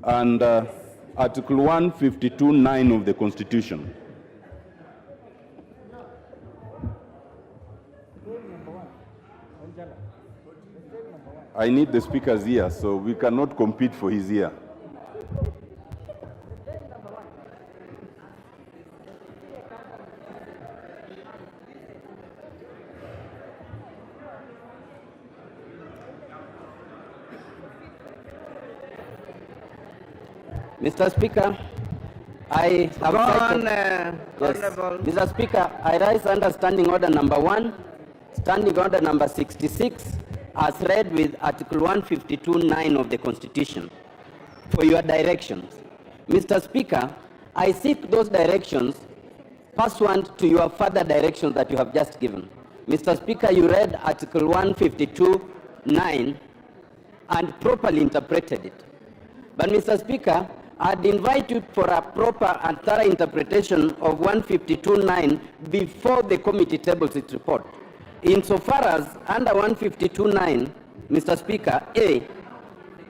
and Article 152(9) of the Constitution. I need the Speaker's ear, so we cannot compete for his ear. Mr. Speaker, I have Mr. Speaker, I rise under Standing Order number 1, Standing Order number 66, as read with Article 152(9) of the Constitution. For your directions. Mr. Speaker, I seek those directions pursuant to your further directions that you have just given. Mr. Speaker, you read Article 152(9) and properly interpreted it. But Mr. Speaker, I'd invite you for a proper and thorough interpretation of 152(9) before the committee tables its report. Insofar as under 152(9), Mr. Speaker, A,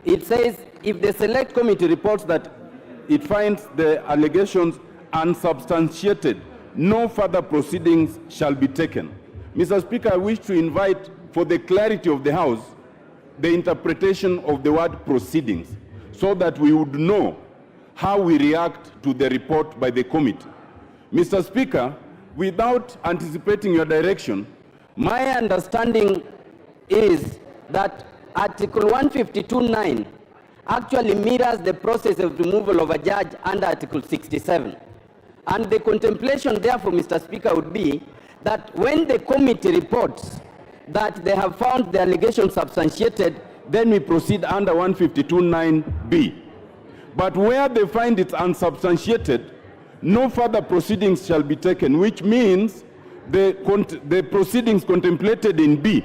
it says if the select committee reports that It finds the allegations unsubstantiated, no further proceedings shall be taken. Mr. Speaker, I wish to invite, for the clarity of the House, the interpretation of the word proceedings, so that we would know how we react to the report by the committee. Mr. Speaker, without anticipating your direction, my understanding is that Article 152(9) actually mirrors the process of removal of a judge under Article 67. And the contemplation, therefore, Mr. Speaker, would be that when the committee reports that they have found the allegation substantiated, then we proceed under 152(9)(b). But where they find it unsubstantiated, no further proceedings shall be taken, which means the proceedings contemplated in B,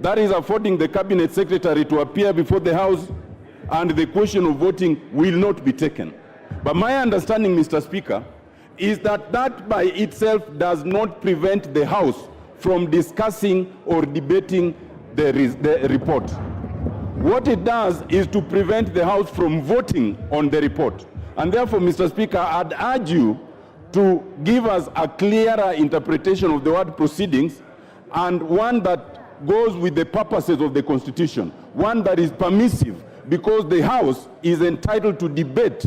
that is affording the Cabinet Secretary to appear before the House and the question of voting, will not be taken. But my understanding, Mr. Speaker, is that that by itself does not prevent the House from discussing or debating the report. What it does is to prevent the House from voting on the report. And therefore, Mr. Speaker, I'd urge you to give us a clearer interpretation of the word proceedings, and one that goes with the purposes of the Constitution, one that is permissive, because the House is entitled to debate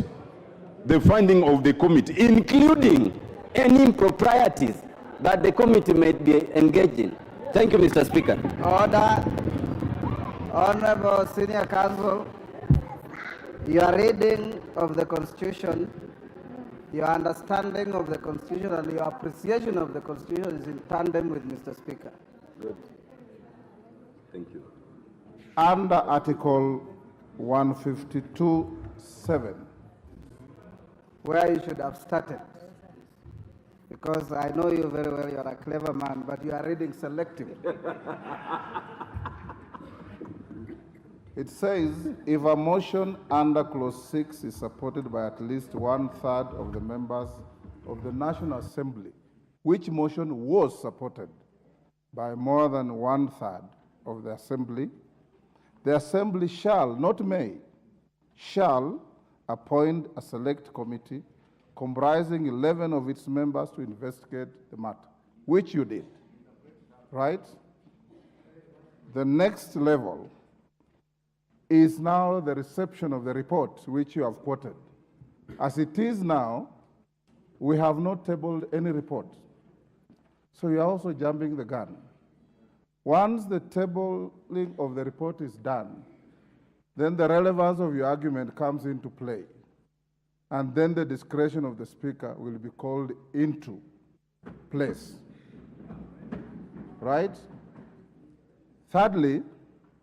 the finding of the committee, including any improprieties that the committee may be engaged in. Thank you, Mr. Speaker. Order. Honorable Senior Counsel, your reading of the Constitution, your understanding of the Constitution, and your appreciation of the Constitution is in tandem with Mr. Speaker. Good. Thank you. Under Article 152(7), where you should have started, because I know you very well, you're a clever man, but you are reading selectively. it says, if a motion under Clause 6 is supported by at least 1/3 of the members of the National Assembly, which motion was supported by more than 1/3 of the Assembly shall, not may, shall appoint a select committee comprising 11 of its members to investigate the matter, which you did, right? The next level is now the reception of the report, which you have quoted. As it is now, we have not tabled any report. So you are also jumping the gun. Once the tabling of the report is done, then the relevance of your argument comes into play. And then the discretion of the Speaker will be called into place. Right? Thirdly,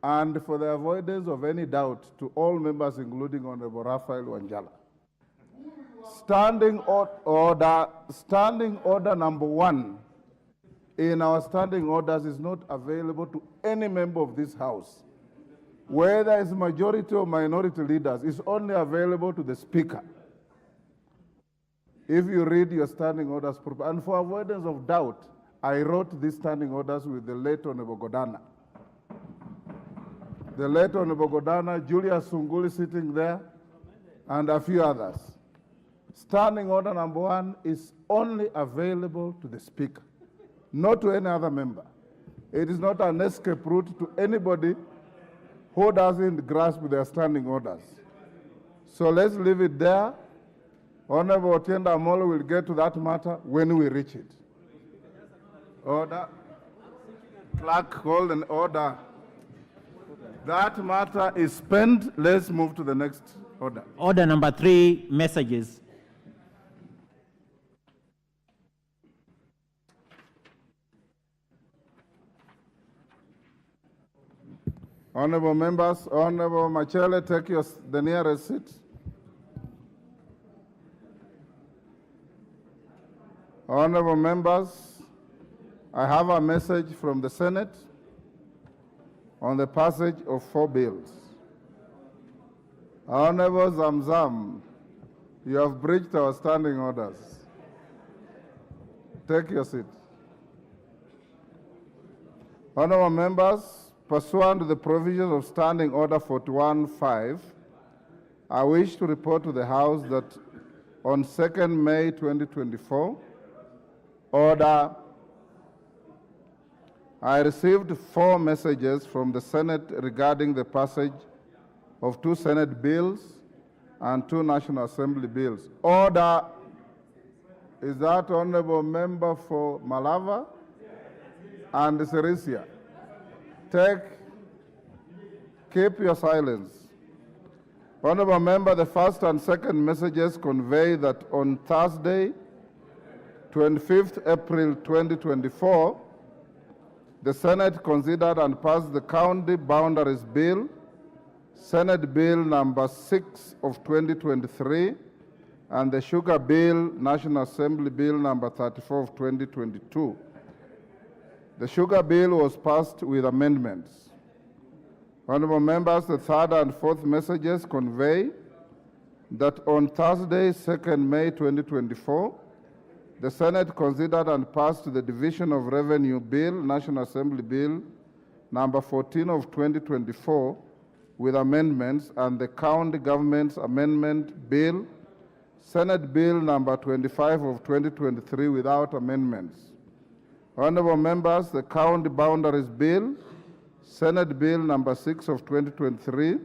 and for the avoidance of any doubt to all members, including Honorable Raphael Wanjala, standing order number 1 in our standing orders is not available to any member of this House. Whether it's majority or minority leaders, it's only available to the Speaker. If you read your standing orders properly, and for avoidance of doubt, I wrote these standing orders with the late Honorable Godana. The late Honorable Godana, Julius Sunguli sitting there, and a few others. Standing order number 1 is only available to the Speaker, not to any other member. It is not an escape route to anybody who doesn't grasp their standing orders. So let's leave it there. Honorable Otienda Amolo will get to that matter when we reach it. Order. Clerk, hold an order. That matter is spent. Let's move to the next order. Order number 3, messages. Honorable members, Honorable Machele, take the nearest seat. Honorable members, I have a message from the Senate on the passage of 4 bills. Honorable Zamzam, you have breached our standing orders. Take your seat. Honorable members, pursuant to the provisions of Standing Order 41-5, I wish to report to the House that on 2nd May 2024, I received 4 messages from the Senate regarding the passage of 2 Senate bills and 2 National Assembly bills. Order. Is that Honorable Member for Malava and Sirisia? Keep your silence. Honorable Member, the first and second messages convey that on Thursday, 25th April 2024, the Senate considered and passed the County Boundaries Bill, Senate Bill number 6 of 2023, and the Sugar Bill, National Assembly Bill number 34 of 2022. The Sugar Bill was passed with amendments. Honorable members, the third and fourth messages convey that on Thursday, 2nd May 2024, the Senate considered and passed the Division of Revenue Bill, National Assembly Bill number 14 of 2024 with amendments, and the County Government's Amendment Bill, Senate Bill number 25 of 2023 without amendments. Honorable members, the County Boundaries Bill, Senate Bill number 6 of 2023,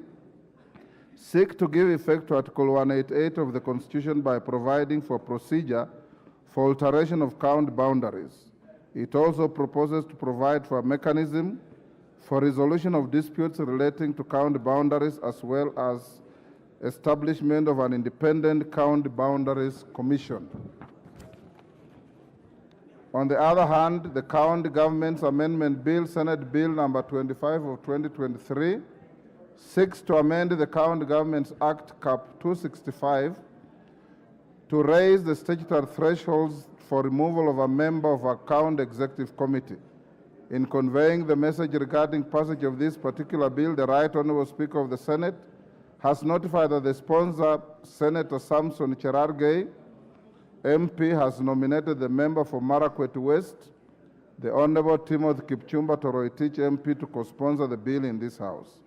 seek to give effect to Article 188 of the Constitution by providing for procedure for alteration of county boundaries. It also proposes to provide for a mechanism for resolution of disputes relating to county boundaries, as well as establishment of an independent county boundaries commission. On the other hand, the County Government's Amendment Bill, Senate Bill number 25 of 2023, seeks to amend the County Governments Act Cap 265 to raise the statutory thresholds for removal of a member of a county executive committee. In conveying the message regarding passage of this particular bill, the Right Honorable Speaker of the Senate has notified that the sponsor, Senator Samson Cherargei, MP, has nominated the member for Marakwet West, the Honorable Timothy Kipchumba Toroitich, MP, to co-sponsor the bill in this House.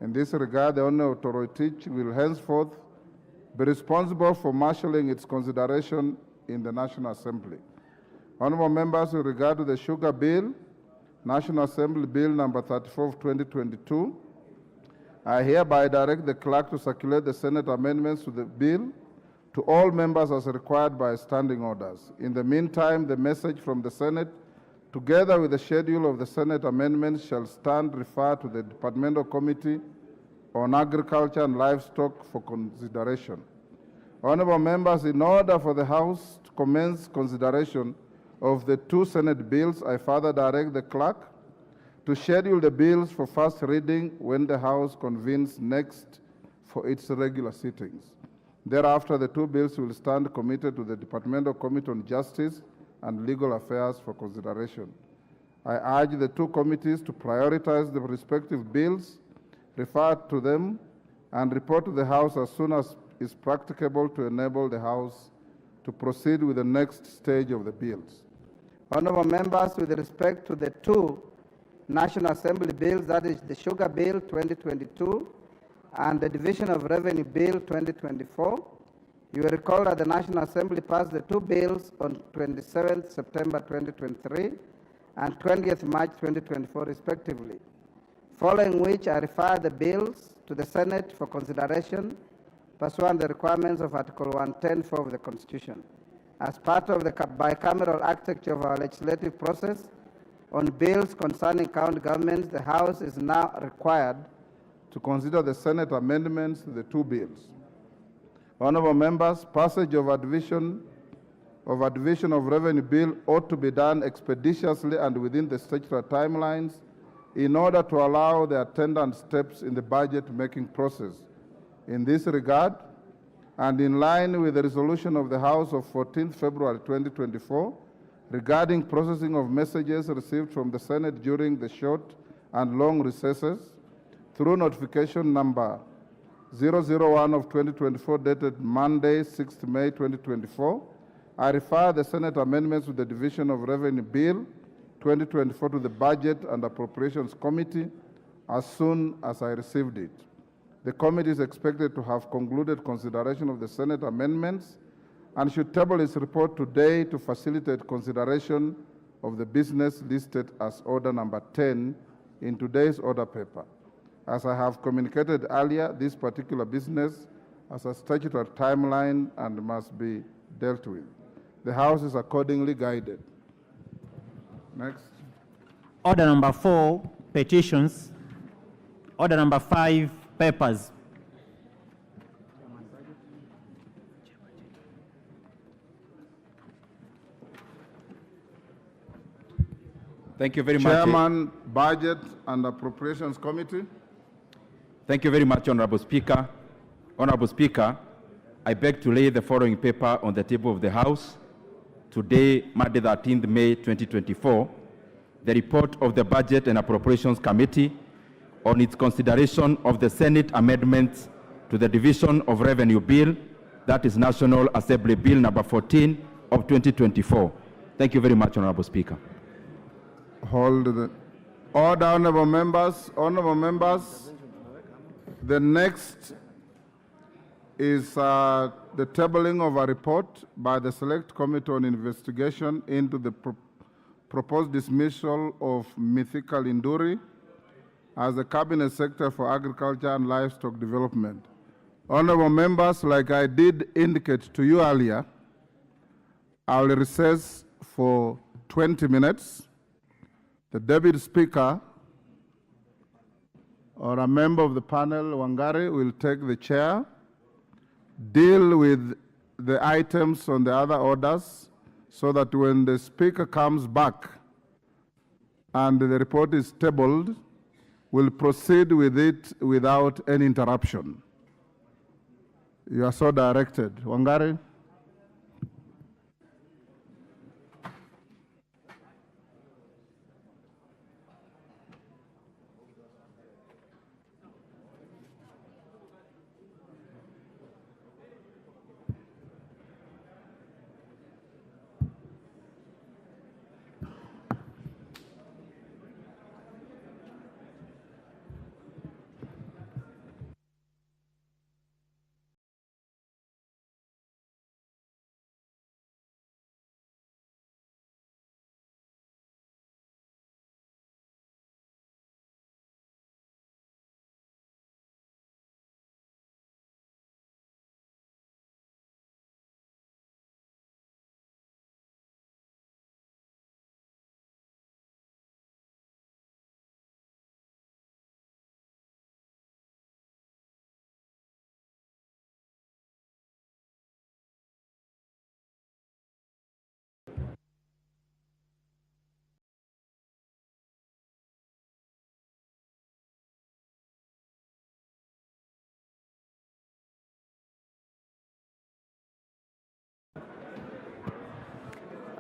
In this regard, the Honorable Toroitich will henceforth be responsible for marshalling its consideration in the National Assembly. Honorable members, with regard to the Sugar Bill, National Assembly Bill number 34 of 2022, I hereby direct the clerk to circulate the Senate amendments to the bill to all members as required by standing orders. In the meantime, the message from the Senate, together with the schedule of the Senate amendments, shall stand referred to the Departmental Committee on Agriculture and Livestock for consideration. Honorable members, in order for the House to commence consideration of the 2 Senate bills, I further direct the clerk to schedule the bills for first reading when the House convenes next for its regular sittings. Thereafter, the 2 bills will stand committed to the Departmental Committee on Justice and Legal Affairs for consideration. I urge the 2 committees to prioritize the respective bills, refer to them, and report to the House as soon as is practicable to enable the House to proceed with the next stage of the bills. Honorable members, with respect to the 2 National Assembly bills, that is the Sugar Bill 2022 and the Division of Revenue Bill 2024. You will recall that the National Assembly passed the two bills on 27th September 2023 and 20th March 2024 respectively, following which I refer the bills to the Senate for consideration pursuant to the requirements of Article 110(4) of the Constitution. As part of the bicameral architecture of our legislative process, on bills concerning county governments, the House is now required to consider the Senate amendments to the two bills. Honorable members, passage of a division of revenue bill ought to be done expeditiously and within the statutory timelines in order to allow the attendant steps in the budget-making process. In this regard, and in line with the resolution of the House of 14th February 2024 regarding processing of messages received from the Senate during the short and long recesses, through notification number 001 of 2024 dated Monday, 6th May 2024, I refer the Senate amendments to the Division of Revenue Bill 2024 to the Budget and Appropriations Committee as soon as I received it. The committee is expected to have concluded consideration of the Senate amendments and should table its report today to facilitate consideration of the business listed as order number 10 in today's order paper. As I have communicated earlier, this particular business has a statutory timeline and must be dealt with. The House is accordingly guided. Next. Order number 4, petitions. Order number 5, papers. Thank you very much. Chairman, Budget and Appropriations Committee. Thank you very much, Honorable Speaker. Honorable Speaker, I beg to lay the following paper on the table of the House. Today, Monday, 13th May 2024, the report of the Budget and Appropriations Committee on its consideration of the Senate amendments to the Division of Revenue Bill, that is National Assembly Bill number 14 of 2024. Thank you very much, Honorable Speaker. Hold the order, honorable members. Honorable members, the next is the tabling of a report by the Select Committee on Investigation into the proposed dismissal of Mithika Linturi as the Cabinet Secretary for Agriculture and Livestock Development. Honorable members, like I did indicate to you earlier, I will recess for 20 minutes. The Deputy Speaker or a member of the panel, Wangari, will take the chair, deal with the items on the other orders, so that when the Speaker comes back and the report is tabled, we'll proceed with it without any interruption. You are so directed. Wangari?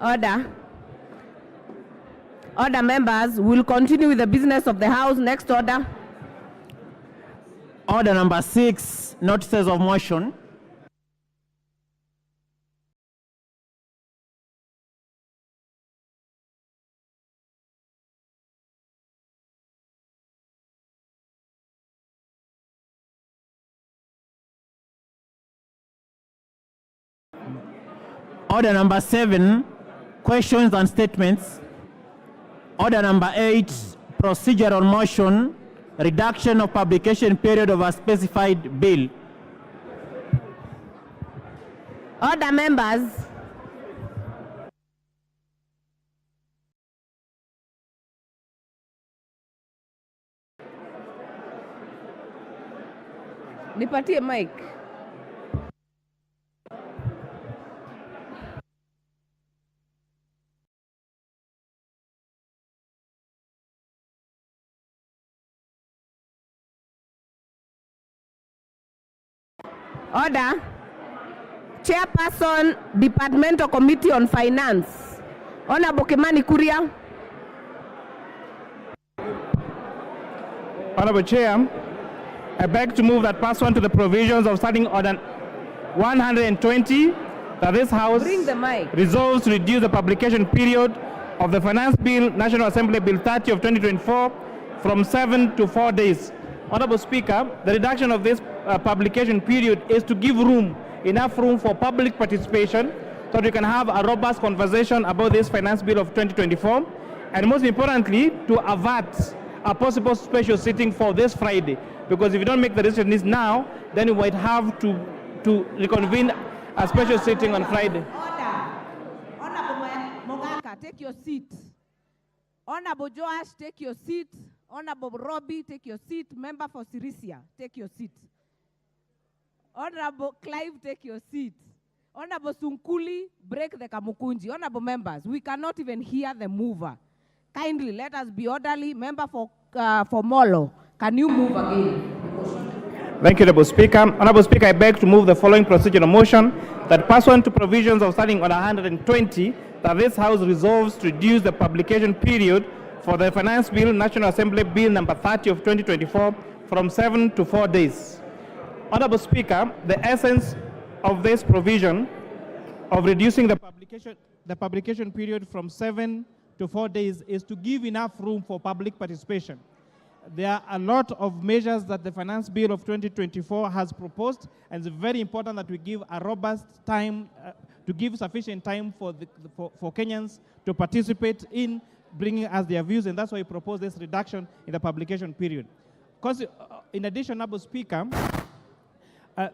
Order. Order, members. We'll continue with the business of the House. Next order. Order number 6, notices of motion. Order number 7, questions and statements. Order number 8, procedural motion, reduction of publication period of a specified bill. Order, members. Nipatie mic. Order. Chairperson, Departmental Committee on Finance. Honorable Kimani Kuria. Honorable Chair, I beg to move that pursuant to the provisions of Standing Order 120, that this House Bring the mic. resolves to reduce the publication period of the Finance Bill, National Assembly Bill 30 of 2024 from 7 to 4 days. Honorable Speaker, the reduction of this publication period is to give enough room for public participation so that we can have a robust conversation about this Finance Bill of 2024, and most importantly, to avert a possible special sitting for this Friday. Because if you don't make the decision now, then we might have to reconvene a special sitting on Friday. Order. Honorable Mogaka, take your seat. Honorable Joash, take your seat. Honorable Robbie, take your seat. Member for Sirisia, take your seat. Honorable Clive, take your seat. Honorable Sunkuli, break the Kamukunji. Honorable members, we cannot even hear the mover. Kindly let us be orderly. Member for Molo, can you move again? Thank you, Honorable Speaker. Honorable Speaker, I beg to move the following procedural motion that pursuant to provisions of Standing Order 120, that this House resolves to reduce the publication period for the Finance Bill, National Assembly Bill number 30 of 2024 from 7 to 4 days. Honorable Speaker, the essence of this provision of reducing the publication period from 7 to 4 days is to give enough room for public participation. There are a lot of measures that the Finance Bill of 2024 has proposed, and it's very important that we give a robust time, to give sufficient time for Kenyans to participate in bringing us their views, and that's why we propose this reduction in the publication period. Because in addition, Honorable Speaker,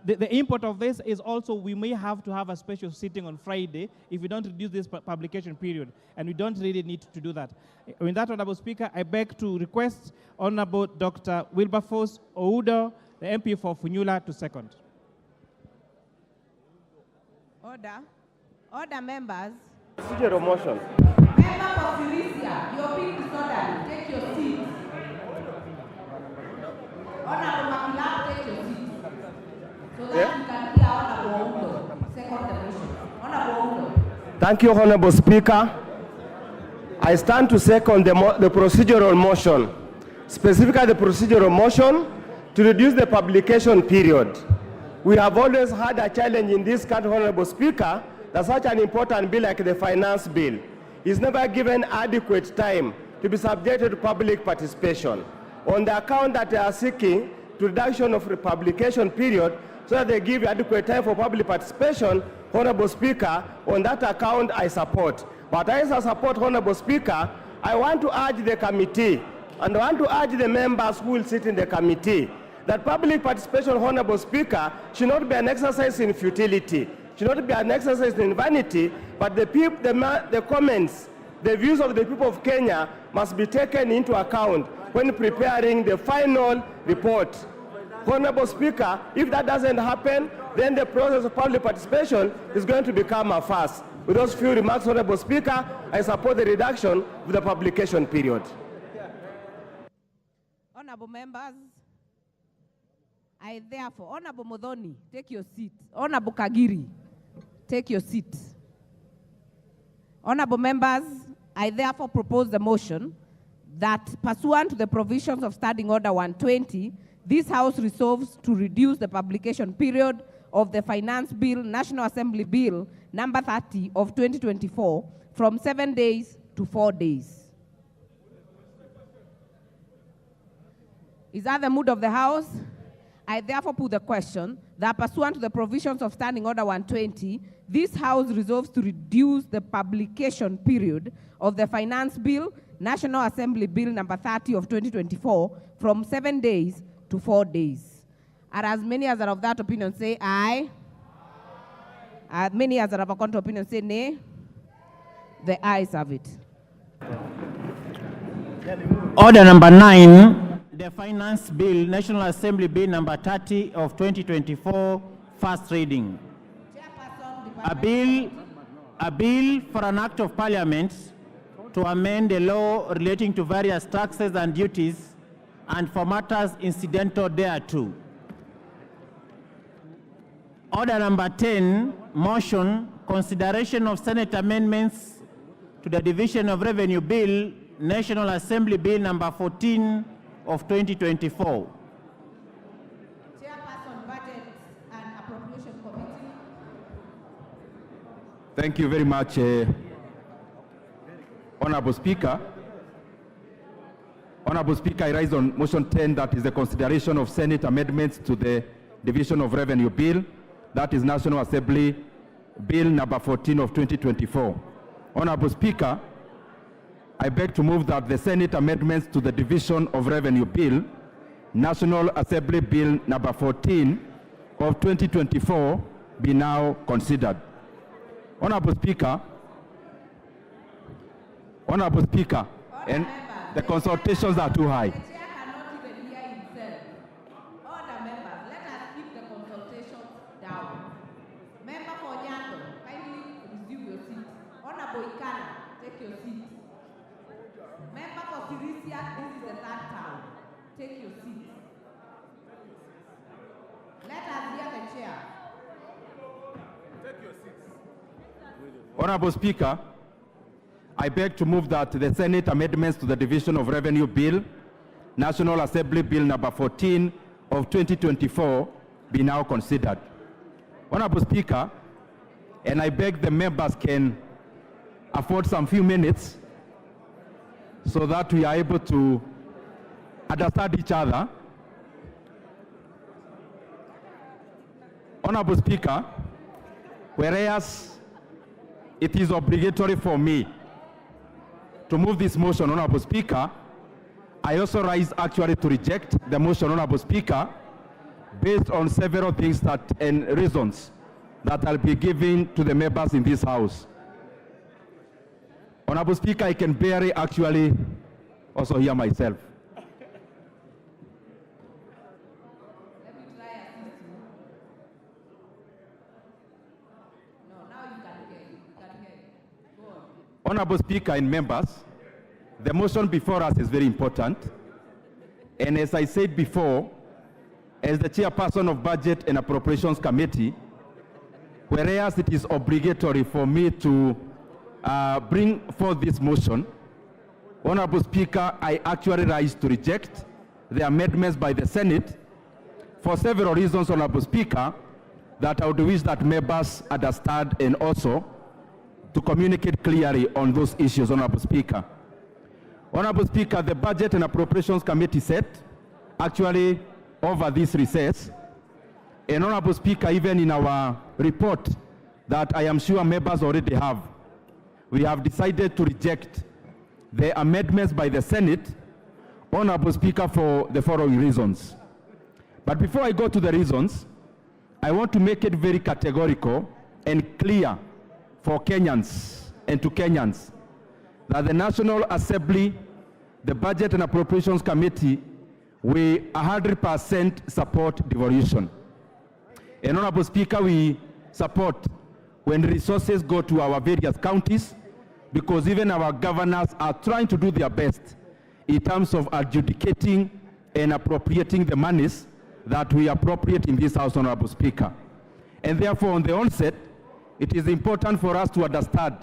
the import of this is also we may have to have a special sitting on Friday if we don't reduce this publication period, and we don't really need to do that. In that, Honorable Speaker, I beg to request Honorable Dr. Wilberforce Oudo, the MP for Funyula, to second. Order. Order, members. Procedural motion. Member for Sirisia, your being disorderly. Take your seat. Honorable Makilap, take your seat. So that you can hear Honorable Oudo. Second the motion. Honorable Oudo. Thank you, Honorable Speaker. I stand to second the procedural motion, specifically the procedural motion to reduce the publication period. We have always had a challenge in this country, Honorable Speaker, that such an important bill like the Finance Bill is never given adequate time to be subjected to public participation. On the account that they are seeking to reduction of the publication period so that they give adequate time for public participation, Honorable Speaker, on that account I support. But as I support, Honorable Speaker, I want to urge the committee and I want to urge the members who will sit in the committee that public participation, Honorable Speaker, should not be an exercise in futility, should not be an exercise in vanity, but the comments, the views of the people of Kenya must be taken into account when preparing the final report. Honorable Speaker, if that doesn't happen, then the process of public participation is going to become a farce. With those few remarks, Honorable Speaker, I support the reduction of the publication period. Honorable members, I therefore, Honorable Modoni, take your seat. Honorable Kagiri, take your seat. Honorable members, I therefore propose the motion that pursuant to the provisions of Standing Order 120, this House resolves to reduce the publication period of the Finance Bill, National Assembly Bill, number 30 of 2024, from 7 days to 4 days. Is that the mood of the House? I therefore put the question that pursuant to the provisions of Standing Order 120, this House resolves to reduce the publication period of the Finance Bill, National Assembly Bill number 30 of 2024 from 7 days to 4 days. Are as many as are of that opinion say aye? As many as are of a contrary opinion say nay? The ayes have it. Order number 9, the Finance Bill, National Assembly Bill number 30 of 2024, first reading. A bill for an act of parliament to amend the law relating to various taxes and duties and for matters incidental thereto. Order number 10, motion, consideration of Senate amendments to the Division of Revenue Bill, National Assembly Bill number 14 of 2024. Chairperson, Budget and Appropriation Committee. Thank you very much, Honorable Speaker. Honorable Speaker, I rise on motion 10, that is the consideration of Senate amendments to the Division of Revenue Bill, that is National Assembly Bill number 14 of 2024. Honorable Speaker, I beg to move that the Senate amendments to the Division of Revenue Bill, National Assembly Bill number 14 of 2024 be now considered. Honorable Speaker, and the consultations are too high. The chair cannot even hear himself. Order members, let us keep the consultations down. Member for Nyando, kindly resume your seat. Honorable Ikana, take your seat. Member for Sirisia, this is the third time. Take your seat. Let us hear the chair. Take your seats. Honorable Speaker, I beg to move that the Senate amendments to the Division of Revenue Bill, National Assembly Bill number 14 of 2024 be now considered. Honorable Speaker, and I beg the members can afford some few minutes so that we are able to understand each other. Honorable Speaker, whereas it is obligatory for me to move this motion, Honorable Speaker, I also rise actually to reject the motion, Honorable Speaker, based on several things and reasons that I'll be giving to the members in this House. Honorable Speaker, I can barely actually also hear myself. Let me try assist you. No, now you can hear you. You can hear you. Go on. Honorable Speaker and members, the motion before us is very important. And as I said before, as the chairperson of Budget and Appropriations Committee, whereas it is obligatory for me to bring forth this motion, Honorable Speaker, I actually rise to reject the amendments by the Senate for several reasons, Honorable Speaker, that I would wish that members understand and also to communicate clearly on those issues, Honorable Speaker. Honorable Speaker, the Budget and Appropriations Committee set actually over this recess, and Honorable Speaker, even in our report that I am sure members already have, we have decided to reject the amendments by the Senate, Honorable Speaker, for the following reasons. But before I go to the reasons, I want to make it very categorical and clear for Kenyans and to Kenyans that the National Assembly, the Budget and Appropriations Committee, we 100% support devolution. And Honorable Speaker, we support when resources go to our various counties, because even our governors are trying to do their best in terms of adjudicating and appropriating the monies that we appropriate in this House, Honorable Speaker. And therefore, on the onset, it is important for us to understand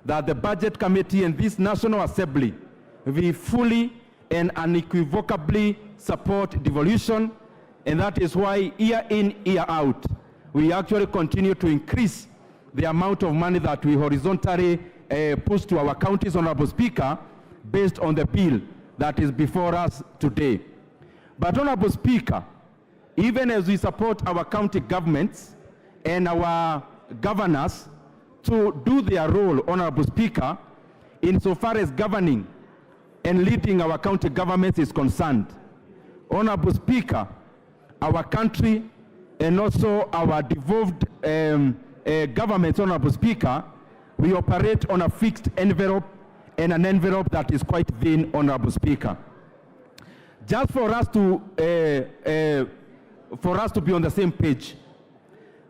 that the Budget Committee and this National Assembly, we fully and unequivocally support devolution, and that is why year in, year out, we actually continue to increase the amount of money that we horizontally push to our counties, Honorable Speaker, based on the bill that is before us today. But Honorable Speaker, even as we support our county governments and our governors to do their role, Honorable Speaker, insofar as governing and leading our county governments is concerned. Honorable Speaker, our country and also our devolved governments, Honorable Speaker, we operate on a fixed envelope and an envelope that is quite thin, Honorable Speaker. Just for us to be on the same page,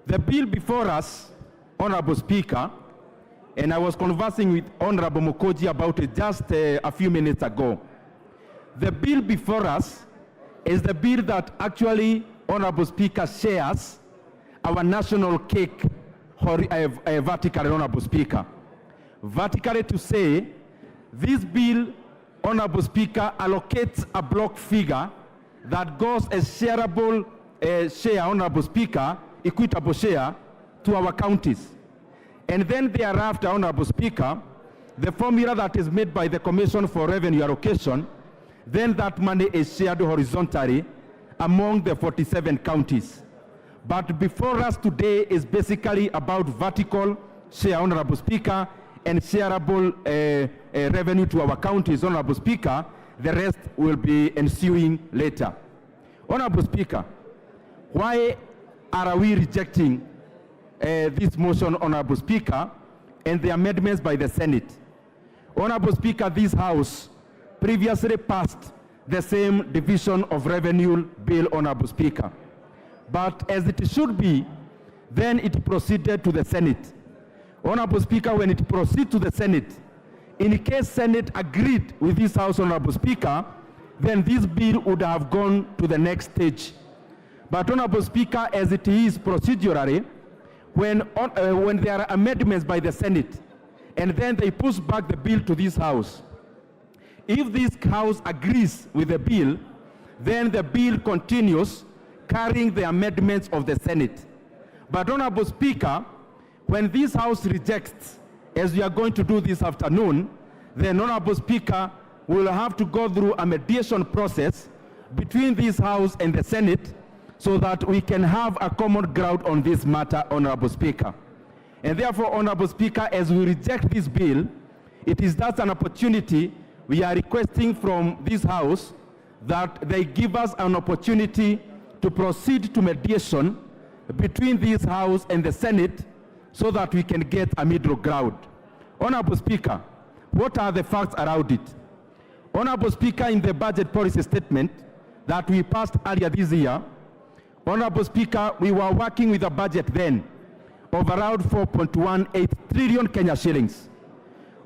the bill before us, Honorable Speaker, and I was conversing with Honorable Mukoji about it just a few minutes ago. The bill before us is the bill that actually, Honorable Speaker, shares our national cake vertically, Honorable Speaker. Vertically to say, this bill, Honorable Speaker, allocates a block figure that goes as shareable share, Honorable Speaker, equitable share to our counties. And then thereafter, Honorable Speaker, the formula that is made by the Commission for Revenue Allocation, then that money is shared horizontally among the 47 counties. But before us today is basically about vertical share, Honorable Speaker, and shareable revenue to our counties, Honorable Speaker. The rest will be ensuing later. Honorable Speaker, why are we rejecting this motion, Honorable Speaker, and the amendments by the Senate? Honorable Speaker, this House previously passed the same division of revenue bill, Honorable Speaker. But as it should be, then it proceeded to the Senate. Honorable Speaker, when it proceeds to the Senate, in case Senate agreed with this House, Honorable Speaker, then this bill would have gone to the next stage. But Honorable Speaker, as it is procedurally, when there are amendments by the Senate, and then they push back the bill to this House, if this House agrees with the bill, then the bill continues carrying the amendments of the Senate. But Honorable Speaker, when this House rejects, as we are going to do this afternoon, then Honorable Speaker will have to go through a mediation process between this House and the Senate so that we can have a common ground on this matter, Honorable Speaker. And therefore, Honorable Speaker, as we reject this bill, it is thus an opportunity we are requesting from this House that they give us an opportunity to proceed to mediation between this House and the Senate so that we can get a middle ground. Honorable Speaker, what are the facts around it? Honorable Speaker, in the budget policy statement that we passed earlier this year, Honorable Speaker, we were working with a budget then of around 4.18 trillion Kenya shillings.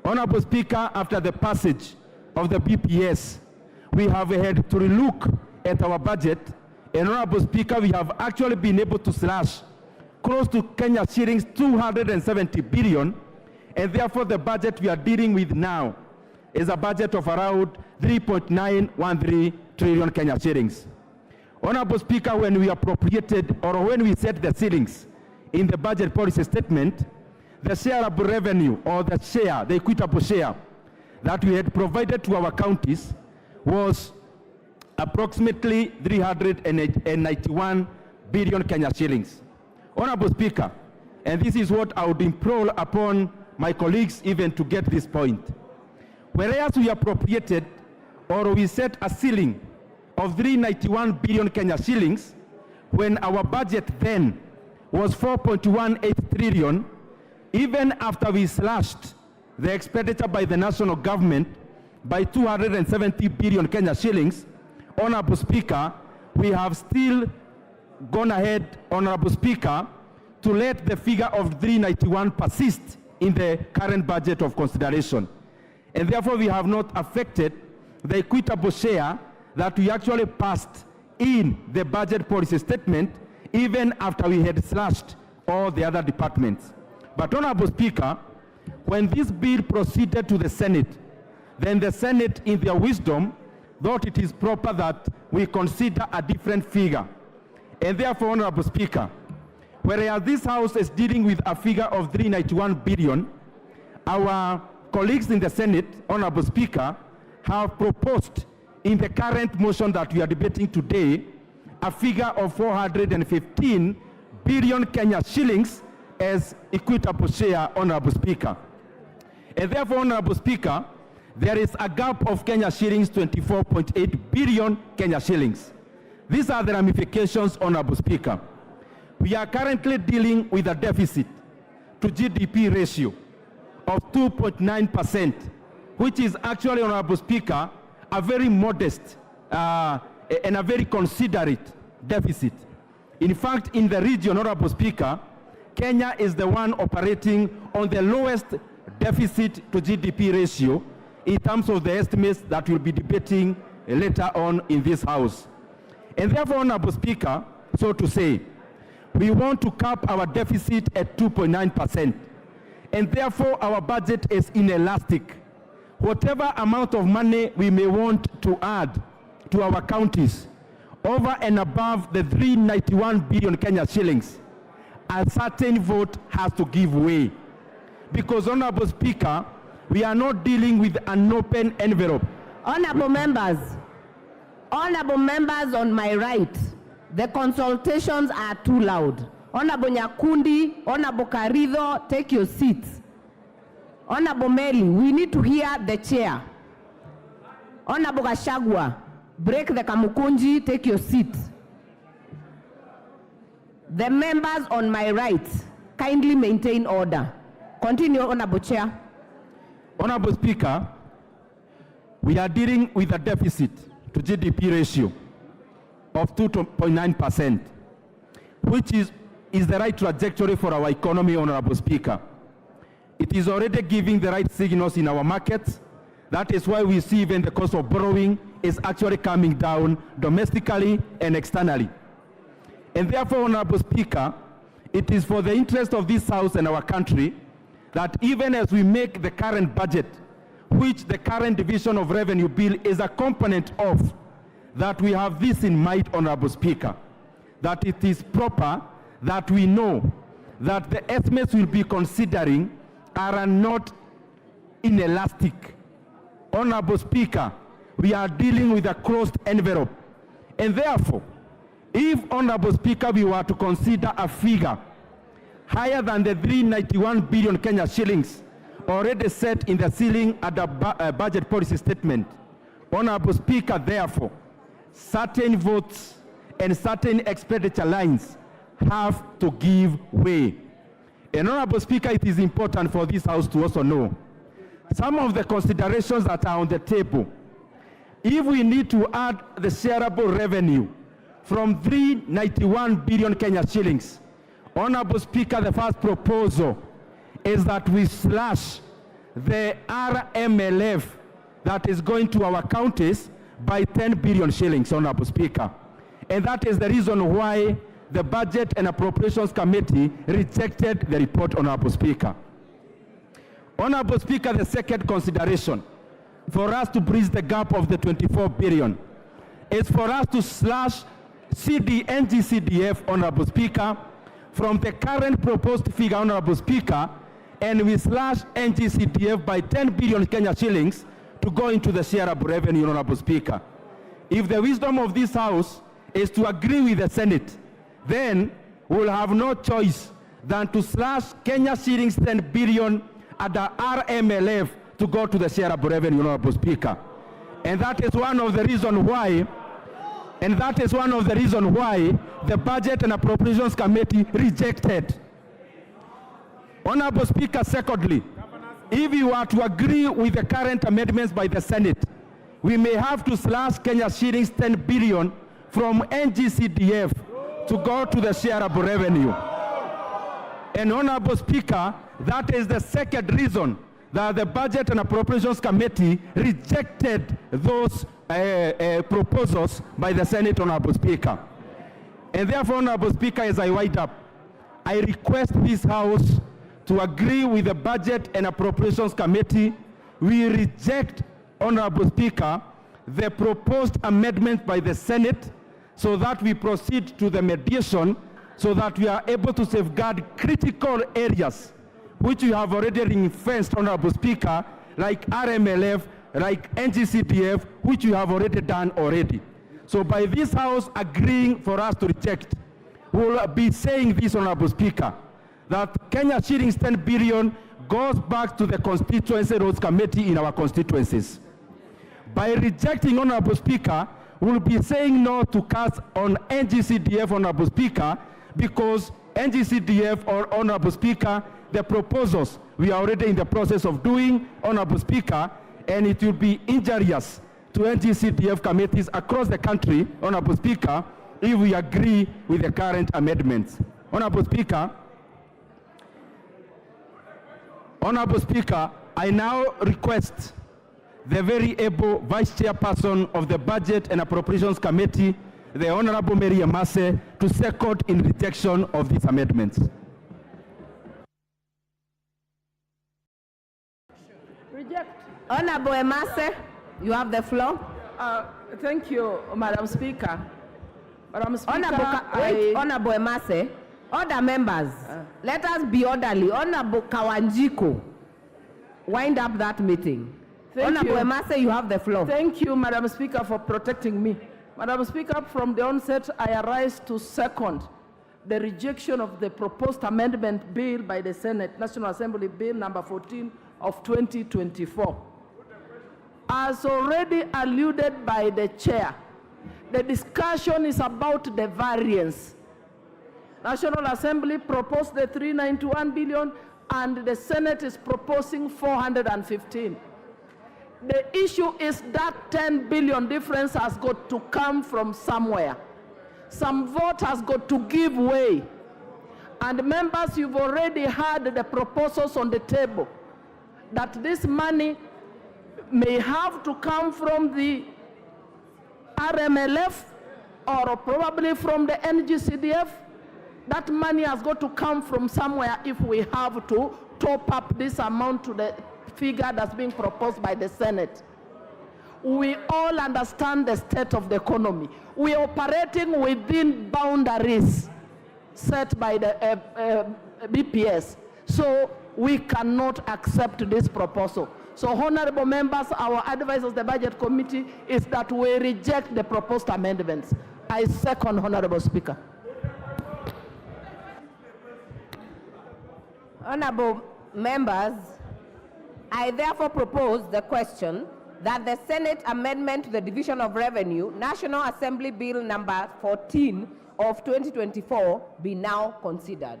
Honorable Speaker, after the passage of the BPS, we have had to relook at our budget, and Honorable Speaker, we have actually been able to slash close to Kenya shillings 270 billion, and therefore the budget we are dealing with now is a budget of around 3.913 trillion Kenya shillings. Honorable Speaker, when we appropriated or when we set the ceilings in the budget policy statement, the shareable revenue or the share, the equitable share that we had provided to our counties was approximately 391 billion Kenya shillings. Honorable Speaker, and this is what I would implore upon my colleagues even to get this point. Whereas we appropriated or we set a ceiling of 391 billion Kenya shillings, when our budget then was 4.18 trillion, even after we slashed the expenditure by the national government by 270 billion Kenya shillings, Honorable Speaker, we have still gone ahead, Honorable Speaker, to let the figure of 391 persist in the current budget of consideration. And therefore, we have not affected the equitable share that we actually passed in the budget policy statement, even after we had slashed all the other departments. But Honorable Speaker, when this bill proceeded to the Senate, then the Senate, in their wisdom, thought it is proper that we consider a different figure. And therefore, Honorable Speaker, whereas this House is dealing with a figure of 391 billion, our colleagues in the Senate, Honorable Speaker, have proposed in the current motion that we are debating today a figure of 415 billion Kenya shillings as equitable share, Honorable Speaker. And therefore, Honorable Speaker, there is a gap of Kenya shillings 24.8 billion Kenya shillings. These are the ramifications, Honorable Speaker. We are currently dealing with a deficit to GDP ratio of 2.9%, which is actually, Honorable Speaker, a very modest and a very considerate deficit. In fact, in the region, Honorable Speaker, Kenya is the one operating on the lowest deficit to GDP ratio in terms of the estimates that we'll be debating later on in this House. And therefore, Honorable Speaker, so to say, we want to cap our deficit at 2.9%, and therefore our budget is inelastic. Whatever amount of money we may want to add to our counties, over and above the 391 billion Kenya shillings, a certain vote has to give way. Because, Honorable Speaker, we are not dealing with an open envelope. Honorable members on my right, the consultations are too loud. Honorable Nyakundi, Honorable Karidho, take your seats. Honorable Meli, we need to hear the chair. Honorable Gashagwa, break the Kamukunji, take your seat. The members on my right, kindly maintain order. Continue, Honorable Chair. Honorable Speaker, we are dealing with a deficit to GDP ratio of 2.9%, which is the right trajectory for our economy, Honorable Speaker. It is already giving the right signals in our markets. That is why we see even the cost of borrowing is actually coming down domestically and externally. And therefore, Honorable Speaker, it is for the interest of this House and our country that even as we make the current budget, which the current division of revenue bill is a component of, that we have this in mind, Honorable Speaker, that it is proper that we know that the estimates we'll be considering are not inelastic. Honorable Speaker, we are dealing with a closed envelope. And therefore, if, Honorable Speaker, we were to consider a figure higher than the 391 billion Kenya shillings already set in the ceiling at the budget policy statement, Honorable Speaker, therefore, certain votes and certain expenditure lines have to give way. And Honorable Speaker, it is important for this House to also know some of the considerations that are on the table. If we need to add the shareable revenue from 391 billion Kenya shillings, Honorable Speaker, the first proposal is that we slash the RMLF that is going to our counties by 10 billion shillings, Honorable Speaker. And that is the reason why the Budget and Appropriations Committee rejected the report, Honorable Speaker. Honorable Speaker, the second consideration for us to bridge the gap of the 24 billion is for us to slash NGCDF, Honorable Speaker, from the current proposed figure, Honorable Speaker, and we slash NGCDF by 10 billion Kenya shillings to go into the shareable revenue, Honorable Speaker. If the wisdom of this House is to agree with the Senate, then we'll have no choice than to slash Kenya shillings 10 billion at the RMLF to go to the shareable revenue, Honorable Speaker. And that is one of the reasons why, the Budget and Appropriations Committee rejected. Honorable Speaker, secondly, if you are to agree with the current amendments by the Senate, we may have to slash Kenya shillings 10 billion from NGCDF to go to the shareable revenue. And Honorable Speaker, that is the second reason that the Budget and Appropriations Committee rejected those proposals by the Senate, Honorable Speaker. And therefore, Honorable Speaker, as I wind up, I request this House to agree with the Budget and Appropriations Committee. We reject, Honorable Speaker, the proposed amendment by the Senate so that we proceed to the mediation so that we are able to safeguard critical areas which we have already ring-fenced, Honorable Speaker, like RMLF, like NGCDF, which we have already done already. So by this House agreeing for us to reject, we will be saying this, Honorable Speaker, that Kenya shillings 10 billion goes back to the Constituency Roads Committee in our constituencies. By rejecting, Honorable Speaker, we will be saying no to cuts on NGCDF, Honorable Speaker, because NGCDF, or Honorable Speaker, the proposals we are already in the process of doing, Honorable Speaker, and it will be injurious to NGCDF committees across the country, Honorable Speaker, if we agree with the current amendments. Honorable Speaker, I now request the very able Vice Chairperson of the Budget and Appropriations Committee, the Honorable Mary Amase, to second in rejection of these amendments. Reject. Honorable Amase, you have the floor. Thank you, Madam Speaker. Madam Speaker, Honorable Amase, other members, let us be orderly. Honorable Kawanjiko, wind up that meeting. Honorable Amase, you have the floor. Thank you, Madam Speaker, for protecting me. Madam Speaker, from the onset, I arise to second the rejection of the proposed amendment bill by the Senate, National Assembly Bill number 14 of 2024. As already alluded by the chair, the discussion is about the variance. National Assembly proposed the 391 billion and the Senate is proposing 415. The issue is that 10 billion difference has got to come from somewhere. Some vote has got to give way. And members, you've already heard the proposals on the table that this money may have to come from the RMLF or probably from the NGCDF. That money has got to come from somewhere if we have to top up this amount to the figure that's being proposed by the Senate. We all understand the state of the economy. We are operating within boundaries set by the BPS. So we cannot accept this proposal. So, honorable members, our advice of the Budget Committee is that we reject the proposed amendments. I second, Honorable Speaker. Honorable members, I therefore propose the question that the Senate amendment to the Division of Revenue, National Assembly Bill number 14 of 2024 be now considered.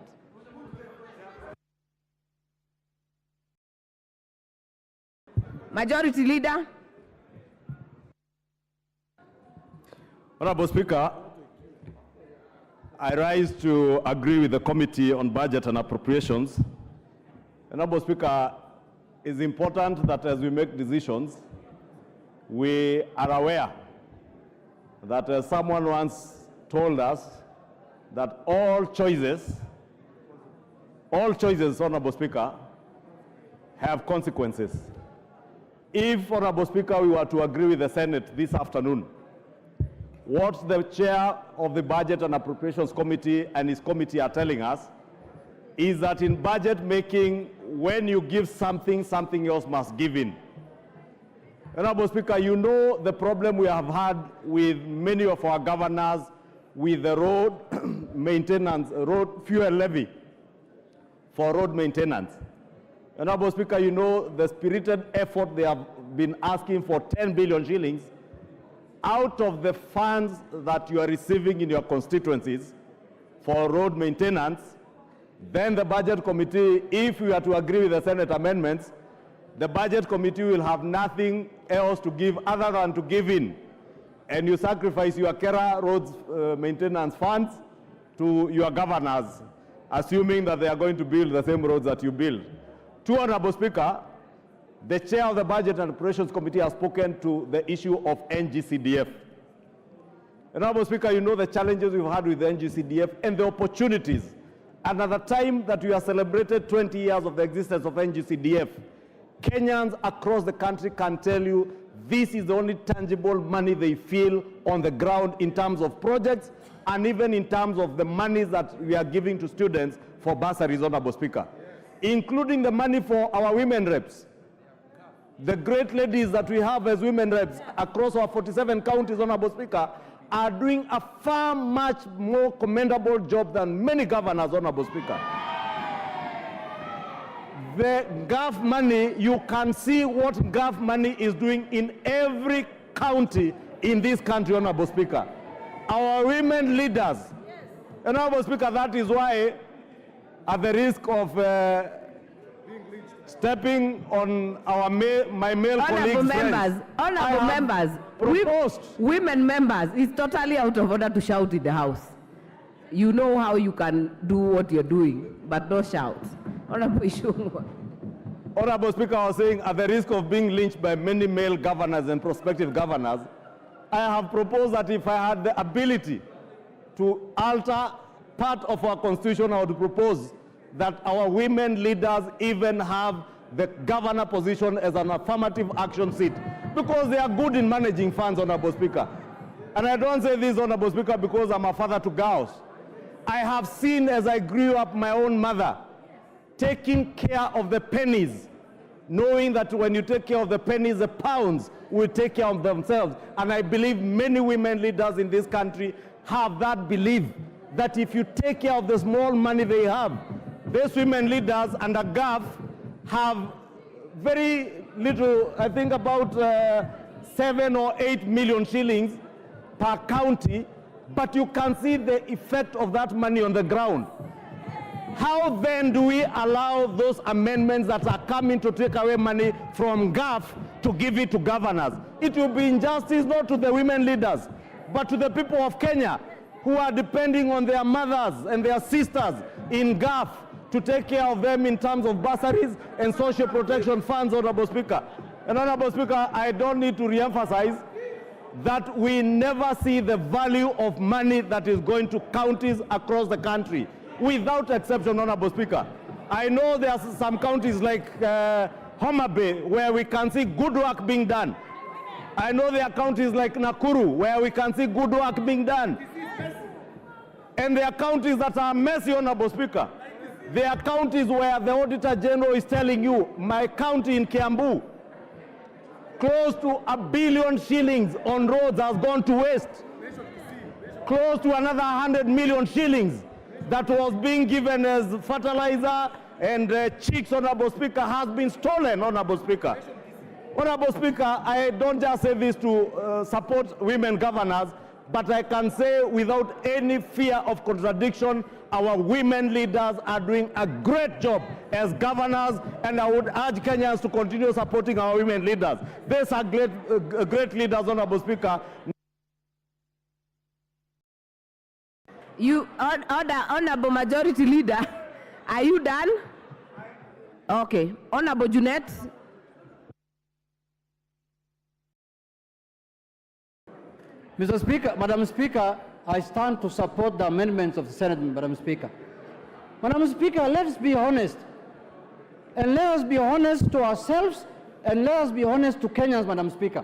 Majority Leader. Honorable Speaker, I rise to agree with the Committee on Budget and Appropriations. Honorable Speaker, it's important that as we make decisions, we are aware that someone once told us that all choices, Honorable Speaker, have consequences. If, Honorable Speaker, we were to agree with the Senate this afternoon, what the chair of the Budget and Appropriations Committee and his committee are telling us is that in budget making, when you give something, something else must give in. Honorable Speaker, you know the problem we have had with many of our governors with the road maintenance, road fuel levy for road maintenance. Honorable Speaker, you know the spirited effort they have been asking for 10 billion shillings out of the funds that you are receiving in your constituencies for road maintenance. Then the Budget Committee, if we are to agree with the Senate amendments, the Budget Committee will have nothing else to give other than to give in. And you sacrifice your Kera roads maintenance funds to your governors, assuming that they are going to build the same roads that you build. To Honorable Speaker, the chair of the Budget and Appropriations Committee has spoken to the issue of NGCDF. Honorable Speaker, you know the challenges we've had with the NGCDF and the opportunities. And at the time that we have celebrated 20 years of the existence of NGCDF, Kenyans across the country can tell you this is the only tangible money they feel on the ground in terms of projects and even in terms of the monies that we are giving to students for bursaries, Honorable Speaker, including the money for our women reps. The great ladies that we have as women reps across our 47 counties, Honorable Speaker, are doing a far much more commendable job than many governors, Honorable Speaker. The GAF money, you can see what GAF money is doing in every county in this country, Honorable Speaker. Our women leaders, Honorable Speaker, that is why, at the risk of stepping on my male colleagues' friends, Honorable members, women members, it's totally out of order to shout in the House. You know how you can do what you're doing, but don't shout. Honorable Ishungwa. Honorable Speaker, I was saying, at the risk of being lynched by many male governors and prospective governors, I have proposed that if I had the ability to alter part of our constitution, I would propose that our women leaders even have the governor position as an affirmative action seat, because they are good in managing funds, Honorable Speaker. And I don't say this, Honorable Speaker, because I'm a father to girls. I have seen, as I grew up, my own mother taking care of the pennies, knowing that when you take care of the pennies, the pounds will take care of themselves. And I believe many women leaders in this country have that belief, that if you take care of the small money they have, these women leaders under GAF have very little, I think about 7 or 8 million shillings per county, but you can see the effect of that money on the ground. How then do we allow those amendments that are coming to take away money from GAF to give it to governors? It will be injustice not to the women leaders, but to the people of Kenya who are depending on their mothers and their sisters in GAF to take care of them in terms of bursaries and social protection funds, Honorable Speaker. And Honorable Speaker, I don't need to re-emphasize that we never see the value of money that is going to counties across the country, without exception, Honorable Speaker. I know there are some counties like Homa Bay where we can see good work being done. I know there are counties like Nakuru where we can see good work being done. And there are counties that are messy, Honorable Speaker. There are counties where the Auditor General is telling you, my county in Kiambu, close to 1 billion shillings on roads has gone to waste. Close to another 100 million shillings that was being given as fertilizer and chicks, Honorable Speaker, has been stolen, Honorable Speaker. Honorable Speaker, I don't just say this to support women governors, but I can say without any fear of contradiction, our women leaders are doing a great job as governors, and I would urge Kenyans to continue supporting our women leaders. These are great leaders, Honorable Speaker. You, Honorable Majority Leader, are you done? Okay. Honorable Junet. Mr. Speaker, Madam Speaker, I stand to support the amendments of the Senate, Madam Speaker. Madam Speaker, let's be honest. And let us be honest to ourselves, and let us be honest to Kenyans, Madam Speaker.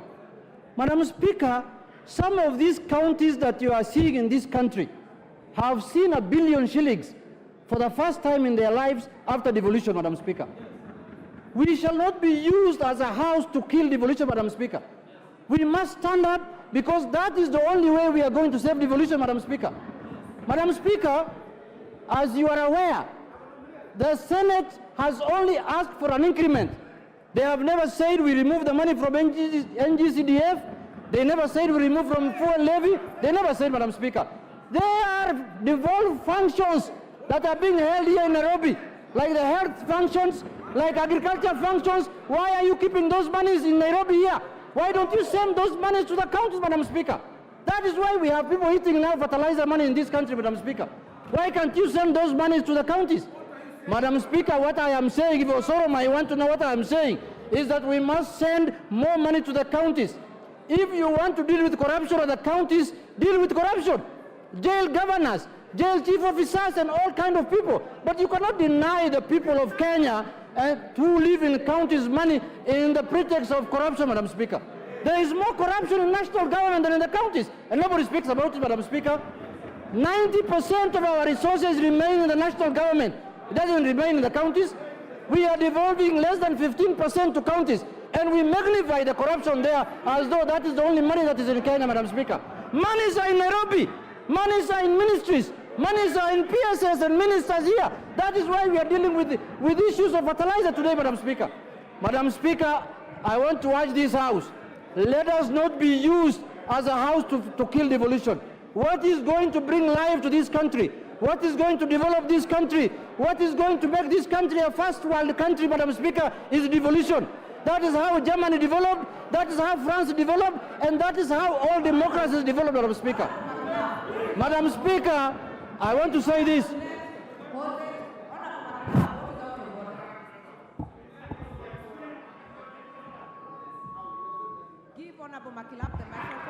Madam Speaker, some of these counties that you are seeing in this country have seen 1 billion shillings for the first time in their lives after devolution, Madam Speaker. We shall not be used as a house to kill devolution, Madam Speaker. We must stand up, because that is the only way we are going to save devolution, Madam Speaker. Madam Speaker, as you are aware, the Senate has only asked for an increment. They have never said we remove the money from NGCDF. They never said we remove from fuel levy. They never said, Madam Speaker. There are devolved functions that are being held here in Nairobi, like the health functions, like agriculture functions. Why are you keeping those monies in Nairobi here? Why don't you send those monies to the counties, Madam Speaker? That is why we have people eating now fertilizer money in this country, Madam Speaker. Why can't you send those monies to the counties? Madam Speaker, what I am saying, if Osoro might want to know what I am saying, is that we must send more money to the counties. If you want to deal with corruption at the counties, deal with corruption. Jail governors, jail chief officers, and all kinds of people. But you cannot deny the people of Kenya who live in counties money in the pretext of corruption, Madam Speaker. There is more corruption in national government than in the counties, and nobody speaks about it, Madam Speaker. 90% of our resources remain in the national government. It doesn't remain in the counties. We are devolving less than 15% to counties, and we magnify the corruption there as though that is the only money that is in Kenya, Madam Speaker. Monies are in Nairobi. Monies are in ministries. Monies are in PSS and ministers here. That is why we are dealing with issues of fertilizer today, Madam Speaker. Madam Speaker, I want to urge this House, let us not be used as a house to kill devolution. What is going to bring life to this country? What is going to develop this country? What is going to make this country a first world country, Madam Speaker, is devolution. That is how Germany developed, that is how France developed, and that is how all democracies developed, Madam Speaker. Madam Speaker, I want to say this.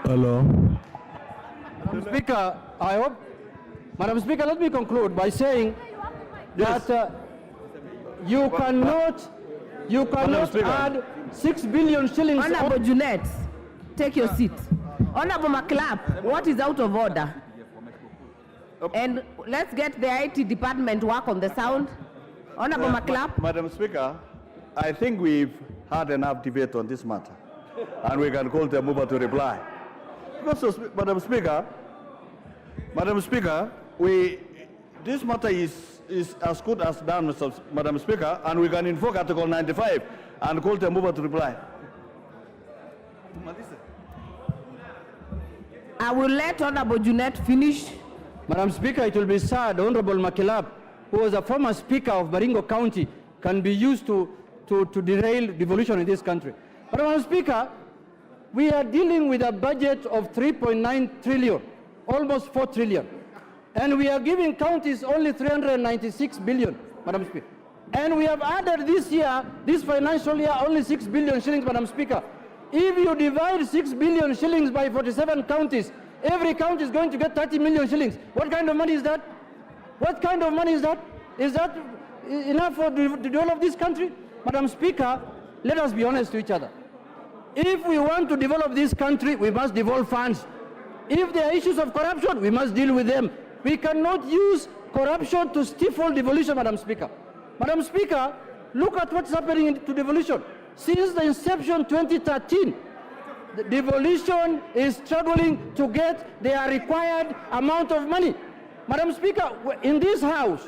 Hello. Madam Speaker, Madam Speaker, let me conclude by saying that you cannot add 6 billion shillings. Honorable Junet, take your seat. Honorable McClap, what is out of order? And let's get the IT department work on the sound. Honorable McClap. Madam Speaker, I think we've had enough debate on this matter, and we can call the mover to reply. Because, Madam Speaker, this matter is as good as done, Madam Speaker, and we can invoke Article 95 and call the mover to reply. I will let Honorable Junet finish. Madam Speaker, it will be sad, Honorable Makilap, who was a former Speaker of Baringo County, can be used to derail devolution in this country. But Madam Speaker, we are dealing with a budget of 3.9 trillion, almost 4 trillion. And we are giving counties only 396 billion, Madam Speaker. And we have added this year, this financial year, only 6 billion shillings, Madam Speaker. If you divide 6 billion shillings by 47 counties, every county is going to get 30 million shillings. What kind of money is that? What kind of money is that? Is that enough for the develop of this country? Madam Speaker, let us be honest to each other. If we want to develop this country, we must devolve funds. If there are issues of corruption, we must deal with them. We cannot use corruption to stifle devolution, Madam Speaker. Madam Speaker, look at what's happening to devolution. Since the inception 2013, the devolution is struggling to get their required amount of money. Madam Speaker, in this House,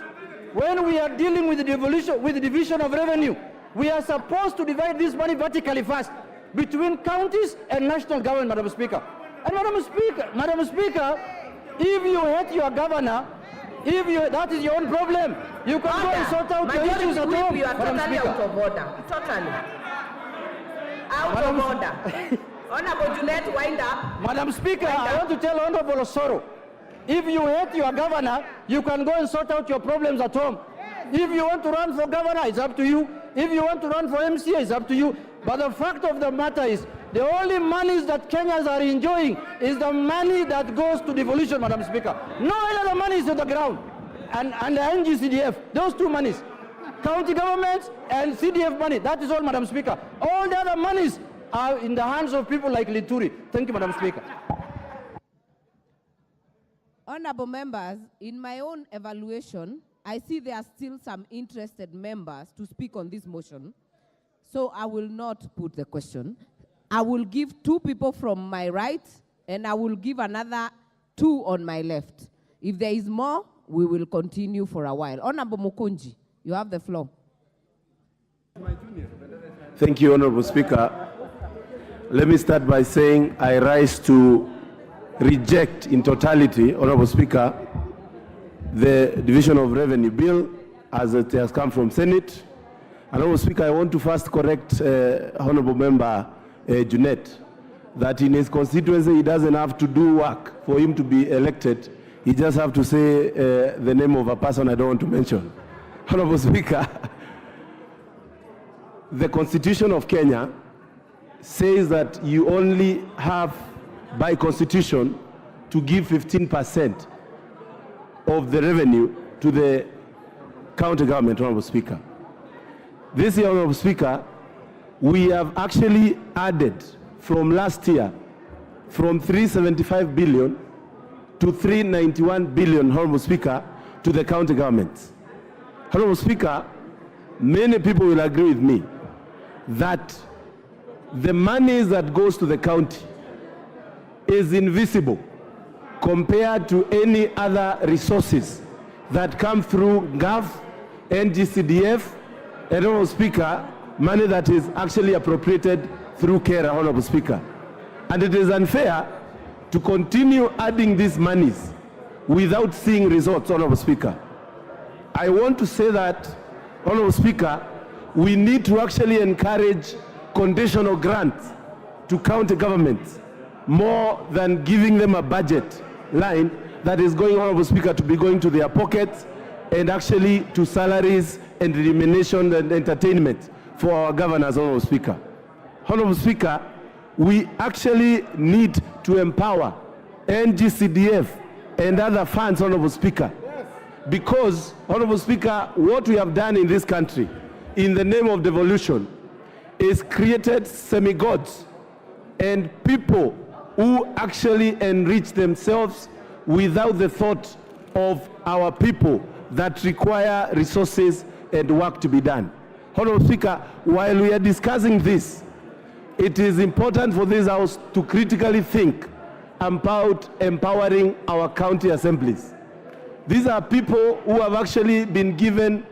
when we are dealing with the devolution, with the division of revenue, we are supposed to divide this money vertically first between counties and national government, Madam Speaker. And Madam Speaker, if you hate your governor, that is your own problem. You can go and sort out your issues at home. You are totally out of order. Totally. Out of order. Honorable Junet, wind up. Madam Speaker, I want to tell Honorable Osoro, if you hate your governor, you can go and sort out your problems at home. If you want to run for governor, it's up to you. If you want to run for MCA, it's up to you. But the fact of the matter is, the only monies that Kenyans are enjoying is the money that goes to devolution, Madam Speaker. No other money is on the ground. And the NGCDF, those two monies, county governments and CDF money, that is all, Madam Speaker. All the other monies are in the hands of people like Linturi. Thank you, Madam Speaker. Honorable members, in my own evaluation, I see there are still some interested members to speak on this motion. So I will not put the question. I will give 2 people from my right, and I will give another 2 on my left. If there is more, we will continue for a while. Honorable Mukunji, you have the floor. Thank you, Honorable Speaker. Let me start by saying I rise to reject in totality, Honorable Speaker, the Division of Revenue Bill as it has come from Senate. Honorable Speaker, I want to first correct Honorable Member Junet that in his constituency he doesn't have to do work for him to be elected. He just have to say the name of a person I don't want to mention. Honorable Speaker, the Constitution of Kenya says that you only have, by constitution, to give 15% of the revenue to the county government, Honorable Speaker. This year, Honorable Speaker, we have actually added from last year from 375 billion to 391 billion, Honorable Speaker, to the county governments. Honorable Speaker, many people will agree with me that the money that goes to the county is invisible compared to any other resources that come through GAF, NGCDF, and Honorable Speaker, money that is actually appropriated through CARE, Honorable Speaker. And it is unfair to continue adding these monies without seeing results, Honorable Speaker. I want to say that, Honorable Speaker, we need to actually encourage conditional grants to county governments more than giving them a budget line that is going, Honorable Speaker, to be going to their pockets and actually to salaries and remuneration and entertainment for our governors, Honorable Speaker. Honorable Speaker, we actually need to empower NGCDF and other funds, Honorable Speaker, because, Honorable Speaker, what we have done in this country in the name of devolution is created semi-gods and people who actually enrich themselves without the thought of our people that require resources and work to be done. Honorable Speaker, while we are discussing this, it is important for this House to critically think about empowering our county assemblies. These are people who have actually been given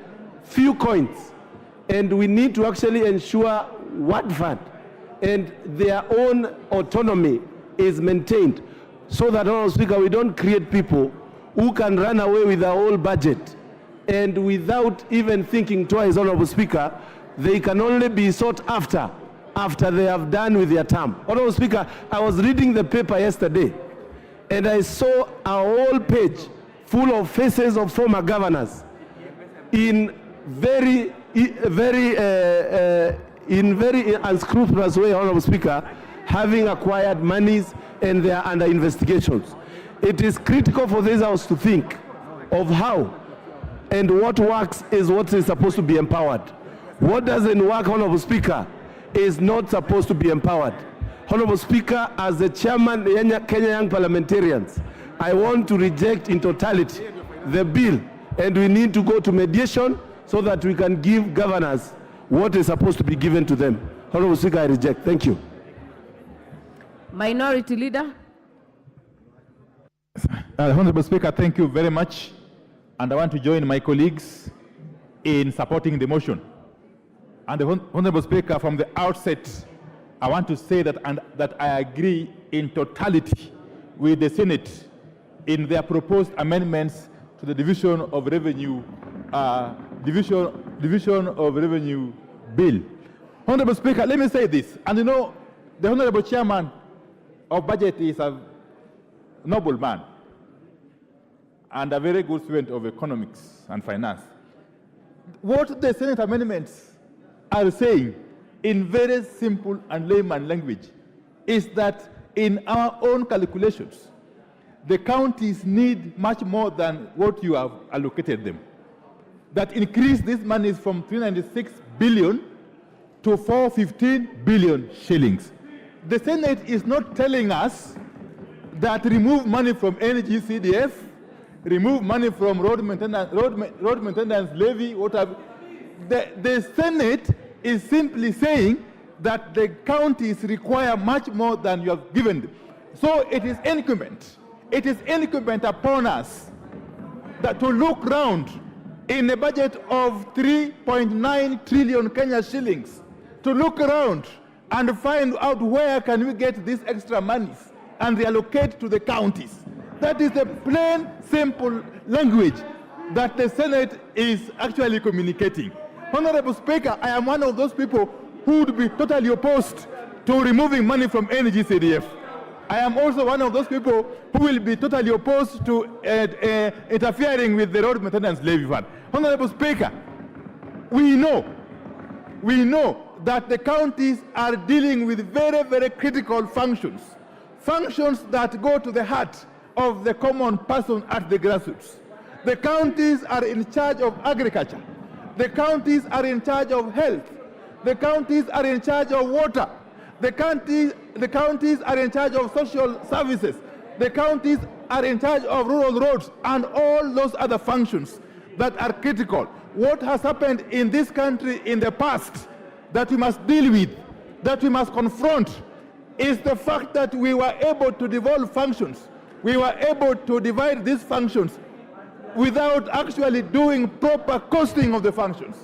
few coins, and we need to actually ensure what fund and their own autonomy is maintained, so that, Honorable Speaker, we don't create people who can run away with the whole budget, and without even thinking twice, Honorable Speaker, they can only be sought after they have done with their term. Honorable Speaker, I was reading the paper yesterday, and I saw a whole page full of faces of former governors in very unscrupulous way, Honorable Speaker, having acquired monies and they are under investigations. It is critical for this House to think of how and what works is what is supposed to be empowered. What doesn't work, Honorable Speaker, is not supposed to be empowered. Honorable Speaker, as the chairman of Kenya Young Parliamentarians, I want to reject in totality the bill, and we need to go to mediation so that we can give governors what is supposed to be given to them. Honorable Speaker, I reject. Thank you. Minority Leader. Honorable Speaker, thank you very much. And I want to join my colleagues in supporting the motion. And the Honorable Speaker, from the outset, I want to say that I agree in totality with the Senate in their proposed amendments to the Division of Revenue Bill. Honorable Speaker, let me say this, and you know, the Honorable Chairman of Budget is a noble man and a very good student of economics and finance. What the Senate amendments are saying in very simple and layman language is that in our own calculations, the counties need much more than what you have allocated them. That increase this money from 396 billion to 415 billion shillings. The Senate is not telling us that remove money from NGCDF, remove money from road maintenance levy, whatever. The Senate is simply saying that the counties require much more than you have given them. So it is incumbent. It is incumbent upon us that to look round in a budget of 3.9 trillion Kenya shillings, to look around and find out where can we get these extra monies and reallocate to the counties. That is the plain, simple language that the Senate is actually communicating. Honorable Speaker, I am one of those people who would be totally opposed to removing money from NGCDF. I am also one of those people who will be totally opposed to interfering with the road maintenance levy fund. Honorable Speaker, we know that the counties are dealing with very, very critical functions that go to the heart of the common person at the grassroots. The counties are in charge of agriculture. The counties are in charge of health. The counties are in charge of water. The counties are in charge of social services. The counties are in charge of rural roads and all those other functions that are critical. What has happened in this country in the past that we must deal with, that we must confront, is the fact that we were able to devolve functions we were able to divide these functions without actually doing proper costing of the functions.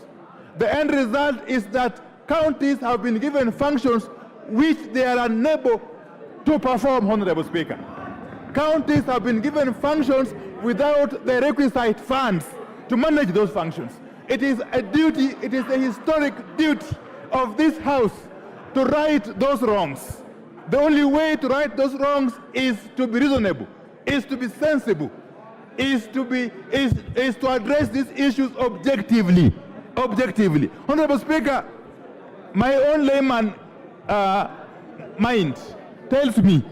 The end result is that counties have been given functions which they are unable to perform, Honorable Speaker. Counties have been given functions without the requisite funds to manage those functions. It is a duty, it is a historic duty of this House to right those wrongs. The only way to right those wrongs is to be reasonable, is to be sensible, is to address these issues objectively. Honorable Speaker, my own layman mind tells me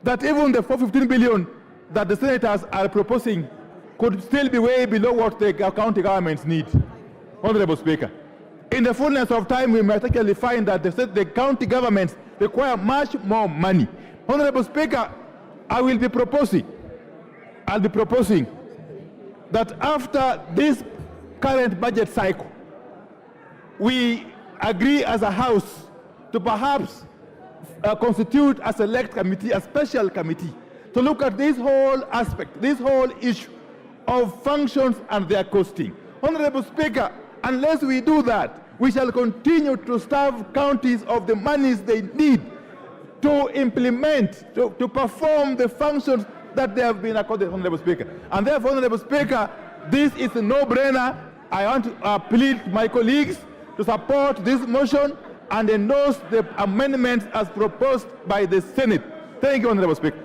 that even the 415 billion that the senators are proposing could still be way below what the county governments need. Honorable Speaker, in the fullness of time, we might actually find that the county governments require much more money. Honorable Speaker, I'll be proposing that after this current budget cycle, we agree as a House to perhaps constitute a select committee, a special committee, to look at this whole aspect, this whole issue of functions and their costing. Honorable Speaker, unless we do that, we shall continue to starve counties of the monies they need to implement, to perform the functions that they have been accorded, Honorable Speaker. And therefore, Honorable Speaker, this is a no-brainer. I want to plead to my colleagues to support this motion and endorse the amendments as proposed by the Senate. Thank you, Honorable Speaker.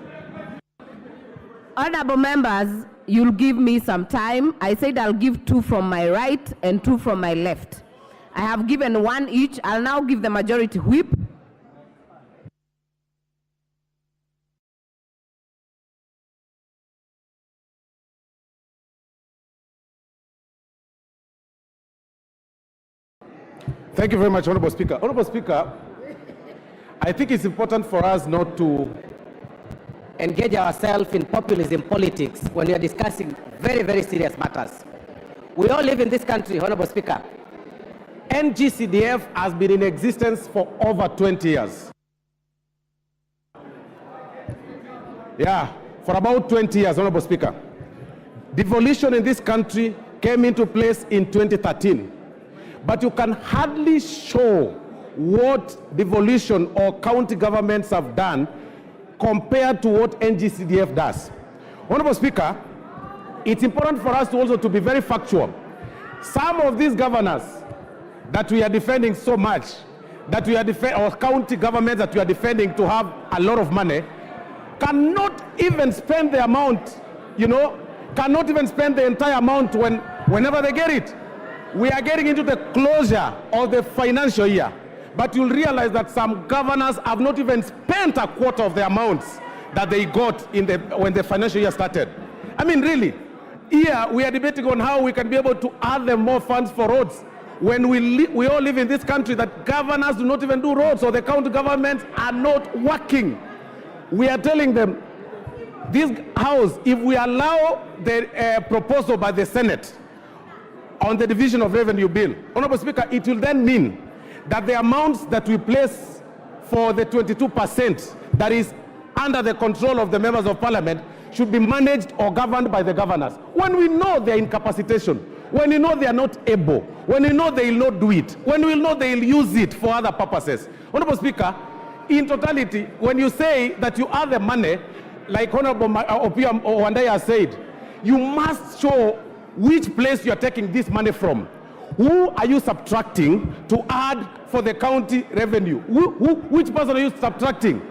Honorable members, you'll give me some time. I said I'll give 2 from my right and 2 from my left. I have given 1 each. I'll now give the majority whip. Thank you very much, Honorable Speaker. Honorable Speaker, I think it's important for us not to engage ourselves in populism politics when we are discussing very, very serious matters. We all live in this country, Honorable Speaker. NGCDF has been in existence for over 20 years. Yeah, for about 20 years, Honorable Speaker. Devolution in this country came into place in 2013. But you can hardly show what devolution or county governments have done compared to what NGCDF does. Honorable Speaker, it's important for us to also to be very factual. Some of these governors that we are defending so much, that we are or county governments that we are defending to have a lot of money, cannot even spend the amount, cannot even spend the entire amount whenever they get it. We are getting into the closure of the financial year, but you'll realize that some governors have not even spent a quarter of the amounts that they got when the financial year started. I mean, really, here we are debating on how we can be able to add them more funds for roads. When we all live in this country that governors do not even do roads, or the county governments are not working. We are telling them, this House, if we allow the proposal by the Senate on the division of revenue bill, Honorable Speaker, it will then mean that the amounts that we place for the 22% that is under the control of the members of parliament should be managed or governed by the governors. When we know their incapacitation, when we know they are not able, when we know they will not do it, when we know they will use it for other purposes. Honorable Speaker, in totality, when you say that you have the money, like Honorable Opium Wandai has said, you must show which place you are taking this money from. Who are you subtracting to add for the county revenue? Which person are you subtracting?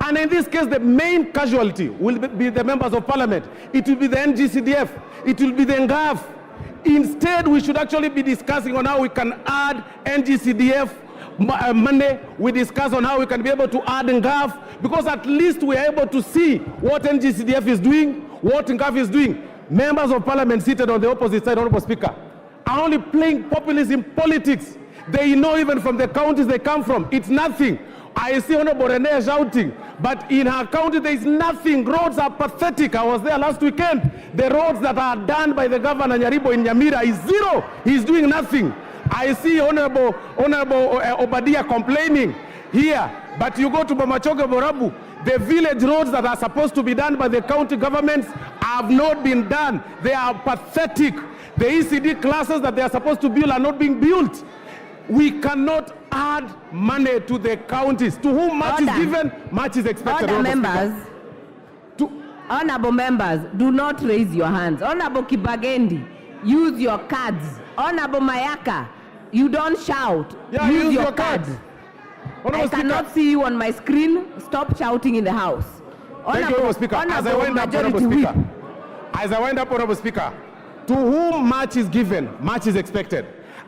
And in this case, the main casualty will be the members of parliament. It will be the NGCDF. It will be the NGAF. Instead, we should actually be discussing on how we can add NGCDF money. We discuss on how we can be able to add NGAF, because at least we are able to see what NGCDF is doing, what NGAF is doing. Members of parliament seated on the opposite side, Honorable Speaker, are only playing populism politics. They know even from the counties they come from, it's nothing. I see Honorable Rene shouting, but in her county there is nothing. Roads are pathetic. I was there last weekend. The roads that are done by the governor Nyaribo in Nyamira is zero. He's doing nothing. I see Honorable Obadia complaining here, but you go to Bomachoge Borabu, The village roads that are supposed to be done by the county governments have not been done. They are pathetic. The ECD classes that they are supposed to build are not being built. We cannot add money to the counties. To whom much is given, much is expected. Order, members. Honorable members, do not raise your hands. Honorable Kibagendi, use your cards. Honorable Mayaka, you don't shout. Yeah, use your cards. I cannot see you on my screen. Stop shouting in the house. Thank you, Honorable Speaker. As I wind up, Honorable Speaker. As I wind up, Honorable Speaker, to whom much is given, much is expected.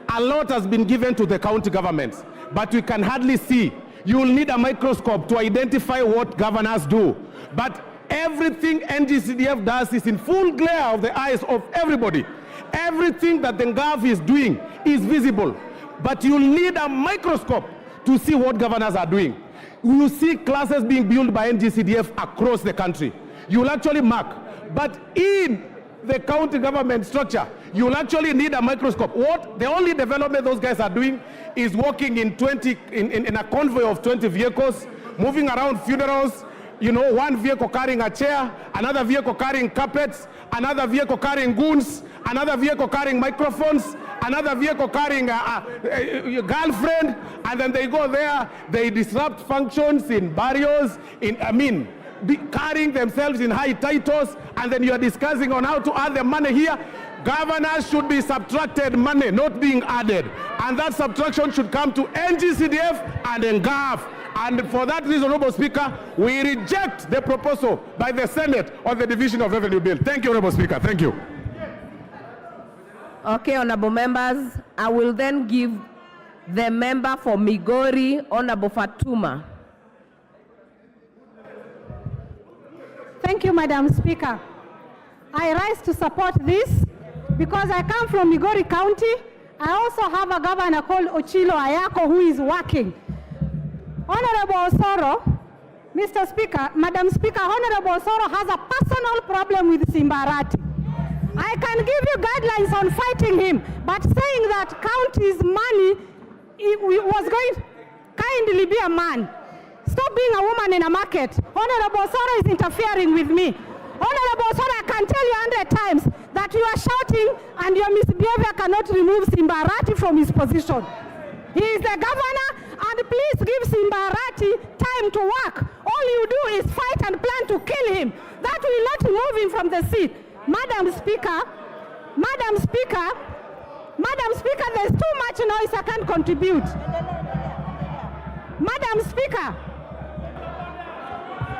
A lot has been given to the county governments, but we can hardly see. You will need a microscope to identify what governors do. But everything NGCDF does is in full glare of the eyes of everybody. Everything that the GAV is doing is visible. But you'll need a microscope to see what governors are doing. You will see classes being built by NGCDF across the country. You will actually mark. But in the county government structure, you will actually need a microscope. The only development those guys are doing is walking in a convoy of 20 vehicles, moving around funerals, you know, one vehicle carrying a chair, another vehicle carrying carpets, another vehicle carrying goons, another vehicle carrying microphones, another vehicle carrying a girlfriend, and then they go there, they disrupt functions in barrios, carrying themselves in high titles, and then you are discussing on how to add the money here. Governors should be subtracted money, not being added. And that subtraction should come to NGCDF and NGAF. And for that reason, Honorable Speaker, we reject the proposal by the Senate on the Division of Revenue Bill. Thank you, Honorable Speaker. Thank you. Okay, honorable members, I will then give the member for Migori, Honorable Fatuma. Thank you, Madam Speaker. I rise to support this because I come from Migori County. I also have a governor called Ochilo Ayako who is working. Honorable Osoro, Mr. Speaker, Madam Speaker, Honorable Osoro has a personal problem with Simbarati. I can give you guidelines on fighting him, but saying that county's money was going to kindly be a man. Stop being a woman in a market. Honorable Osoro is interfering with me. Honorable Osoro, I can tell you 100 times that you are shouting and your misbehavior cannot remove Simbarati from his position. He is the governor, and please give Simbarati time to work. All you do is fight and plan to kill him. That will not remove him from the seat. Madam Speaker, there's too much noise, I can't contribute. Madam Speaker.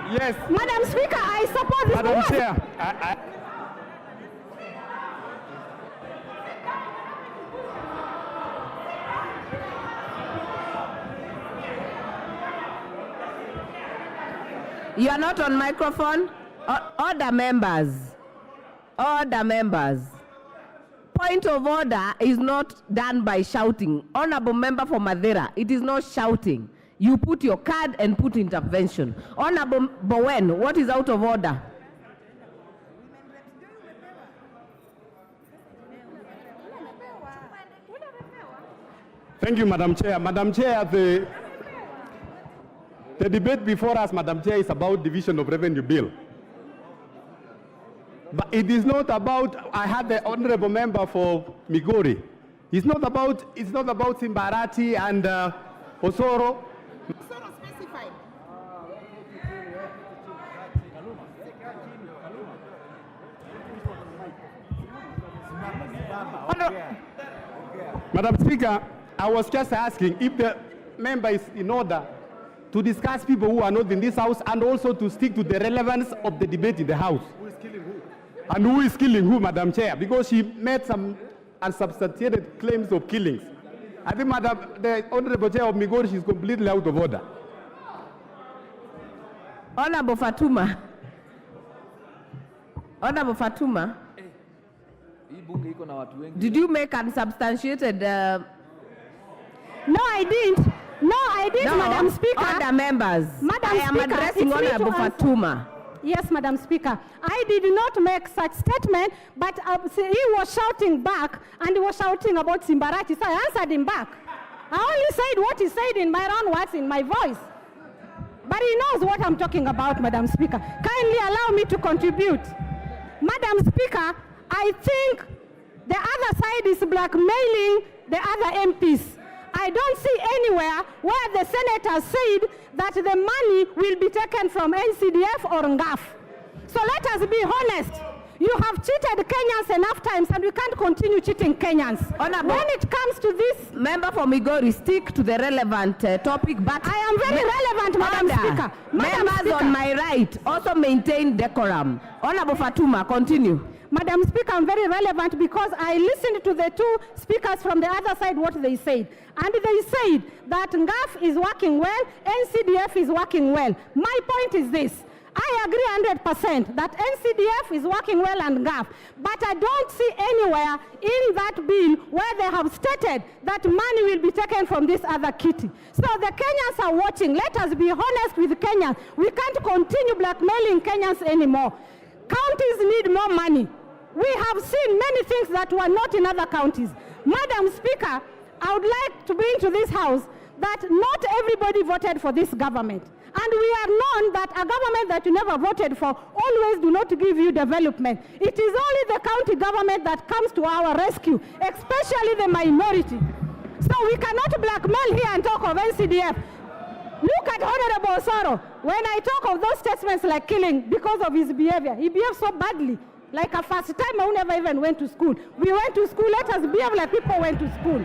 Yes. Madam Speaker, I support this. Madam Chair, You are not on microphone. Order, members. Order, members. Point of order is not done by shouting. Honorable member for Madeira, it is not shouting. You put your card and put intervention. Honorable Bowen, what is out of order? Thank you, Madam Chair. Madam Chair, the debate before us, Madam Chair, is about division of revenue bill. But it is not about, I had the honorable member for Migori. It's not about Simbarati and Osoro. Osoro specified. Madam Speaker, I was just asking if the member is in order to discuss people who are not in this house and also to stick to the relevance of the debate in the house. Who is killing who? And who is killing who, Madam Chair? Because she made some unsubstantiated claims of killings. I think the Honorable Chair of Migori, she's completely out of order. Honorable Fatuma. Honorable Fatuma. Did you make unsubstantiated? No, I didn't. No, Madam Speaker. Order, members. Madam I am Speaker, addressing Honorable Fatuma. Yes, Madam Speaker. I did not make such statement, but he was shouting back, and he was shouting about Simbarati, so I answered him back. I only said what he said in my own words, in my voice. but he knows what I'm talking about, Madam Speaker. Kindly allow me to contribute. Madam Speaker, I think the other side is blackmailing the other MPs. I don't see anywhere where the senator said that the money will be taken from NCDF or NGAF. So let us be honest. You have cheated Kenyans enough times, and we can't continue cheating Kenyans. Honorable, when it comes to this... Member for Migori, stick to the relevant topic, but... I am very relevant, Madam Speaker. Members on my right also maintain decorum. Honorable Fatuma, continue. Madam Speaker, I'm very relevant because I listened to the two speakers from the other side, what they said. And they said that NGAF is working well, NCDF is working well. My point is this. I agree 100% that NCDF is working well and NGAF, but I don't see anywhere in that bill where they have stated that money will be taken from this other kitty. So the Kenyans are watching. Let us be honest with Kenyans. We can't continue blackmailing Kenyans anymore. Counties need more money. We have seen many things that were not in other counties. Madam Speaker, I would like to bring to this House that not everybody voted for this government. And we are known that a government that you never voted for always do not give you development. It is only the county government that comes to our rescue, especially the minority. So we cannot blackmail here and talk of NCDF. Look at Honorable Soro. When I talk of those statements like killing because of his behavior, he behaved so badly. Like a first timer who never even went to school. We went to school, let us behave like people went to school.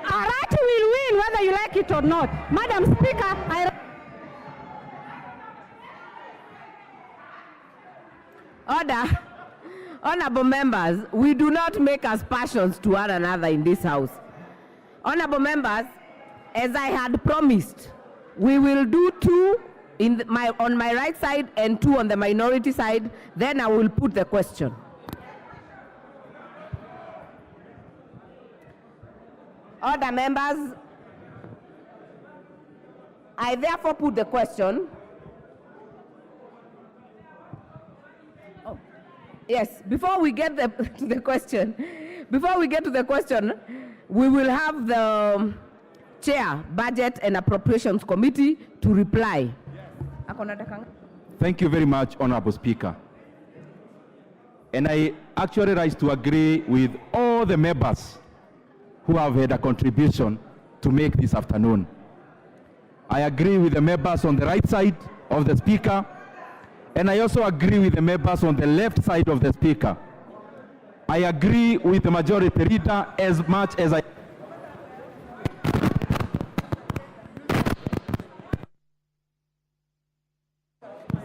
Arati will win whether you like it or not. Madam Speaker, Order. Honorable members, we do not make aspersions to one another in this House. Honorable members, as I had promised, we will do two on my right side and two on the minority side, then I will put the question. Order, members. I therefore put the question. Oh, yes, before we get to the question, we will have the Chair, Budget and Appropriations Committee to reply. Thank you very much, Honorable Speaker. And I actually rise to agree with all the members who have had a contribution to make this afternoon. I agree with the members on the right side of the Speaker, and I also agree with the members on the left side of the Speaker. I agree with the Majority Leader as much as I...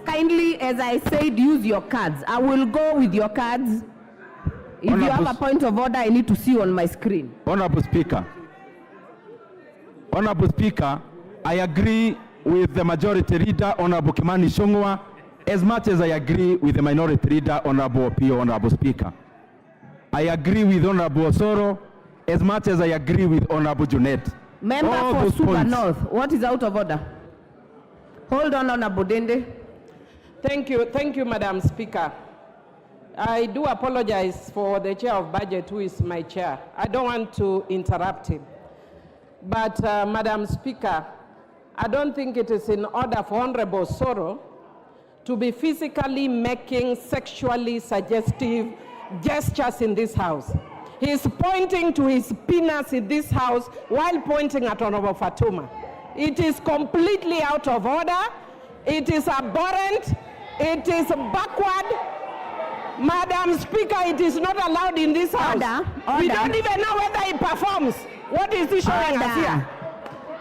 Kindly, as I said, use your cards. I will go with your cards. If you have a point of order, I need to see on my screen. Honorable Speaker, I agree with the Majority Leader, Honorable Kimani Ichung'wah, as much as I agree with the Minority Leader, Honorable Opio, Honorable Speaker. I agree with Honorable Osoro, as much as I agree with Honorable Junet. Member for Suba North, what is out of order? Hold on, Honorable Dende. Thank you, Madam Speaker. I do apologize for the Chair of Budget, who is my chair. I don't want to interrupt him. But, Madam Speaker, I don't think it is in order for Honorable Soro to be physically making sexually suggestive gestures in this House. He is pointing to his penis in this House while pointing at Honorable Fatuma. It is completely out of order. It is abhorrent. It is backward. Madam Speaker, it is not allowed in this House. Order. We don't even know whether he performs. What is he showing us here?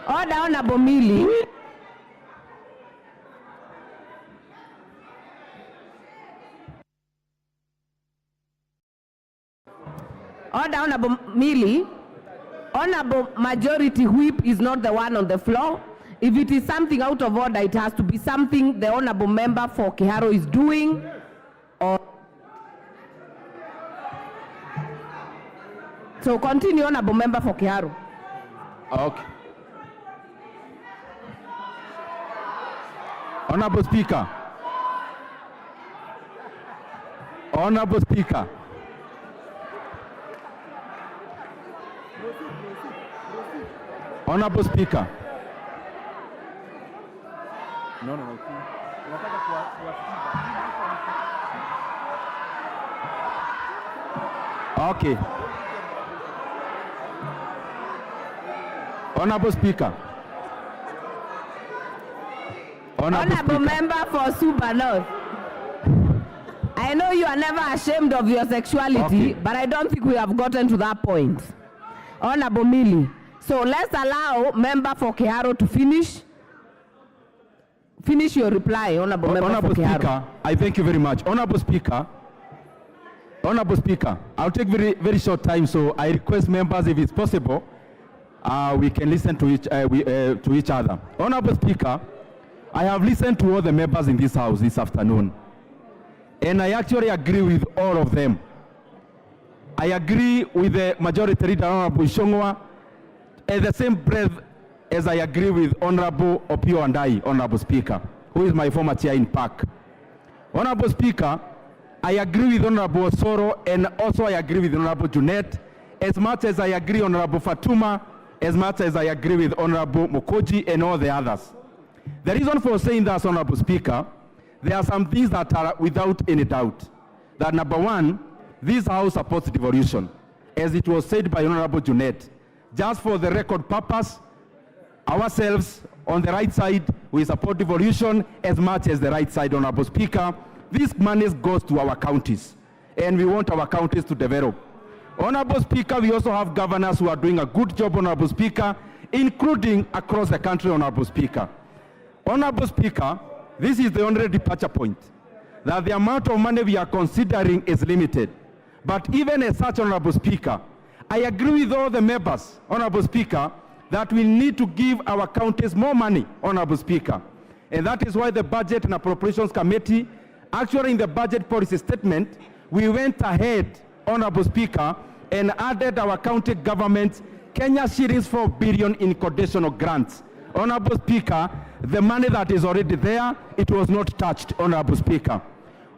Order, Honorable Mili. Order, Honorable Mili. Honorable Majority Whip is not the one on the floor. If it is something out of order, it has to be something the Honorable Member for Kiharu is doing, or so continue, Honorable Member for Kiharu. Okay. Honorable Speaker. Honorable Speaker. Honorable Speaker. Okay. Honorable Speaker. Honorable Member for Suba North. I know you are never ashamed of your sexuality, but I don't think we have gotten to that point. Honorable Millie. So let's allow Member for Kearo to finish. Finish your reply, Honorable Member Honorable for Kearo. Speaker, I thank you very much. Honorable Speaker, I'll take very short time, so I request members, if it's possible, we can listen to each other. Honorable Speaker, I have listened to all the members in this House this afternoon, and I actually agree with all of them. I agree with the Majority Leader, Honorable Ishongwa, at the same breath as I agree with Honorable Opio Andai, Honorable Speaker, who is my former chair in PAC. Honorable Speaker, I agree with Honorable Osoro, and also I agree with Honorable Junet, as much as I agree with Honorable Fatuma, as much as I agree with Honorable Mokoji and all the others. The reason for saying that, Honorable Speaker, there are some things that are without any doubt. That number one, this House supports devolution, as it was said by Honorable Junet. Just for the record purpose, ourselves on the right side, we support devolution as much as the right side, Honorable Speaker. This money goes to our counties, and we want our counties to develop. Honorable Speaker, we also have governors who are doing a good job, Honorable Speaker, including across the country, Honorable Speaker. Honorable Speaker, this is the only departure point, that the amount of money we are considering is limited. But even as such, Honorable Speaker, I agree with all the members, Honorable Speaker, that we need to give our counties more money, Honorable Speaker. And that is why the Budget and Appropriations Committee, actually in the budget policy statement, we went ahead, Honorable Speaker, and added our county government Kenya shillings 4 billion in conditional grants. Honorable Speaker, the money that is already there, it was not touched, Honorable Speaker.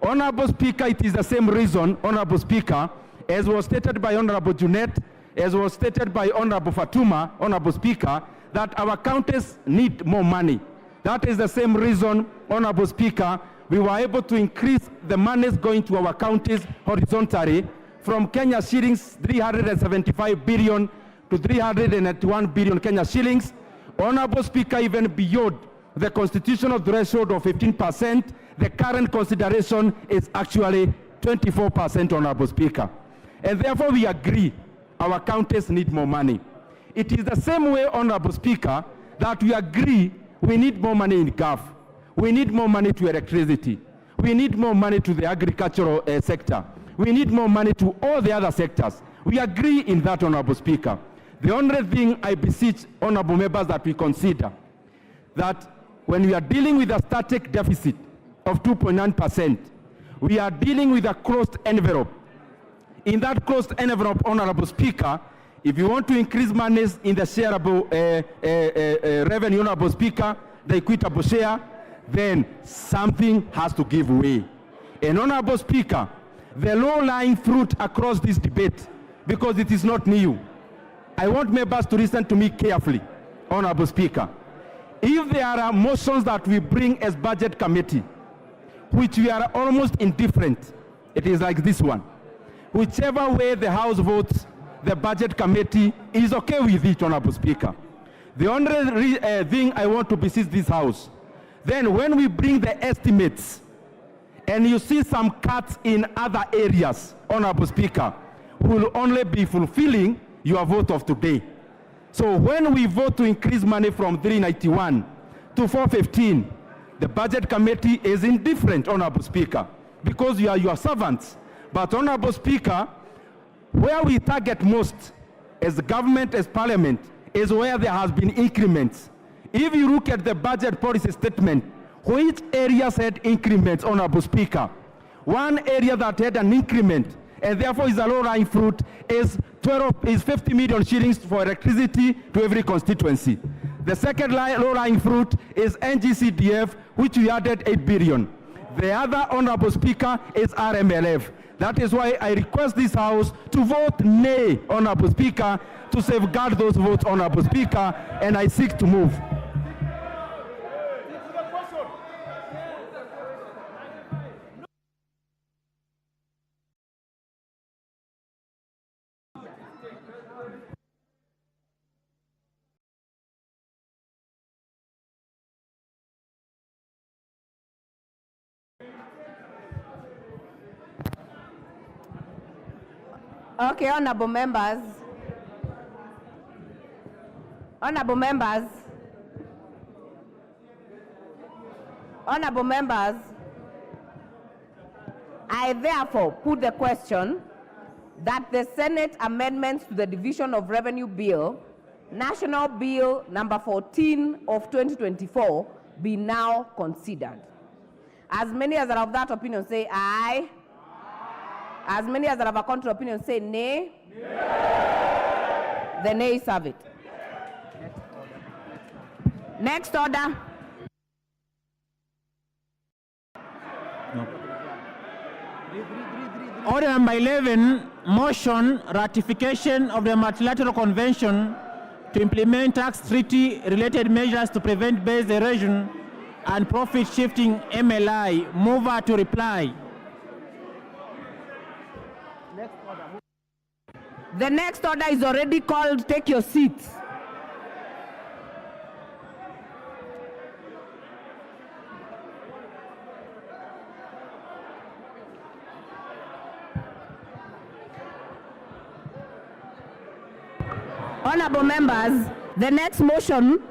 Honorable Speaker, it is the same reason, Honorable Speaker, as was stated by Honorable Junet, as was stated by Honorable Fatuma, Honorable Speaker, that our counties need more money. That is the same reason, Honorable Speaker, we were able to increase the monies going to our counties horizontally from Kenya shillings 375 billion to 381 billion Kenya shillings. Honorable Speaker, even beyond the constitutional threshold of 15%, the current consideration is actually 24%, Honorable Speaker. And therefore we agree our counties need more money. It is the same way, Honorable Speaker, that we agree we need more money in GAF. We need more money to electricity. We need more money to the agricultural sector. We need more money to all the other sectors. We agree in that, Honorable Speaker. The only thing I beseech honorable members that we consider, that when we are dealing with a static deficit of 2.9%, we are dealing with a closed envelope. In that closed envelope, Honorable Speaker, if you want to increase monies in the shareable revenue, Honorable Speaker, the equitable share, then something has to give way. And Honorable Speaker, the low-lying fruit across this debate, because it is not new, I want members to listen to me carefully, Honorable Speaker. If there are motions that we bring as budget committee, which we are almost indifferent, it is like this one. Whichever way the House votes, the budget committee is okay with it, Honorable Speaker. The only thing I want to beseech this House, then when we bring the estimates and you see some cuts in other areas, Honorable Speaker, will only be fulfilling your vote of today. So when we vote to increase money from 391 to 415, the budget committee is indifferent, Honorable Speaker, because you are your servants. But Honorable Speaker, where we target most as the government, as parliament, is where there has been increments. If you look at the budget policy statement, which areas had increments, Honorable Speaker? One area that had an increment, and therefore is a low-lying fruit, is 50 million shillings for electricity to every constituency. The second low-lying fruit is NGCDF, which we added 8 billion. The other, Honorable Speaker, is RMLF. That is why I request this House to vote nay, Honorable Speaker, to safeguard those votes, Honorable Speaker, and I seek to move. Okay, honorable members. Honorable members. Honorable members. I therefore put the question that the Senate amendments to the Division of Revenue Bill, National Bill number 14 of 2024, be now considered. As many as are of that opinion say aye. As many as are of a contrary opinion say nay. The nays have it. Next order. Order number 11, motion ratification of the multilateral convention to implement tax treaty related measures to prevent base erosion and profit shifting MLI. Mover to reply. The next order is already called. Take your seats. Honorable members, the next motion,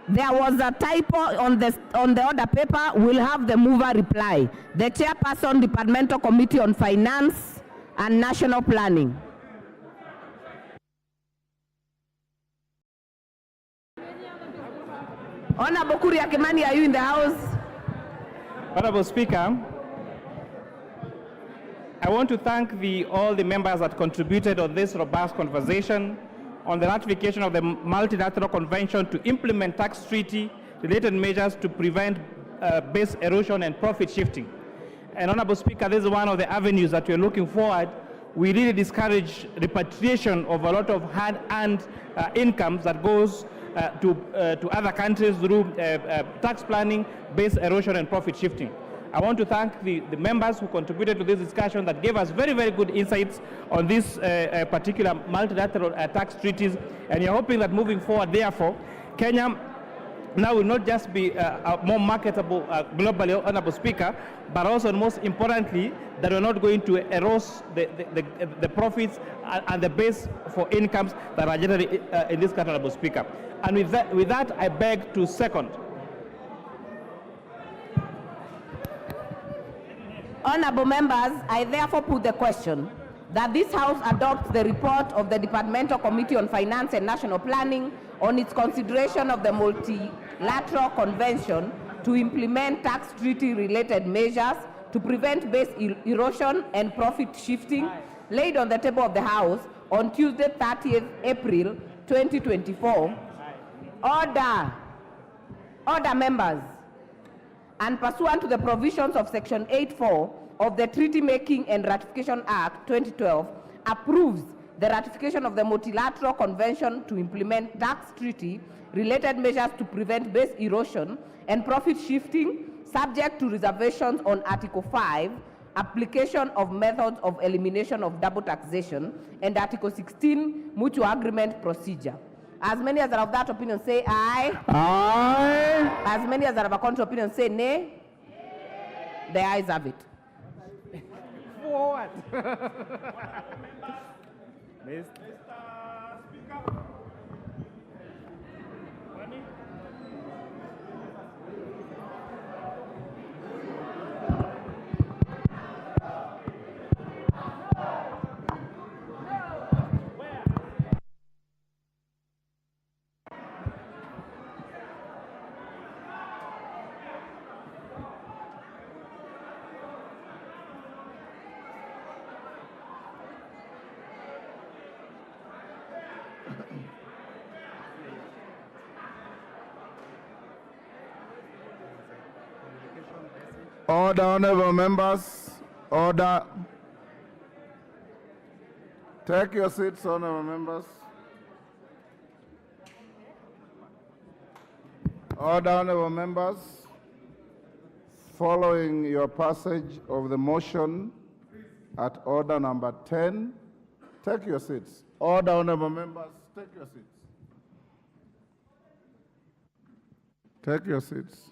there was a typo on the order paper. We'll have the mover reply. The chairperson, Departmental Committee on Finance and National Planning. Honorable Kuria Kimani, are you in the house? Honorable Speaker, I want to thank all the members that contributed on this robust conversation on the ratification of the multilateral convention to implement tax treaty related measures to prevent base erosion and profit shifting. And Honorable Speaker, this is one of the avenues that we're looking forward. We really discourage repatriation of a lot of hard-earned incomes that goes to other countries through tax planning, base erosion, and profit shifting. I want to thank the members who contributed to this discussion that gave us very, very good insights on this particular multilateral tax treaties. And you're hoping that moving forward, therefore, Kenya now will not just be more marketable globally, Honorable Speaker, but also, and most importantly, that we're not going to erode the profits and the base for incomes that are generated in this country, Honorable Speaker. And with that, I beg to second. Honorable members, I therefore put the question that this House adopts the report of the Departmental Committee on Finance and National Planning on its consideration of the multilateral convention to implement tax treaty-related measures to prevent base erosion and profit shifting, laid on the table of the House on Tuesday, 30th April 2024. Order. Order, members. And pursuant to the provisions of Section 8.4 of the Treaty Making and Ratification Act 2012, approves the ratification of the multilateral convention to implement tax treaty-related measures to prevent base erosion and profit shifting, subject to reservations on Article 5, application of methods of elimination of double taxation, and Article 16, mutual agreement procedure. As many as are of that opinion say aye. Aye. As many as are of a contrary opinion say nay. The ayes have it. Forward. Order, honorable members. Order. Take your seats, honorable members. Order, honorable members. Following your passage of the motion at order number 10, take your seats. Order, honorable members, take your seats. Take your seats.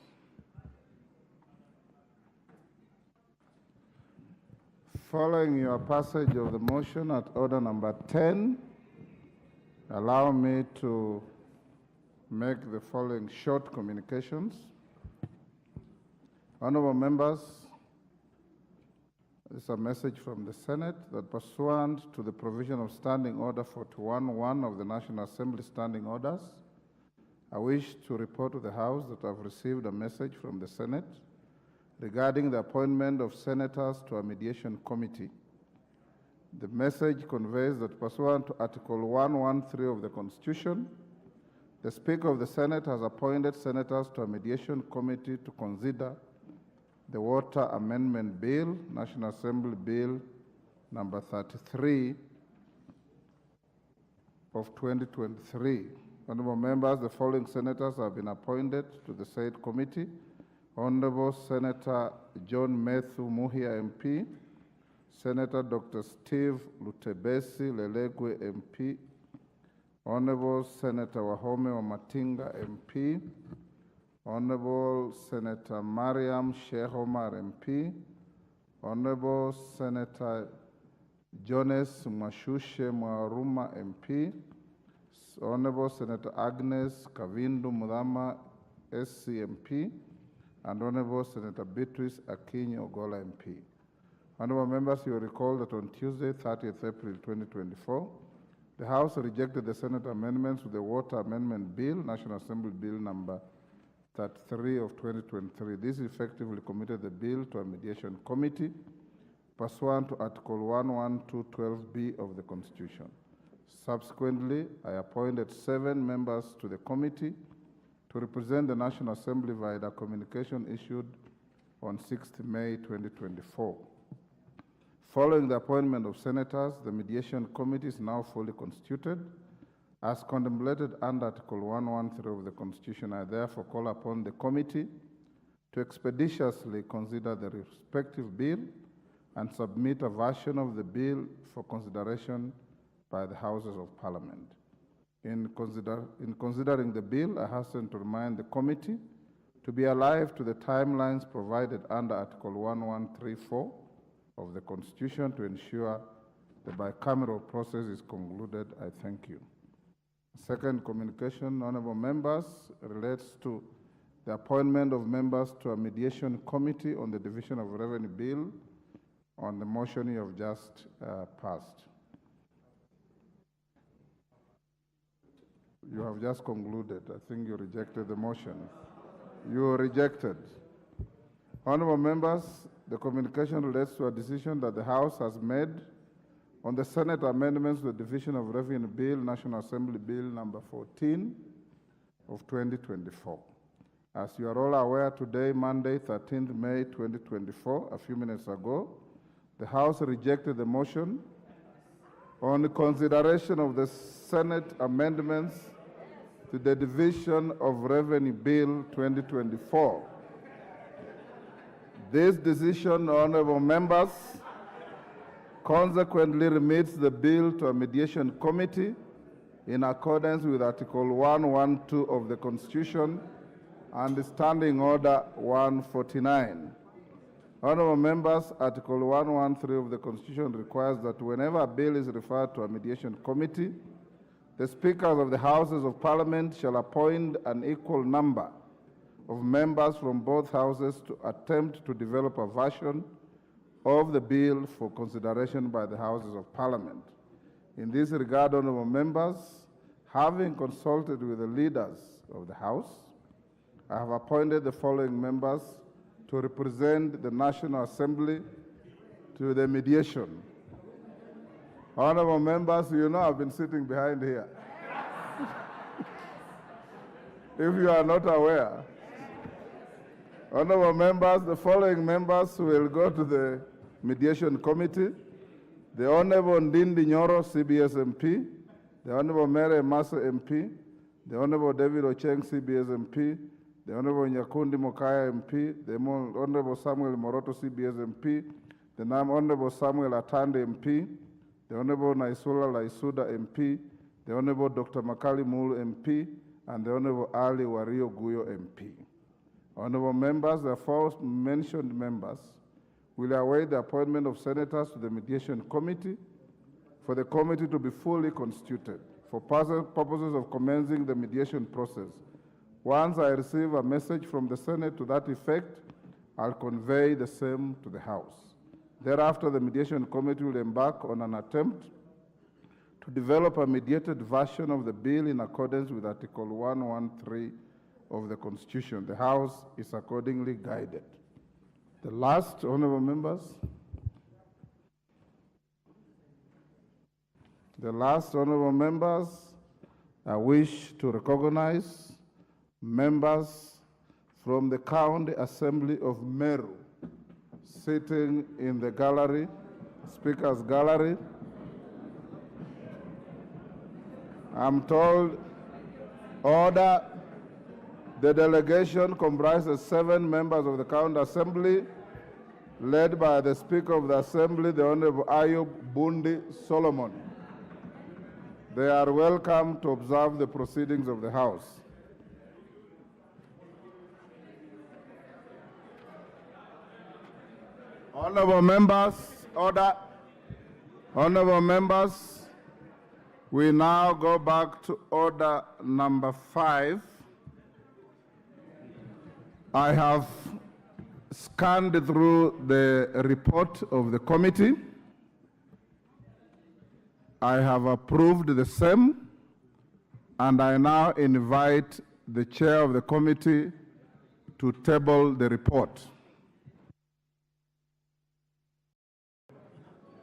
Following your passage of the motion at order number 10, allow me to make the following short communications. Honorable members, this is a message from the Senate that pursuant to the provision of Standing Order 41-1 of the National Assembly Standing Orders, I wish to report to the House that I've received a message from the Senate regarding the appointment of senators to a mediation committee. The message conveys that pursuant to Article 113 of the Constitution, the Speaker of the Senate has appointed senators to a mediation committee to consider the Water Amendment Bill, National Assembly Bill number 33 of 2023. Honorable members, the following senators have been appointed to the said committee. Honorable Senator John Methu Muhia MP, Senator Dr. Steve Lutebesi Lelegwe MP, Honorable Senator Wahome Wamatinga MP, Honorable Senator Mariam Shehomar MP, Honorable Senator Jones Mwashushe Mwaruma MP, Honorable Senator Agnes Kavindu Mudhama SCMP, and Honorable Senator Beatrice Akinyi Ogola MP. Honorable members, you will recall that on Tuesday, 30th April 2024, the House rejected the Senate amendments to the Water Amendment Bill, National Assembly Bill number 33 of 2023. This effectively committed the bill to a mediation committee pursuant to Article 112(12)B of the Constitution. Subsequently, I appointed 7 members to the committee to represent the National Assembly via a communication issued on 6th May 2024. Following the appointment of senators, the mediation committee is now fully constituted. As contemplated under Article 113 of the Constitution, I therefore call upon the committee to expeditiously consider the respective bill and submit a version of the bill for consideration by the Houses of Parliament. In considering the bill, I hasten to remind the committee to be alive to the timelines provided under Article 1134 of the Constitution to ensure the bicameral process is concluded. I thank you. Second communication, honorable members, relates to the appointment of members to a mediation committee on the Division of Revenue Bill on the motion you have just passed. You have just concluded. I think you rejected the motion. You rejected. Honorable members, the communication relates to a decision that the House has made on the Senate amendments to the Division of Revenue Bill, National Assembly Bill number 14 of 2024. As you are all aware, today, Monday, 13th May 2024, a few minutes ago, the House rejected the motion on consideration of the Senate amendments to the Division of Revenue Bill 2024. This decision, honorable members, consequently remits the bill to a mediation committee in accordance with Article 112 of the Constitution and Standing Order 149. Honorable members, Article 113 of the Constitution requires that whenever a bill is referred to a mediation committee, the Speakers of the Houses of Parliament shall appoint an equal number of members from both houses to attempt to develop a version of the bill for consideration by the Houses of Parliament. In this regard, honorable members, having consulted with the leaders of the House, I have appointed the following members to represent the National Assembly to the mediation. Honorable members, you know I've been sitting behind here. If you are not aware, honorable members, the following members will go to the mediation committee. the Honorable Ndindi Nyoro, CBS MP, the Honorable Mary Emase MP, the Honorable David Ocheng, CBS MP, the Honorable Nyakundi Mokaya MP, the Honorable Samuel Moroto, CBS MP, the Honorable Samuel Atande MP, the Honorable Naisula Laisuda MP, the Honorable Dr. Makali Mulu MP, and the Honorable Ali Wario Guyo MP. Honorable members, the aforementioned members will await the appointment of senators to the mediation committee for the committee to be fully constituted for purposes of commencing the mediation process. Once I receive a message from the Senate to that effect, I'll convey the same to the House. Thereafter, the mediation committee will embark on an attempt to develop a mediated version of the bill in accordance with Article 113 of the Constitution. The House is accordingly guided. The last, honorable members. The last, honorable members, I wish to recognize members from the County Assembly of Meru sitting in the gallery, Speaker's Gallery. I'm told order. The delegation comprises 7 members of the County Assembly, led by the Speaker of the Assembly, the Honorable Ayub Bundi Solomon. They are welcome to observe the proceedings of the House. Honorable members, order. Honorable members, we now go back to order number 5. I have scanned through the report of the committee. I have approved the same, and I now invite the chair of the committee to table the report.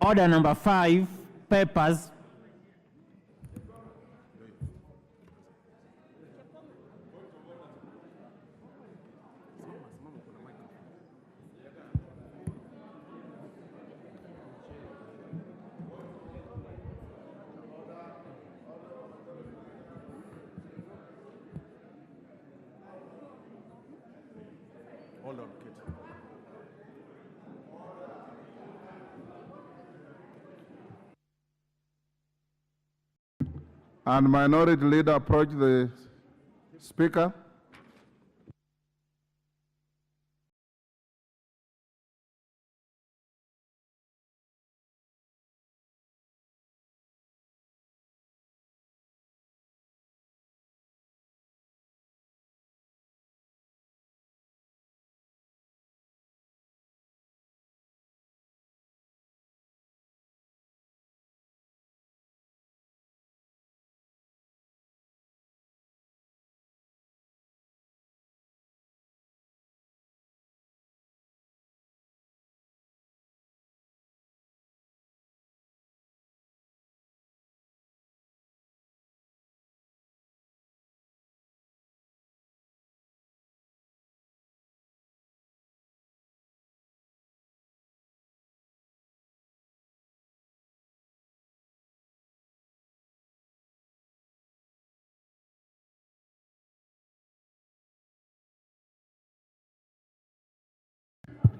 Order number 5, papers. Hold on, Kate. And Minority Leader approach the Speaker.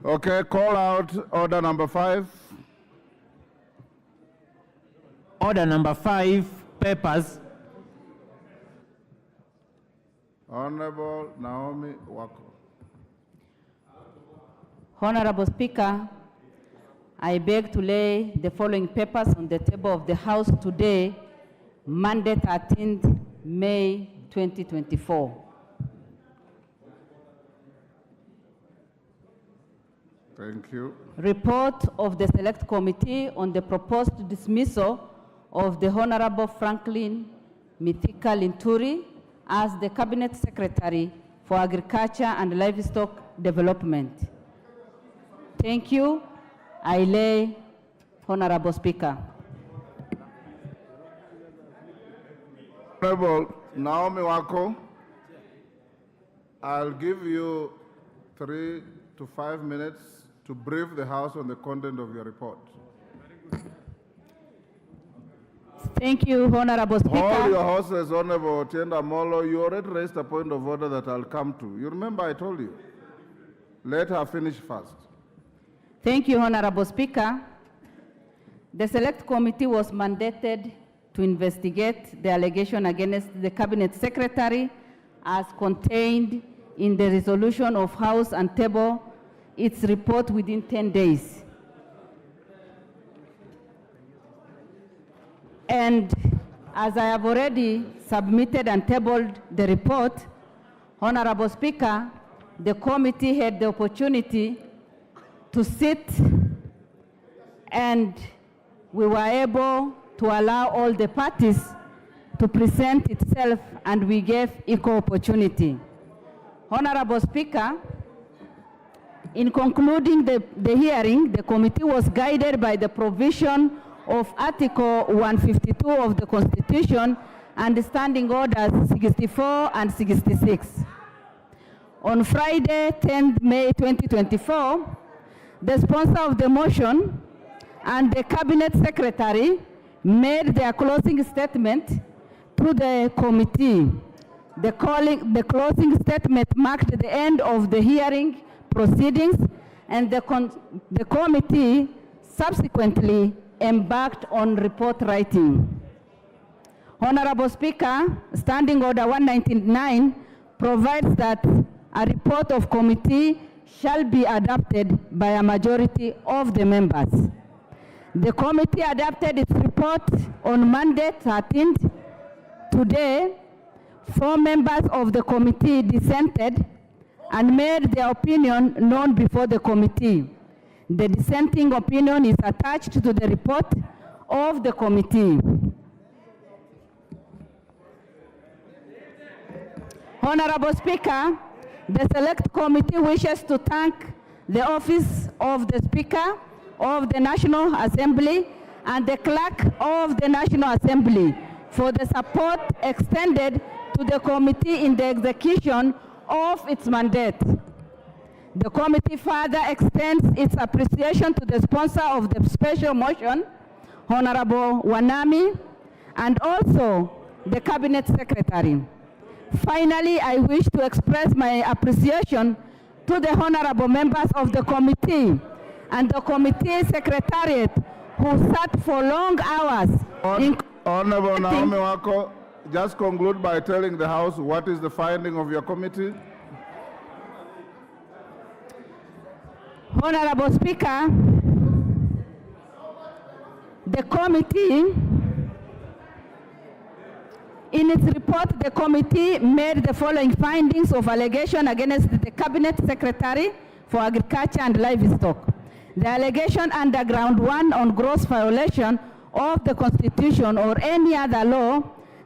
Okay, call out order number 5. Order number 5, papers. Honorable Naomi Wako. Honorable Speaker, I beg to lay the following papers on the table of the House today, Monday, 13th May 2024. Thank you. Report of the Select Committee on the proposed dismissal of the Honorable Franklin Mithika Linturi as the Cabinet Secretary for Agriculture and Livestock Development. Thank you. I lay, Honorable Speaker. Honorable Naomi Wako, I'll give you 3 to 5 minutes to brief the House on the content of your report. Thank you, Honorable Speaker. Hold your horses, Honorable Otienda Molo. You already raised a point of order that I'll come to. You remember I told you. Let her finish first. Thank you, Honorable Speaker. The Select Committee was mandated to investigate the allegation against the Cabinet Secretary as contained in the resolution of House and table its report within 10 days. And as I have already submitted and tabled the report, Honorable Speaker, the committee had the opportunity to sit, and we were able to allow all the parties to present itself, and we gave equal opportunity. Honorable Speaker, in concluding the hearing, the committee was guided by the provision of Article 152 of the Constitution and Standing Orders 64 and 66. On Friday, 10th May 2024, the sponsor of the motion and the Cabinet Secretary made their closing statement to the committee. The closing statement marked the end of the hearing proceedings, and the committee subsequently embarked on report writing. Honorable Speaker, Standing Order 199 provides that a report of committee shall be adopted by a majority of the members. The committee adopted its report on Monday, 13th. Today, 4 members of the committee dissented and made their opinion known before the committee. The dissenting opinion is attached to the report of the committee. Honorable Speaker, the Select Committee wishes to thank the Office of the Speaker of the National Assembly and the Clerk of the National Assembly for the support extended to the committee in the execution of its mandate. The committee further extends its appreciation to the sponsor of the special motion, Honorable Wanami, and also the Cabinet Secretary. Finally, I wish to express my appreciation to the honorable members of the committee and the committee secretariat who sat for long hours. Honorable Naomi Wako, just conclude by telling the House what is the finding of your committee. Honorable Speaker, the committee, in its report, the committee made the following findings of allegation against the Cabinet Secretary for Agriculture and Livestock. The allegation under ground 1 on gross violation of the Constitution or any other law,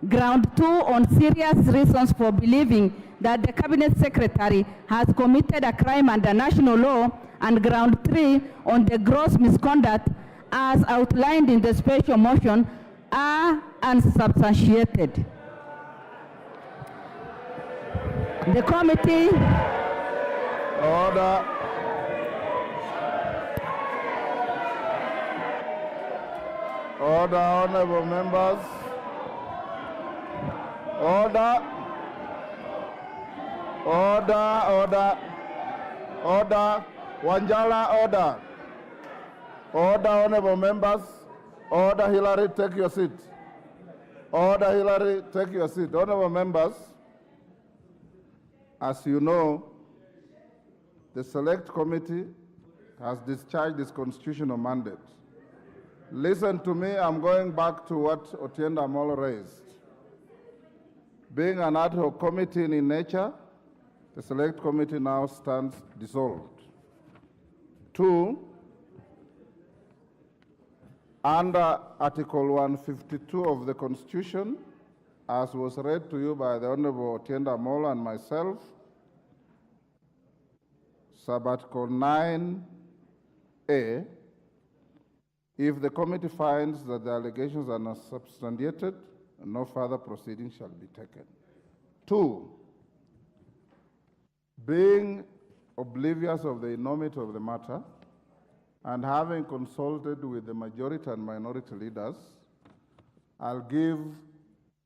ground 2 on serious reasons for believing that the Cabinet Secretary has committed a crime under national law, and ground 3 on the gross misconduct as outlined in the special motion are unsubstantiated. The committee. Order. Order, honorable members. Order. Order, order. Order. Wanjala, order. Order, honorable members. Order, Hillary, take your seat. Order, Hillary, take your seat. Honorable members, as you know, the Select Committee has discharged its constitutional mandate. Listen to me, I'm going back to what Otienda Molo raised. Being an ad hoc committee in nature, the Select Committee now stands dissolved. 2, under Article 152 of the Constitution, as was read to you by the Honorable Otienda Molo and myself, sub-article 9A, if the committee finds that the allegations are not substantiated, no further proceedings shall be taken. 2, being oblivious of the enormity of the matter and having consulted with the majority and minority leaders, I'll give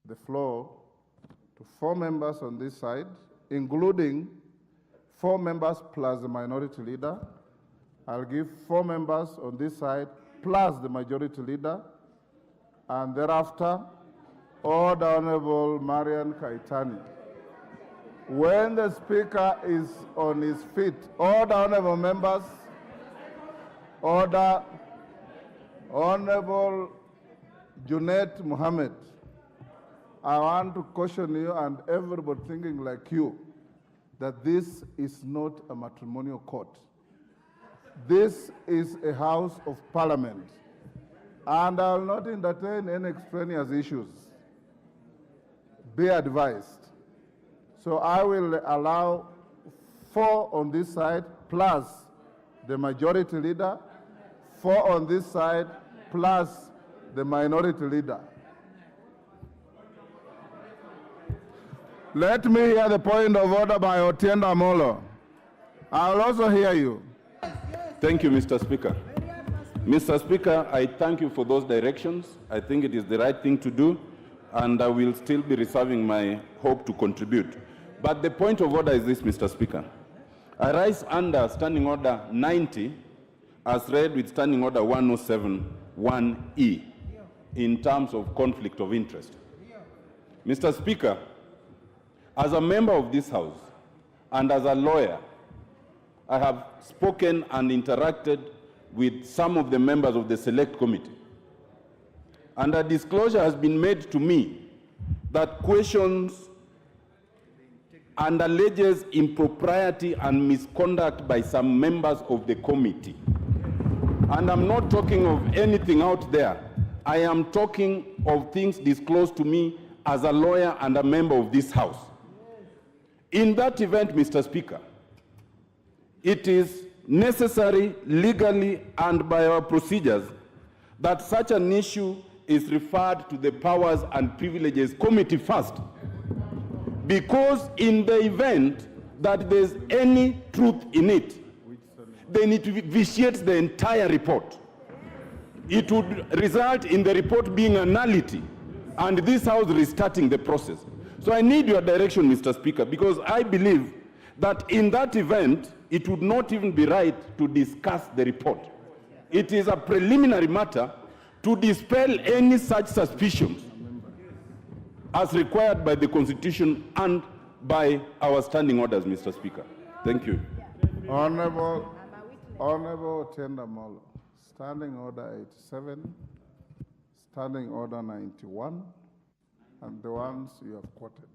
the floor to 4 members on this side, including 4 members plus the minority leader. I'll give 4 members on this side plus the majority leader. And thereafter, all the Honorable Marian Kaitani. When the Speaker is on his feet, all the Honorable members, order, Honorable Junet Mohammed, I want to caution you and everybody thinking like you that this is not a matrimonial court. This is a house of parliament, and I will not entertain any extraneous issues. Be advised. So I will allow 4 on this side plus the majority leader, 4 on this side plus the minority leader. Let me hear the point of order by Otienda Molo. I will also hear you. Thank you, Mr. Speaker. Mr. Speaker, I thank you for those directions. I think it is the right thing to do, and I will still be reserving my hope to contribute. But the point of order is this, Mr. Speaker. I rise under Standing Order 90 as read with Standing Order 107(1)(e) in terms of conflict of interest. Mr. Speaker, as a member of this House and as a lawyer, I have spoken and interacted with some of the members of the Select Committee. And a disclosure has been made to me that questions and alleges impropriety and misconduct by some members of the committee. And I'm not talking of anything out there. I am talking of things disclosed to me as a lawyer and a member of this House. In that event, Mr. Speaker, it is necessary legally and by our procedures that such an issue is referred to the Powers and Privileges Committee first. Because in the event that there's any truth in it, they need to vitiate the entire report. It would result in the report being a nullity and this House restarting the process. So I need your direction, Mr. Speaker, because I believe that in that event, it would not even be right to discuss the report. It is a preliminary matter to dispel any such suspicions as required by the Constitution and by our standing orders, Mr. Speaker. Thank you. Honorable Otienda Molo, Standing Order 87, Standing Order 91, and the ones you have quoted,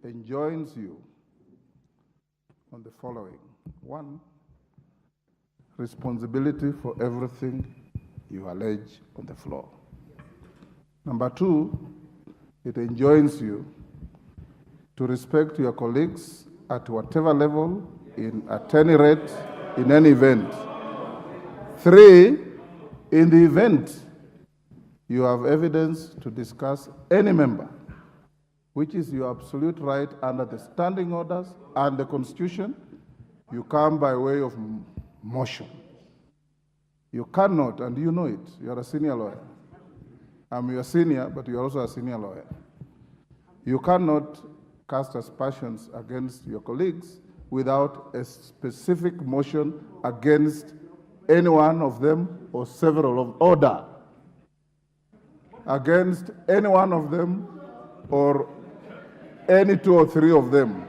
enjoins you on the following. 1, responsibility for everything you allege on the floor. Number 2, it enjoins you to respect your colleagues at whatever level, at any rate, in any event. 3, in the event you have evidence to discuss any member, which is your absolute right under the standing orders and the Constitution, you come by way of motion. You cannot, and you know it, you're a senior lawyer. I'm your senior, but you're also a senior lawyer. You cannot cast aspersions against your colleagues without a specific motion against any one of them or several of order. Against any one of them or any 2 or 3 of them,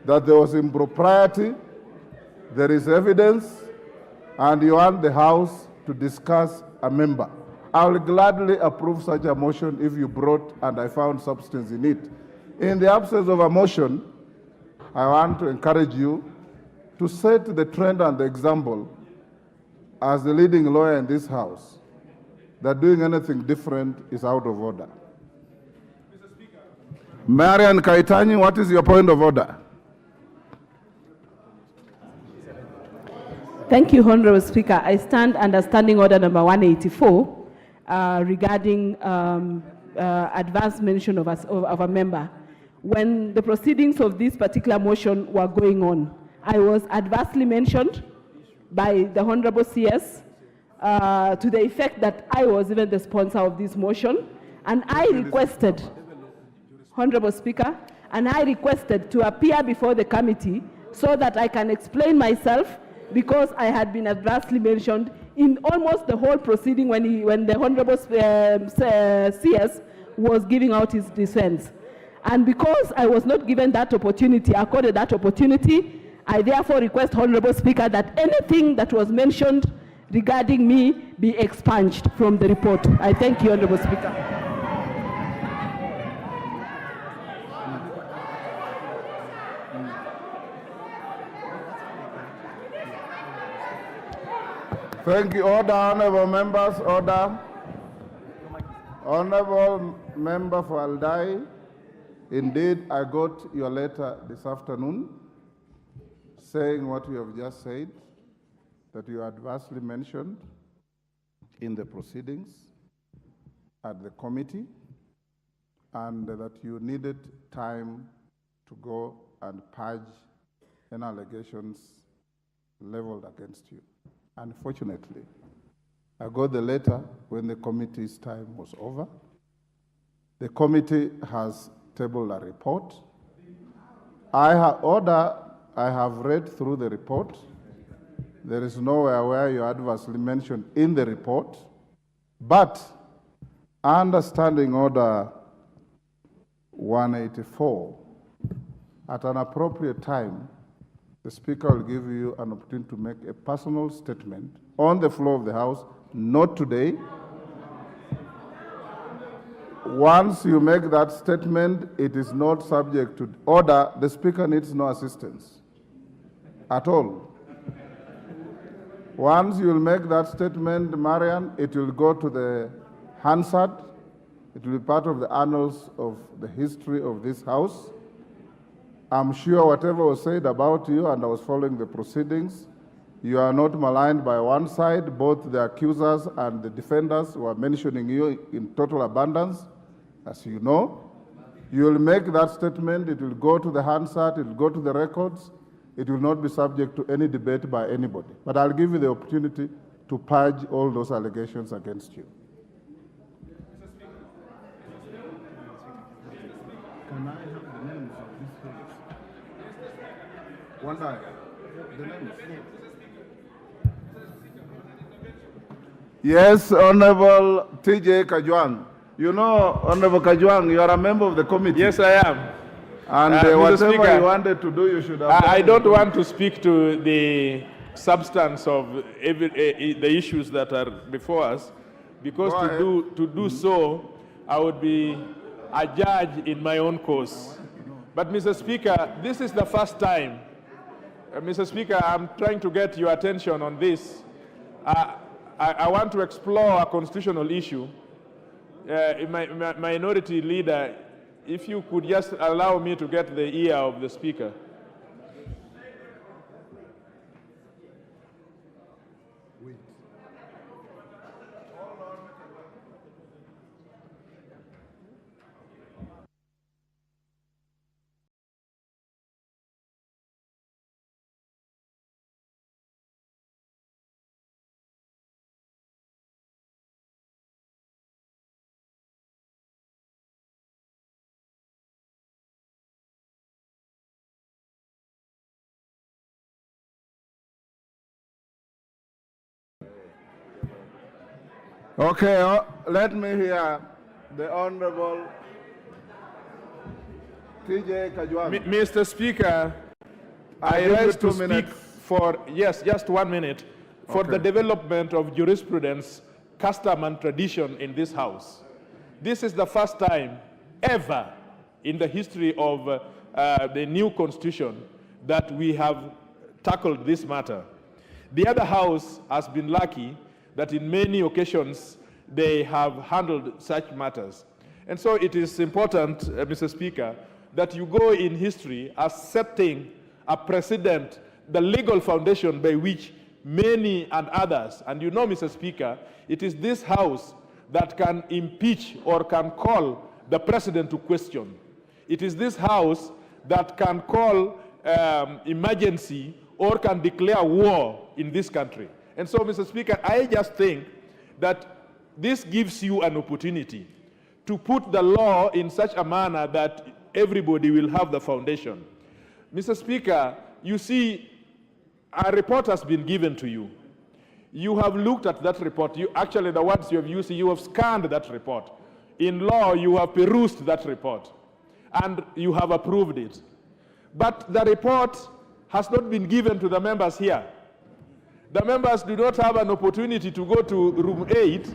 that there was impropriety, there is evidence, and you want the House to discuss a member. I will gladly approve such a motion if you brought and I found substance in it. In the absence of a motion, I want to encourage you to set the trend and the example as the leading lawyer in this House, that doing anything different is out of order. Marian Kaitani, what is your point of order? Thank you, Honorable Speaker. I stand under Standing Order number 184 regarding advance mention of a member. When the proceedings of this particular motion were going on, I was adversely mentioned by the Honorable CS to the effect that I was even the sponsor of this motion, and I requested, Honorable Speaker, and I requested to appear before the committee so that I can explain myself, because I had been adversely mentioned in almost the whole proceeding when the Honorable CS was giving out his defense. And because I was not given that opportunity, accorded that opportunity, I therefore request, Honorable Speaker, that anything that was mentioned regarding me be expunged from the report. I thank you, Honorable Speaker. Thank you. Order, honorable members, order. Honorable member for Aldai, indeed, I got your letter this afternoon saying what you have just said, that you adversely mentioned in the proceedings at the committee, and that you needed time to go and purge any allegations leveled against you. Unfortunately, I got the letter when the committee's time was over. The committee has tabled a report. I have read through the report. There is nowhere where you adversely mentioned in the report, but understanding order 184, at an appropriate time, the Speaker will give you an opportunity to make a personal statement on the floor of the House, not today. Once you make that statement, it is not subject to order. The Speaker needs no assistance at all. Once you will make that statement, Marian, it will go to the Hansard. It will be part of the annals of the history of this House. I'm sure whatever was said about you, and I was following the proceedings, you are not maligned by one side. Both the accusers and the defenders were mentioning you in total abundance, as you know. You will make that statement, it will go to the Hansard, it will go to the records, it will not be subject to any debate by anybody. But I'll give you the opportunity to purge all those allegations against you. Can I have the names of these folks? One time. The names. Yes, Honorable TJ Kajwang. You know, Honorable Kajwang, you are a member of the committee. Yes, I am. And whatever Speaker, you wanted to do, you should have. I don't want to speak to the substance of the issues that are before us, because to do so, I would be a judge in my own cause. But, Mr. Speaker, this is the first time. Mr. Speaker, I'm trying to get your attention on this. I want to explore a constitutional issue. My minority leader, if you could just allow me to get the ear of the Speaker. Okay, let me hear the Honorable TJ Kajwang. Mr. Speaker, I rise to speak for, yes, just 1 minute, for the development of jurisprudence, custom and tradition in this House. This is the first time ever in the history of the new Constitution that we have tackled this matter. The other House has been lucky that in many occasions they have handled such matters. And so it is important, Mr. Speaker, that you go in history as setting a precedent, the legal foundation by which many and others, and you know, Mr. Speaker, it is this House that can impeach or can call the President to question. It is this House that can call emergency or can declare war in this country. And so, Mr. Speaker, I just think that this gives you an opportunity to put the law in such a manner that everybody will have the foundation. Mr. Speaker, you see, a report has been given to you. You have looked at that report. Actually, the words you have used, you have scanned that report. In law, you have perused that report, and you have approved it. But the report has not been given to the members here. The members do not have an opportunity to go to room 8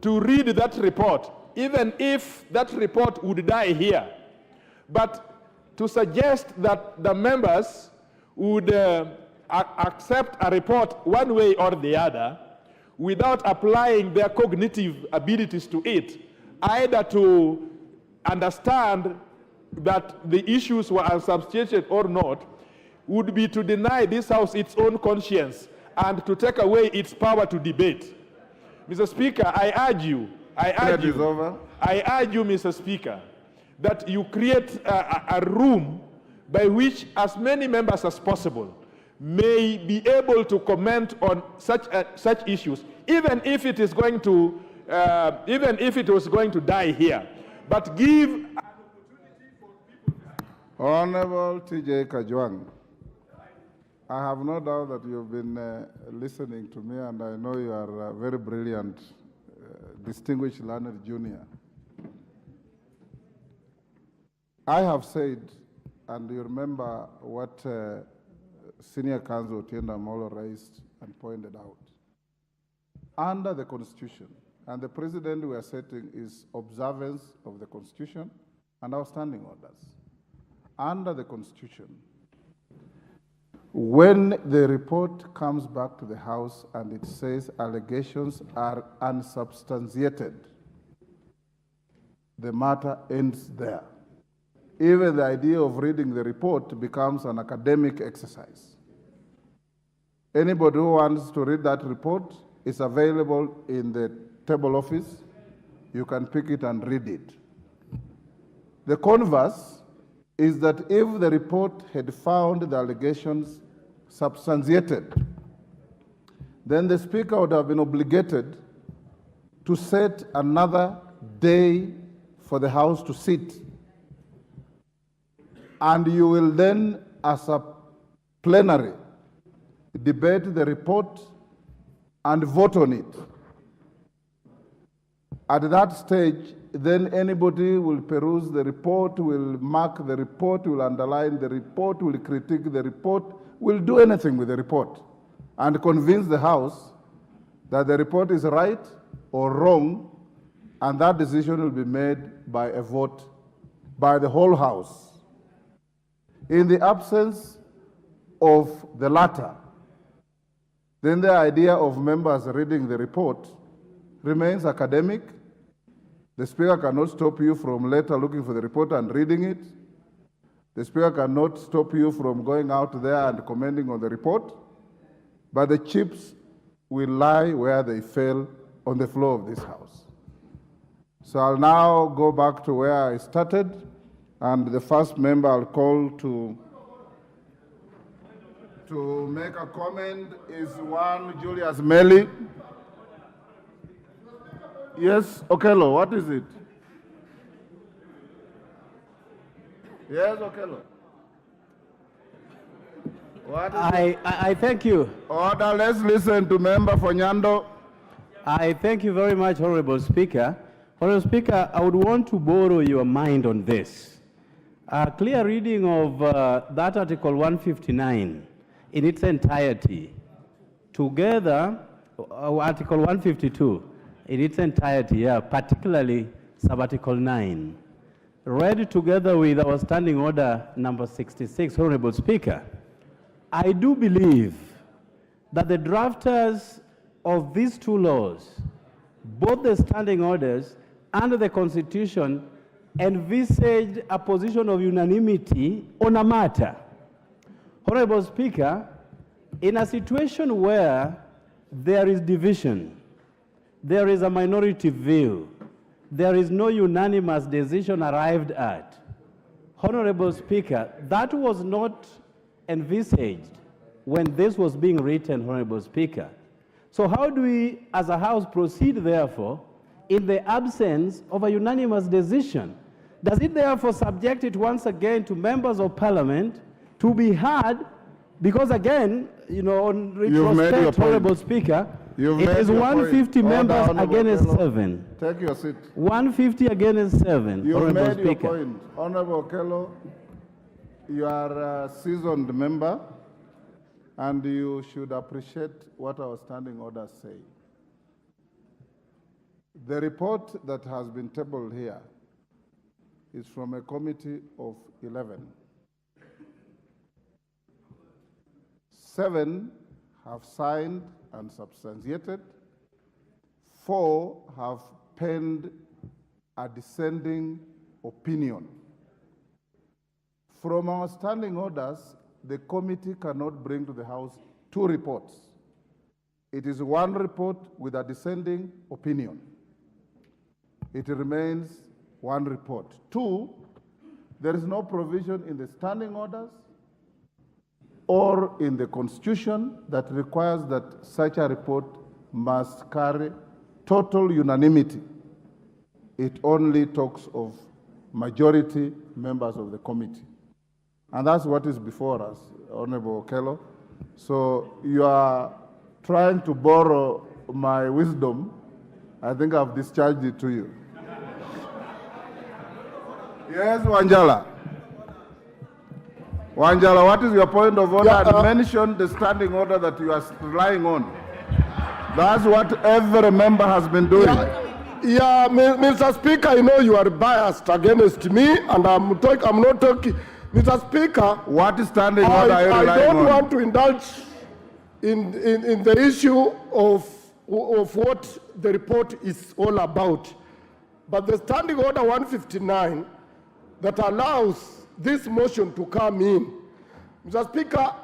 to read that report, even if that report would die here. But to suggest that the members would accept a report one way or the other without applying their cognitive abilities to it, either to understand that the issues were unsubstantiated or not, would be to deny this House its own conscience and to take away its power to debate. Mr. Speaker, I urge you, Mr. Speaker, that you create a room by which as many members as possible may be able to comment on such issues, even if it is going to, even if it was going to die here, but give an opportunity for people. Honorable T.J. Kajwang, I have no doubt that you've been listening to me, and I know you are a very brilliant, distinguished learned junior. I have said, and you remember what Senior Counsel Otienda Molo raised and pointed out. Under the Constitution, and the President we are setting is observance of the Constitution and our standing orders. Under the Constitution, when the report comes back to the House and it says allegations are unsubstantiated, the matter ends there. Even the idea of reading the report becomes an academic exercise. Anybody who wants to read that report is available in the table office. You can pick it and read it. The converse is that if the report had found the allegations substantiated, then the Speaker would have been obligated to set another day for the House to sit. And you will then, as a plenary, debate the report and vote on it. At that stage, then anybody will peruse the report, will mark the report, will underline the report, will critique the report, will do anything with the report and convince the House that the report is right or wrong, and that decision will be made by a vote by the whole House. In the absence of the latter, then the idea of members reading the report remains academic. The Speaker cannot stop you from later looking for the report and reading it. The Speaker cannot stop you from going out there and commenting on the report. But the chips will lie where they fell, on the floor of this House. So I'll now go back to where I started. And the first member I'll call to make a comment is one Julius Meli. Yes, Okello, what is it? Yes, Okello. I thank you. Order, let's listen to Member Fonyando. I thank you very much, Honorable Speaker. Honorable Speaker, I would want to borrow your mind on this. A clear reading of that Article 159 in its entirety, together, Article 152 in its entirety, particularly Sub-Article 9, read together with our Standing Order number 66, Honorable Speaker, I do believe that the drafters of these two laws, both the Standing Orders and the Constitution, envisaged a position of unanimity on a matter. Honorable Speaker, in a situation where there is division, there is a minority view, there is no unanimous decision arrived at, Honorable Speaker, that was not envisaged when this was being written, Honorable Speaker. So how do we, as a House, proceed, therefore, in the absence of a unanimous decision? Does it therefore subject it once again to members of parliament to be heard? Because again, you know, on retrospect, Honorable Speaker, it is 150 members against 7. Take your seat. 150 against 7, You've Honorable made your Speaker. point. Honorable Okello, you are a seasoned member, and you should appreciate what our standing orders say. The report that has been tabled here is from a committee of 11. 7 have signed and substantiated. 4 have penned a dissenting opinion. From our standing orders, the committee cannot bring to the House 2 reports. It is 1 report with a dissenting opinion. It remains 1 report. 2, there is no provision in the standing orders or in the Constitution that requires that such a report must carry total unanimity. It only talks of majority members of the committee. And that's what is before us, Honorable Okello. So you are trying to borrow my wisdom. I think I've discharged it to you. Yes, Wanjala. Wanjala, what is your point of order? And mention the standing order that you are relying on. That's what every member has been doing. Yeah, Mr. Speaker, I know you are biased against me, and I'm not talking. Mr. Speaker, what is standing order are you relying on? I don't want to indulge in the issue of what the report is all about. But the standing order 159 that allows this motion to come in. Mr. Speaker,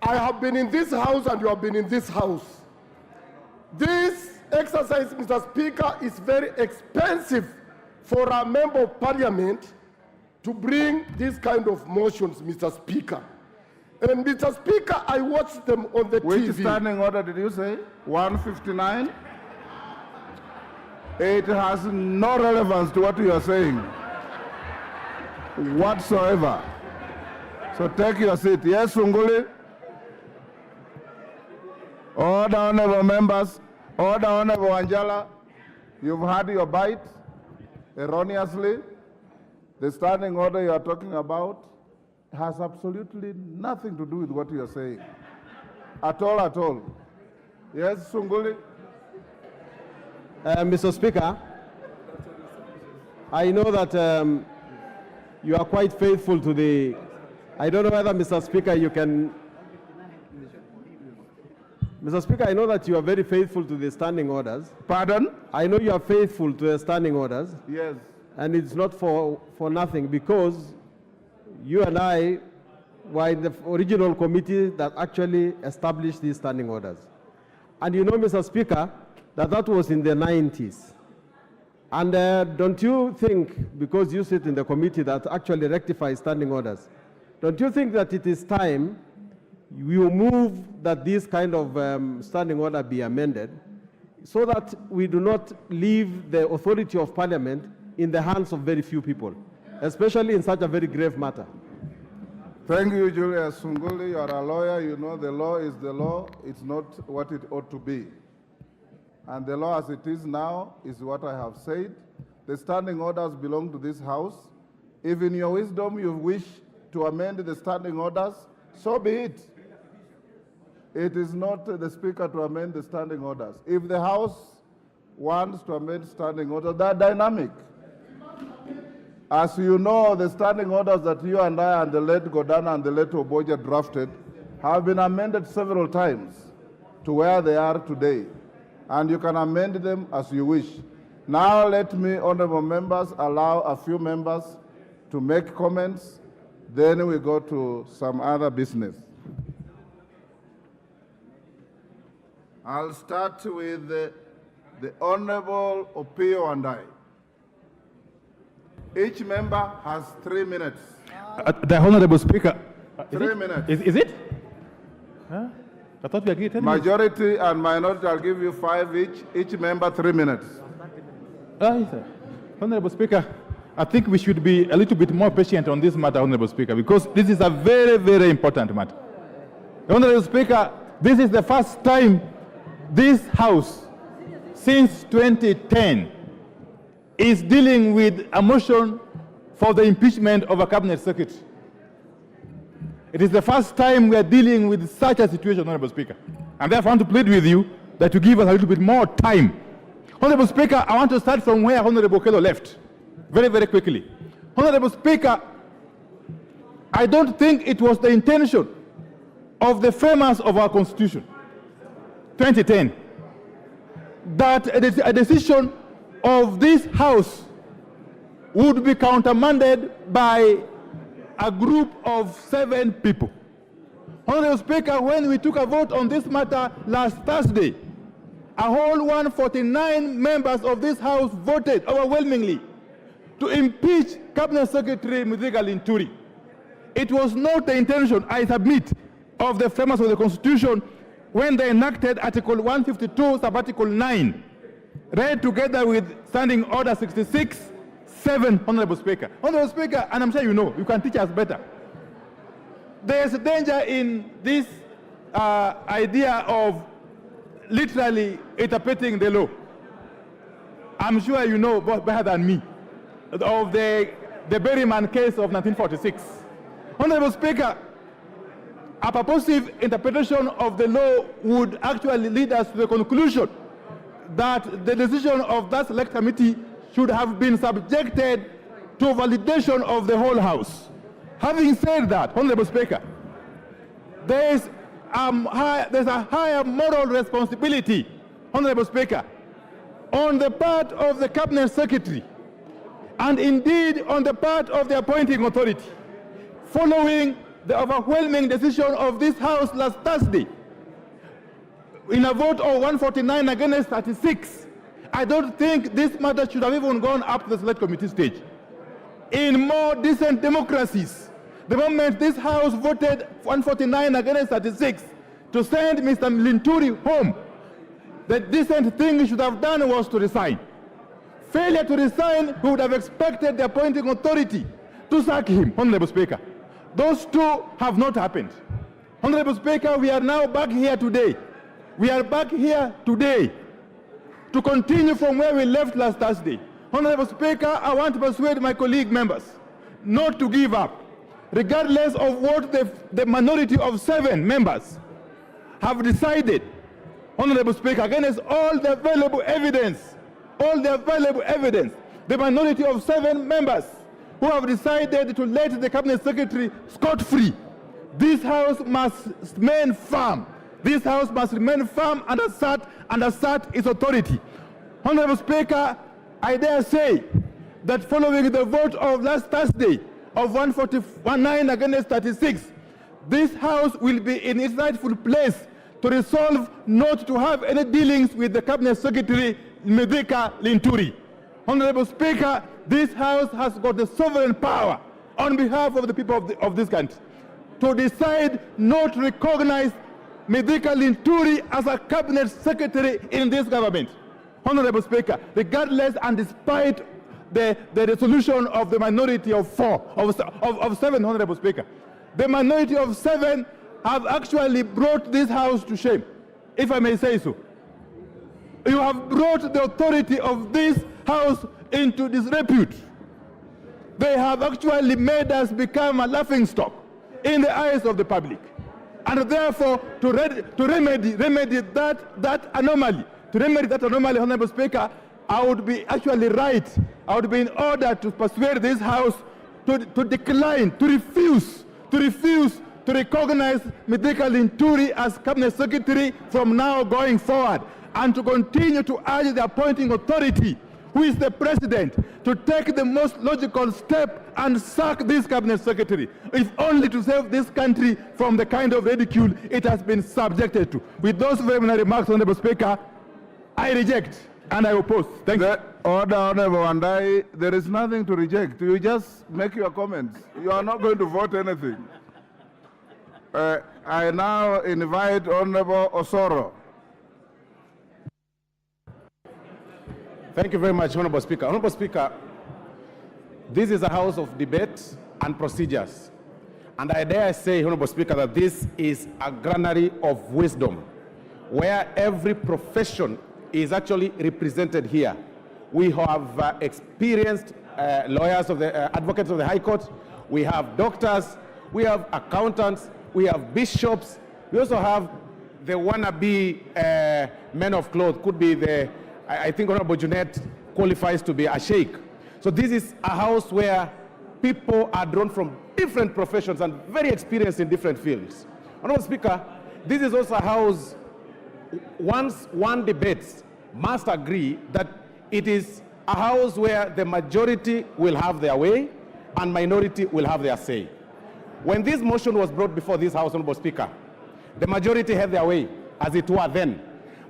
I have been in this House and you have been in this House. This exercise, Mr. Speaker, is very expensive for a member of parliament to bring this kind of motions, Mr. Speaker. And Mr. Speaker, I watched them on the TV. Which standing order did you say? 159? It has no relevance to what you are saying whatsoever. So take your seat. Yes, Sunguli? Order, honorable members. Order, honorable Anjala. You've had your bite erroneously. The standing order you are talking about has absolutely nothing to do with what you are saying. At all, at all. Yes, Sunguli? Mr. Speaker, I know that you are quite faithful to the... I don't know whether, Mr. Speaker, you can... Mr. Speaker, I know that you are very faithful to the standing orders. Pardon? I know you are faithful to the standing orders. Yes. And it's not for nothing, because you and I were in the original committee that actually established these standing orders. And you know, Mr. Speaker, that was in the 90s. And don't you think, because you sit in the committee that actually rectifies standing orders, don't you think that it is time you move that this kind of standing order be amended so that we do not leave the authority of Parliament in the hands of very few people, especially in such a very grave matter? Thank you, Julius Sunguli. You are a lawyer. You know the law is the law. It's not what it ought to be. And the law as it is now is what I have said. The standing orders belong to this House. If in your wisdom you wish to amend the standing orders, so be it. It is not the Speaker to amend the standing orders. If the House wants to amend standing orders, they are dynamic. As you know, the standing orders that you and I and the late Godana and the late Oboja drafted have been amended several times to where they are today. And you can amend them as you wish. Now let me, honorable members, allow a few members to make comments. Then we go to some other business. I'll start with the Honorable Opio and I. Each member has 3 minutes. The Honorable Speaker. 3 minutes. Is it? Huh? I thought we agreed 10 minutes. Majority and minority, I'll give you 5 each member 3 minutes. Honorable Speaker, I think we should be a little bit more patient on this matter, Honorable Speaker, because this is a very, very important matter. Honorable Speaker, this is the first time this House, since 2010, is dealing with a motion for the impeachment of a cabinet secretary. It is the first time we are dealing with such a situation, Honorable Speaker. And therefore, I want to plead with you that you give us a little bit more time. Honorable Speaker, I want to start from where Honorable Kelo left, very, very quickly. Honorable Speaker, I don't think it was the intention of the framers of our Constitution, 2010, that a decision of this House would be countermanded by a group of 7 people. Honorable Speaker, when we took a vote on this matter last Thursday, a whole 149 members of this House voted overwhelmingly to impeach Cabinet Secretary Mithika Linturi. It was not the intention, I submit, of the framers of the Constitution when they enacted Article 152, Sub-Article 9, read together with Standing Order 66(7), Honorable Speaker. Honorable Speaker, and I'm sure you know, you can teach us better. There is a danger in this idea of literally interpreting the law. I'm sure you know better than me of the Berryman case of 1946. Honorable Speaker, a purposive interpretation of the law would actually lead us to the conclusion that the decision of that select committee should have been subjected to validation of the whole House. Having said that, Honorable Speaker, there's a higher moral responsibility, Honorable Speaker, on the part of the Cabinet Secretary and indeed on the part of the appointing authority. Following the overwhelming decision of this House last Thursday, in a vote of 149 against 36, I don't think this matter should have even gone up to the select committee stage. In more decent democracies, the moment this House voted 149 against 36 to send Mr. Linturi home, the decent thing he should have done was to resign. Failure to resign, we would have expected the appointing authority to sack him, Honorable Speaker. Those two have not happened. Honorable Speaker, we are now back here today. We are back here today to continue from where we left last Thursday. Honorable Speaker, I want to persuade my colleague members not to give up, regardless of what the minority of 7 members have decided. Honorable Speaker, against all the available evidence, the minority of 7 members who have decided to let the Cabinet Secretary scot-free, this House must remain firm. This House must remain firm and assert its authority. Honorable Speaker, I dare say that following the vote of last Thursday of 149 against 36, this House will be in its rightful place to resolve not to have any dealings with the Cabinet Secretary Mithika Linturi. Honorable Speaker, this House has got the sovereign power on behalf of the people of this country to decide not to recognize Mithika Linturi as a Cabinet Secretary in this government. Honorable Speaker, regardless and despite the resolution of the minority of 7, Honorable Speaker, the minority of 7 have actually brought this House to shame, if I may say so. You have brought the authority of this House into disrepute. They have actually made us become a laughingstock in the eyes of the public. And therefore, to remedy that anomaly, Honorable Speaker, I would be actually right. I would be in order to persuade this House to decline, to refuse to recognize Mithika Linturi as Cabinet Secretary from now going forward, and to continue to urge the appointing authority, who is the President, to take the most logical step and sack this Cabinet Secretary, if only to save this country from the kind of ridicule it has been subjected to. With those very many remarks, Honorable Speaker, I reject and I oppose. Thank you. Order, Honorable Wandai. There is nothing to reject. You just make your comments. You are not going to vote anything. I now invite Honorable Osoro. Thank you very much, Honorable Speaker. Honorable Speaker, this is a house of debate and procedures. And I dare say, Honorable Speaker, that this is a granary of wisdom, where every profession is actually represented here. We have experienced lawyers of the advocates of the High Court. We have doctors. We have accountants. We have bishops. We also have the wannabe men of cloth. Could be the, I think Honorable Junet qualifies to be a sheikh. So this is a house where people are drawn from different professions and very experienced in different fields. Honorable Speaker, this is also a house, once one debates, must agree that it is a house where the majority will have their way and minority will have their say. When this motion was brought before this House, Honorable Speaker, the majority had their way, as it were then.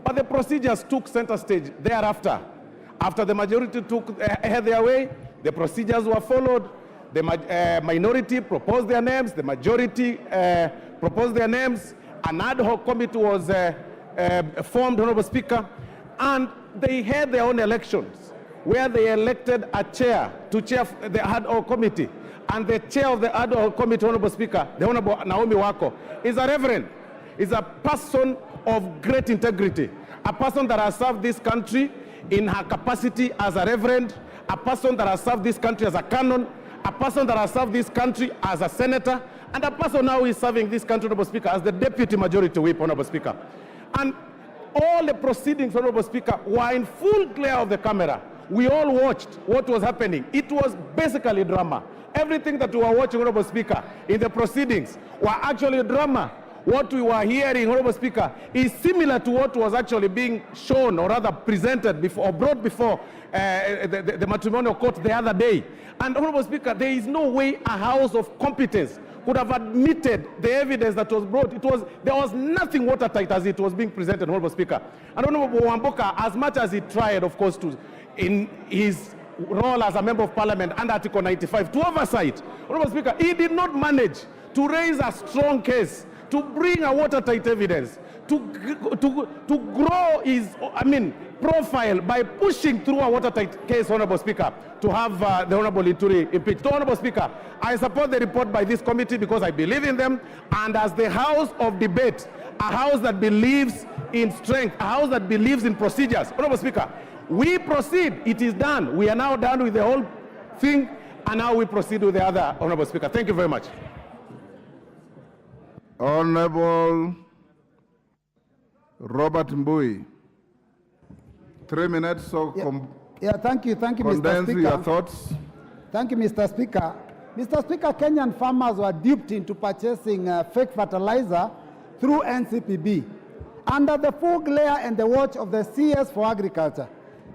But the procedures took center stage thereafter. After the majority had their way, the procedures were followed. The minority proposed their names, the majority proposed their names. An ad hoc committee was formed, Honorable Speaker, and they had their own elections, where they elected a chair to chair the ad hoc committee. And the chair of the ad hoc committee, Honorable Speaker, the Honorable Naomi Wako, is a reverend, is a person of great integrity, a person that has served this country in her capacity as a reverend, a person that has served this country as a canon, a person that has served this country as a senator, and a person now is serving this country, Honorable Speaker, as the deputy majority whip, Honorable Speaker. And all the proceedings, Honorable Speaker, were in full glare of the camera. We all watched what was happening. It was basically drama. Everything that we were watching, Honorable Speaker, in the proceedings were actually drama. What we were hearing, Honorable Speaker, is similar to what was actually being shown, or rather presented before, or brought before the matrimonial court the other day. And Honorable Speaker, there is no way a house of competence could have admitted the evidence that was brought. There was nothing watertight as it was being presented, Honorable Speaker. And Honorable Wamboka, as much as he tried, of course, in his role as a member of parliament under Article 95 to oversight, Honorable Speaker, he did not manage to raise a strong case, to bring a watertight evidence, to grow his, profile by pushing through a watertight case, Honorable Speaker, to have the Honorable Linturi impeached. So, Honorable Speaker, I support the report by this committee because I believe in them, and as the house of debate, a house that believes in strength, a house that believes in procedures. Honorable Speaker, we proceed. It is done. We are now done with the whole thing, and now we proceed with the other, Honorable Speaker. Thank you very much. Honorable Robert Mbui. 3 minutes, so thank you, Mr. condense Speaker. your thoughts. Thank you, Mr. Speaker. Mr. Speaker, Kenyan farmers were duped into purchasing fake fertilizer through NCPB under the full glare and the watch of the CS for Agriculture.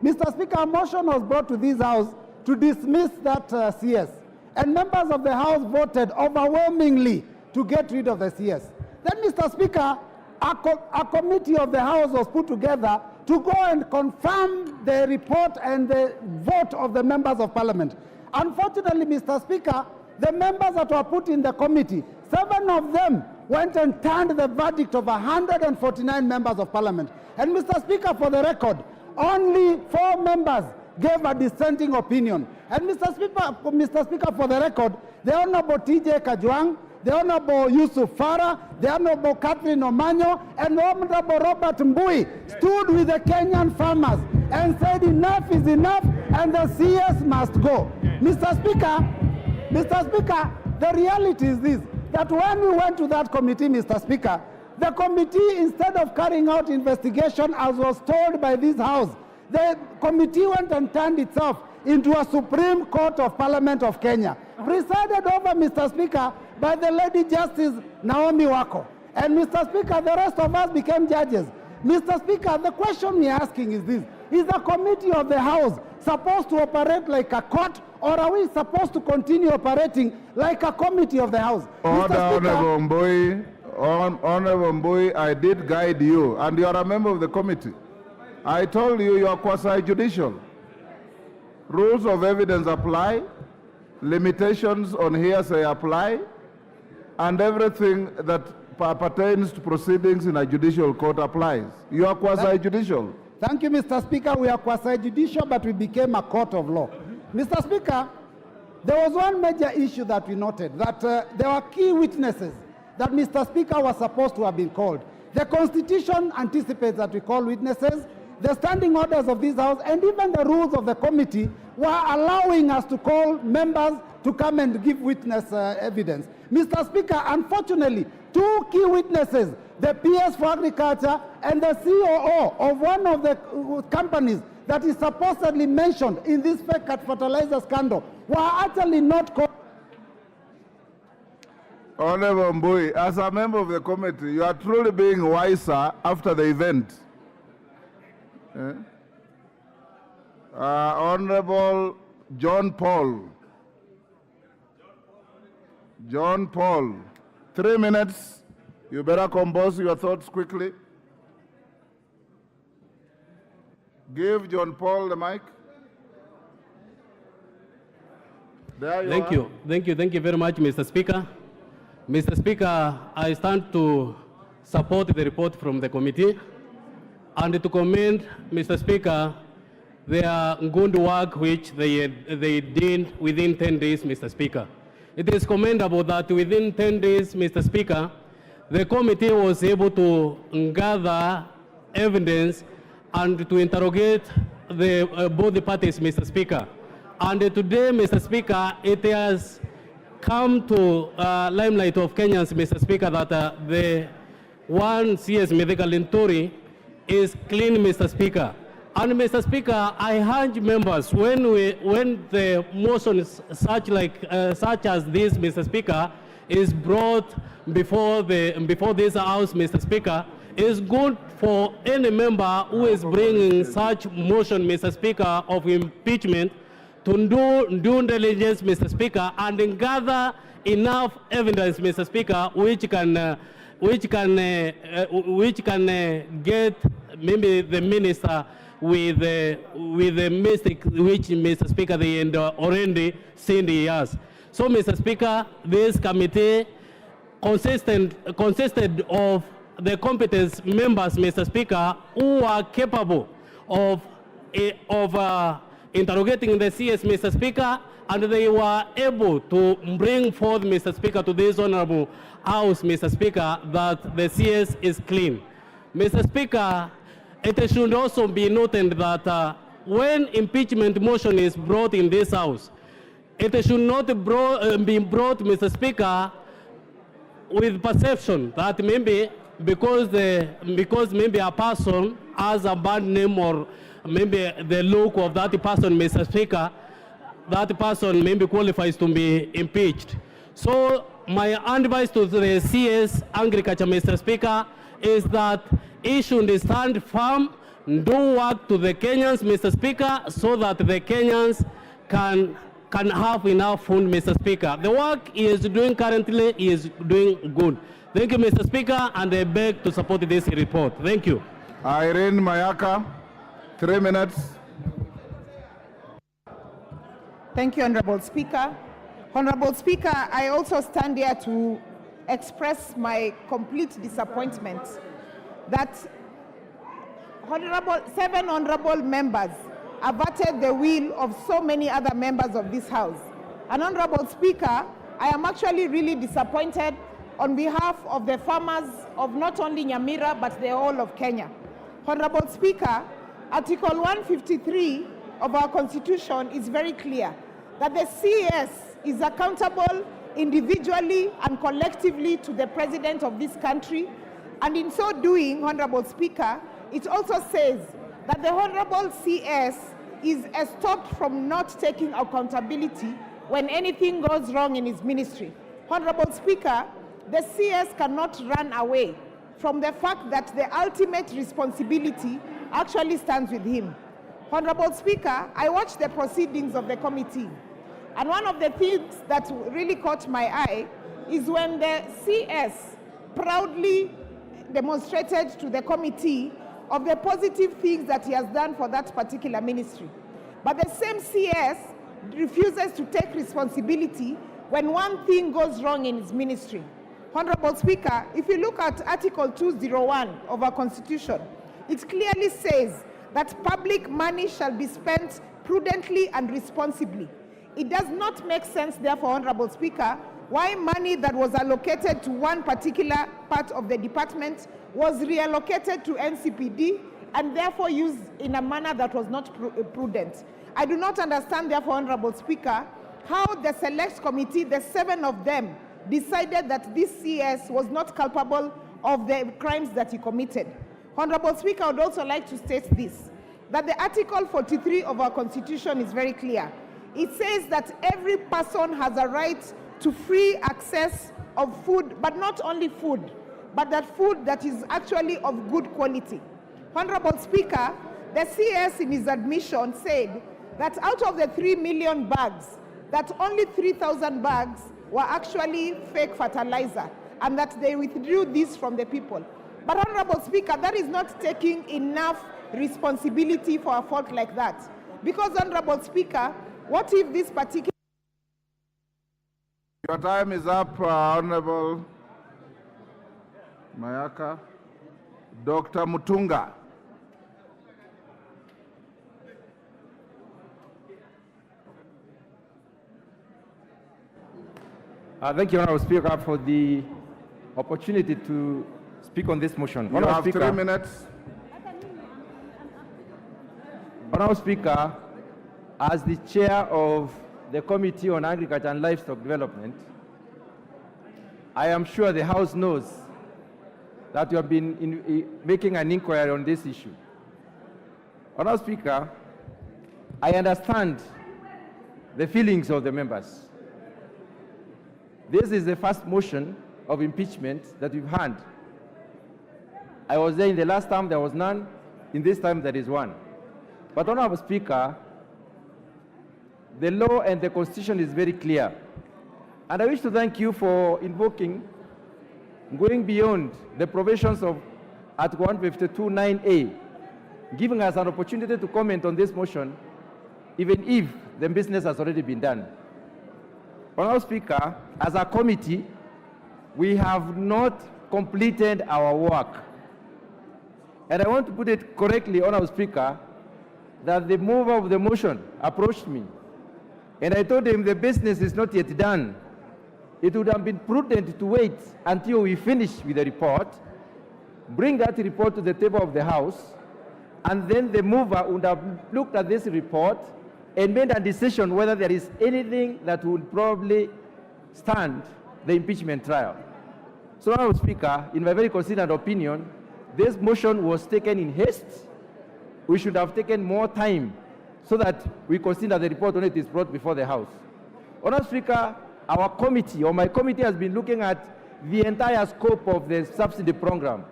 Mr. Speaker, a motion was brought to this House to dismiss that CS, and members of the House voted overwhelmingly to get rid of the CS. Then, Mr. Speaker, a committee of the House was put together to go and confirm the report and the vote of the members of Parliament. Unfortunately, Mr. Speaker, the members that were put in the committee, 7 of them went and turned the verdict of 149 members of Parliament. And Mr. Speaker, for the record, only 4 members gave a dissenting opinion. And Mr. Speaker, for the record, the Honorable T.J. Kajwang, the Honorable Yusuf Farah, the Honorable Catherine Omanyo, and the Honorable Robert Mbui stood with the Kenyan farmers and said enough is enough and the CS must go. Mr. Speaker, the reality is this, that when we went to that committee, Mr. Speaker, the committee, instead of carrying out investigation as was told by this House, the committee went and turned itself into a Supreme Court of Parliament of Kenya, presided over, Mr. Speaker, by the Lady Justice Naomi Wako. And Mr. Speaker, the rest of us became judges. Mr. Speaker, the question we're asking is this: is the committee of the House supposed to operate like a court, or are we supposed to continue operating like a committee of the House? Honorable Mbui, I did guide you, and you are a member of the committee. I told you you are quasi-judicial. Rules of evidence apply. Limitations on hearsay apply. and everything that pertains to proceedings in a judicial court applies. You are quasi-judicial. Thank you, Mr. Speaker. We are quasi-judicial, but we became a court of law. Mr. Speaker, there was one major issue that we noted, that there were key witnesses that Mr. Speaker was supposed to have been called. The Constitution anticipates that we call witnesses. The standing orders of this House and even the rules of the committee were allowing us to call members to come and give witness evidence. Mr. Speaker, unfortunately, two key witnesses, the PS for Agriculture and the COO of one of the companies that is supposedly mentioned in this fake fertilizer scandal, were actually not called. Honorable Mbui, as a member of the committee, you are truly being wiser after the event. Honorable John Paul. John Paul, 3 minutes. You better compose your thoughts quickly. Give John Paul the mic. There you Thank are. you. Thank you very much, Mr. Speaker. Mr. Speaker, I stand to support the report from the committee and to commend, Mr. Speaker, their good work which they did within 10 days, Mr. Speaker. It is commendable that within 10 days, Mr. Speaker, the committee was able to gather evidence and to interrogate both the parties, Mr. Speaker. And today, Mr. Speaker, it has come to limelight of Kenyans, Mr. Speaker, that the one CS Mithika Linturi is clean, Mr. Speaker. And Mr. Speaker, I urge members, when the motions such as this, Mr. Speaker, is brought before this House, Mr. Speaker, it's good for any member who is bringing such motion, Mr. Speaker, of impeachment to do due diligence, Mr. Speaker, and gather enough evidence, Mr. Speaker, which can get maybe the minister with the mistake which, Mr. Speaker, they already seen he has. So, Mr. Speaker, this committee consisted of the competent members, Mr. Speaker, who are capable of interrogating the CS, Mr. Speaker, and they were able to bring forth, Mr. Speaker, to this honorable House, Mr. Speaker, that the CS is clean. Mr. Speaker, it should also be noted that when impeachment motion is brought in this House, it should not be brought, Mr. Speaker, with perception that maybe because maybe a person has a bad name or maybe the look of that person, Mr. Speaker, that person maybe qualifies to be impeached. So my advice to the CS Agriculture, Mr. Speaker, is that he should stand firm, do work to the Kenyans, Mr. Speaker, so that the Kenyans can have enough food, Mr. Speaker. The work he is doing currently is doing good. Thank you, Mr. Speaker, and I beg to support this report. Thank you. Irene Mayaka, 3 minutes. Thank you, Honorable Speaker. Honorable Speaker, I also stand here to express my complete disappointment that 7 honorable members averted the will of so many other members of this House. And Honorable Speaker, I am actually really disappointed on behalf of the farmers of not only Nyamira, but the whole of Kenya. Honorable Speaker, Article 153 of our Constitution is very clear that the CS is accountable individually and collectively to the President of this country. And in so doing, Honorable Speaker, it also says that the Honorable CS is stopped from not taking accountability when anything goes wrong in his ministry. Honorable Speaker, the CS cannot run away from the fact that the ultimate responsibility actually stands with him. Honorable Speaker, I watched the proceedings of the committee, and one of the things that really caught my eye is when the CS proudly demonstrated to the committee of the positive things that he has done for that particular ministry. But the same CS refuses to take responsibility when one thing goes wrong in his ministry. Honorable Speaker, if you look at Article 201 of our Constitution, it clearly says that public money shall be spent prudently and responsibly. It does not make sense, therefore, Honorable Speaker, why money that was allocated to one particular part of the department was reallocated to NCPD and therefore used in a manner that was not prudent. I do not understand, therefore, Honorable Speaker, how the Select Committee, the 7 of them, decided that this CS was not culpable of the crimes that he committed. Honorable Speaker, I would also like to state this, that the Article 43 of our Constitution is very clear. It says that every person has a right to free access of food, but not only food, but that food that is actually of good quality. Honorable Speaker, the CS in his admission said that out of the 3 million bags, that only 3,000 bags were actually fake fertilizer, and that they withdrew this from the people. But Honorable Speaker, that is not taking enough responsibility for a fault like that. Because Honorable Speaker, what if this particular... Your time is up, Honorable Mayaka. Dr. Mutunga. Thank you, Honorable Speaker, for the opportunity to speak on this motion. You have 3 minutes. Honorable Speaker, as the chair of the Committee on Agriculture and Livestock Development, I am sure the House knows that you have been making an inquiry on this issue. Honorable Speaker, I understand the feelings of the members. This is the first motion of impeachment that we've had. I was there in the last time, there was none. In this time, there is one. But Honorable Speaker, the law and the Constitution is very clear. And I wish to thank you for invoking, going beyond the provisions of Article 152(9)(a), giving us an opportunity to comment on this motion, even if the business has already been done. Honorable Speaker, as a committee, we have not completed our work. And I want to put it correctly, Honorable Speaker, that the mover of the motion approached me, and I told him the business is not yet done. It would have been prudent to wait until we finish with the report, bring that report to the table of the House, and then the mover would have looked at this report and made a decision whether there is anything that would probably stand the impeachment trial. So, Honorable Speaker, in my very considered opinion, this motion was taken in haste. We should have taken more time so that we consider the report when it is brought before the House. Honorable Speaker, our committee, or my committee, has been looking at the entire scope of the subsidy program,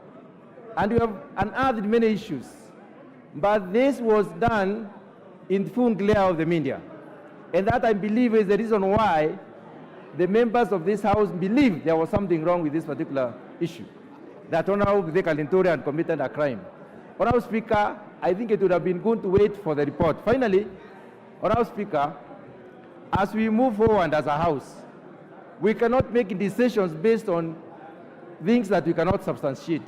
and we have unearthed many issues. But this was done in full glare of the media. And that, I believe, is the reason why the members of this House believe there was something wrong with this particular issue, that Honorable Mithika Linturi had committed a crime. Honorable Speaker, I think it would have been good to wait for the report. Finally, Honorable Speaker, as we move forward as a House, we cannot make decisions based on things that we cannot substantiate,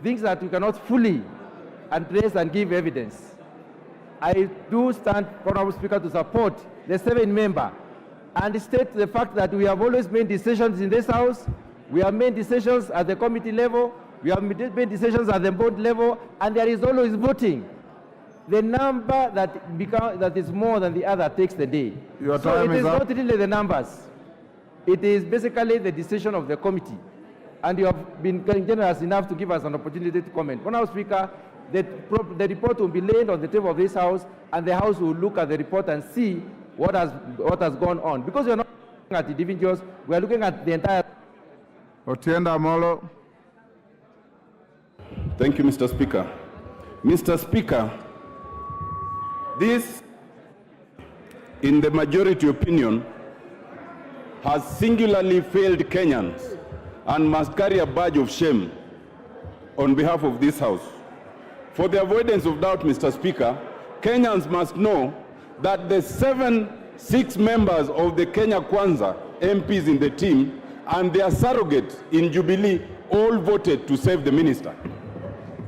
things that we cannot fully address and give evidence. I do stand, Honorable Speaker, to support the 7-member and state the fact that we have always made decisions in this House. We have made decisions at the committee level, we have made decisions at the board level, and there is always voting. The number that is more than the other takes the day. Your so time it is up. not really the numbers. It is basically the decision of the committee. And you have been generous enough to give us an opportunity to comment. Honorable Speaker, the report will be laid on the table of this House, and the House will look at the report and see what has gone on. Because we are not looking at individuals, we are looking at the entire... Otienda Molo. Thank you, Mr. Speaker. Mr. Speaker, this, in the majority opinion, has singularly failed Kenyans and must carry a badge of shame on behalf of this House. For the avoidance of doubt, Mr. Speaker, Kenyans must know that the 6 members of the Kenya Kwanza MPs in the team and their surrogate in Jubilee all voted to save the minister.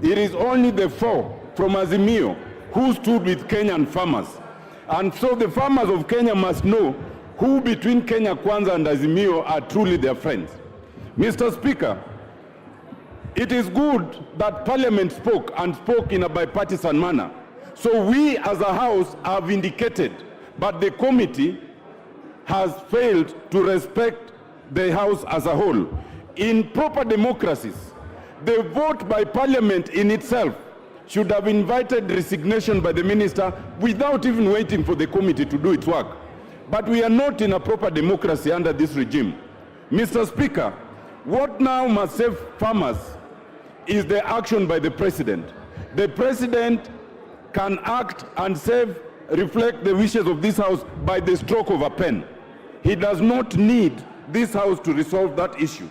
It is only the 4 from Azimio who stood with Kenyan farmers. And so the farmers of Kenya must know who between Kenya Kwanza and Azimio are truly their friends. Mr. Speaker, it is good that Parliament spoke and spoke in a bipartisan manner. So we as a House have indicated, but the committee has failed to respect the House as a whole. In proper democracies, the vote by Parliament in itself should have invited resignation by the minister without even waiting for the committee to do its work. But we are not in a proper democracy under this regime. Mr. Speaker, what now must save farmers is the action by the president. The president can act and reflect the wishes of this House by the stroke of a pen. He does not need this House to resolve that issue.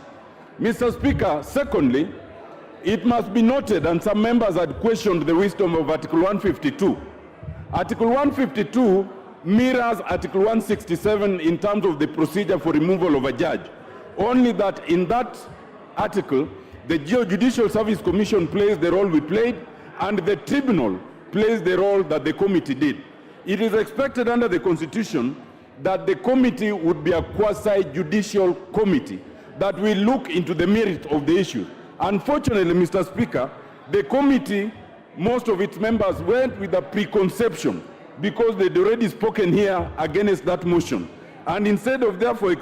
Mr. Speaker, secondly, it must be noted, and some members had questioned the wisdom of Article 152. Article 152 mirrors Article 167 in terms of the procedure for removal of a judge. Only that in that article, the Judicial Service Commission plays the role we played, and the tribunal plays the role that the committee did. It is expected under the Constitution that the committee would be a quasi-judicial committee that will look into the merit of the issue. Unfortunately, Mr. Speaker, the committee, most of its members went with a preconception because they'd already spoken here against that motion. And instead of therefore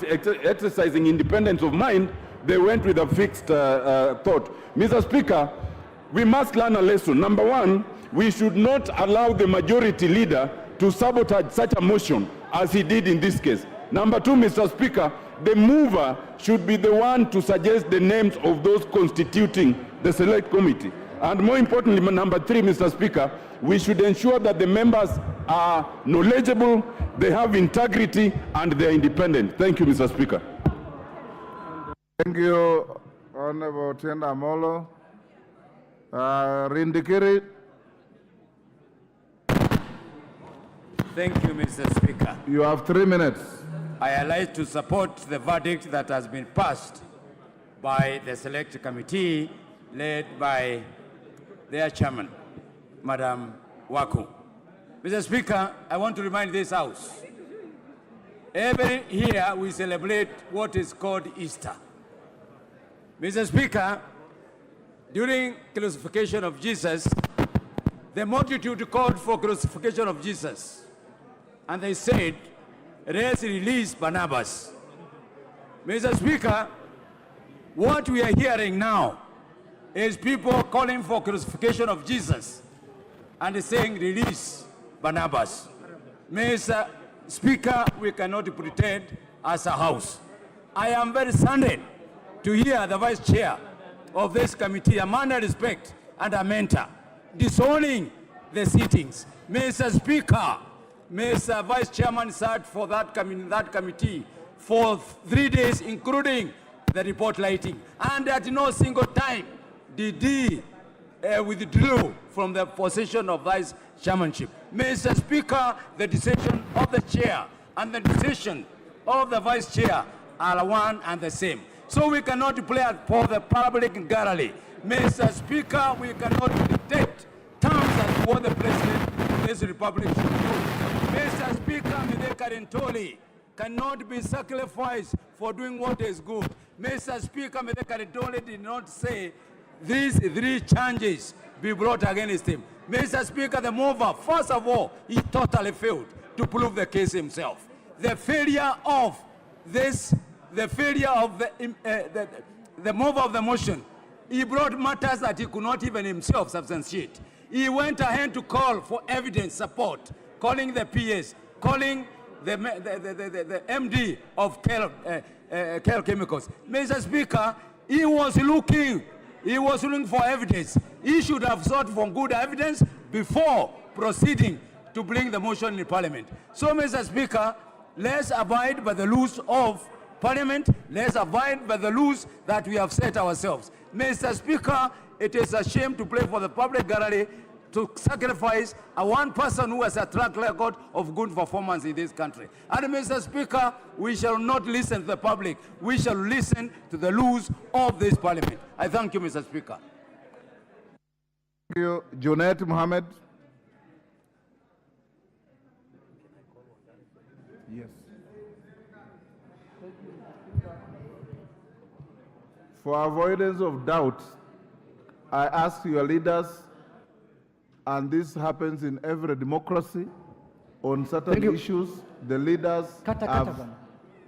exercising independence of mind, they went with a fixed thought. Mr. Speaker, we must learn a lesson. Number one, we should not allow the majority leader to sabotage such a motion as he did in this case. Number two, Mr. Speaker, the mover should be the one to suggest the names of those constituting the select committee. And more importantly, number three, Mr. Speaker, we should ensure that the members are knowledgeable, they have integrity, and they are independent. Thank you, Mr. Speaker. Thank you, Honorable Tienda Molo. Rindikiri. Thank you, Mr. Speaker. You have 3 minutes. I like to support the verdict that has been passed by the Select Committee led by their chairman, Madam Waku. Mr. Speaker, I want to remind this House, every year we celebrate what is called Easter. Mr. Speaker, during crucifixion of Jesus, the multitude called for crucifixion of Jesus, and they said, let's release Barnabas. Mr. Speaker, what we are hearing now is people calling for crucifixion of Jesus and saying release Barnabas. Mr. Speaker, we cannot pretend as a House. I am very saddened to hear the Vice Chair of this committee, a man of respect and a mentor, disowning the sittings. Mr. Speaker, Mr. Vice Chairman sat for that committee for 3 days, including the report lighting, and at no single time did he withdraw from the position of Vice Chairmanship. Mr. Speaker, the decision of the Chair and the decision of the Vice Chair are one and the same. So we cannot play for the public gallery. Mr. Speaker, we cannot dictate terms as what the President of this Republic should do. Mr. Speaker, Mithika Linturi cannot be sacrificed for doing what is good. Mr. Speaker, Mithika Linturi did not say these 3 charges be brought against him. Mr. Speaker, the mover, first of all, he totally failed to prove the case himself. The failure of this, the failure of the mover of the motion, he brought matters that he could not even himself substantiate. He went ahead to call for evidence support, calling the PS, calling the MD of Care Chemicals. Mr. Speaker, he was looking for evidence. He should have sought for good evidence before proceeding to bring the motion in Parliament. So, Mr. Speaker, let's abide by the rules of Parliament. Let's abide by the rules that we have set ourselves. Mr. Speaker, it is a shame to play for the public gallery to sacrifice a one person who has a track record of good performance in this country. And Mr. Speaker, we shall not listen to the public. We shall listen to the rules of this parliament. I thank you, Mr. Speaker. Thank you. Junet Mohammed. Yes. For avoidance of doubt, I ask your leaders, and this happens in every democracy, on certain issues, the leaders have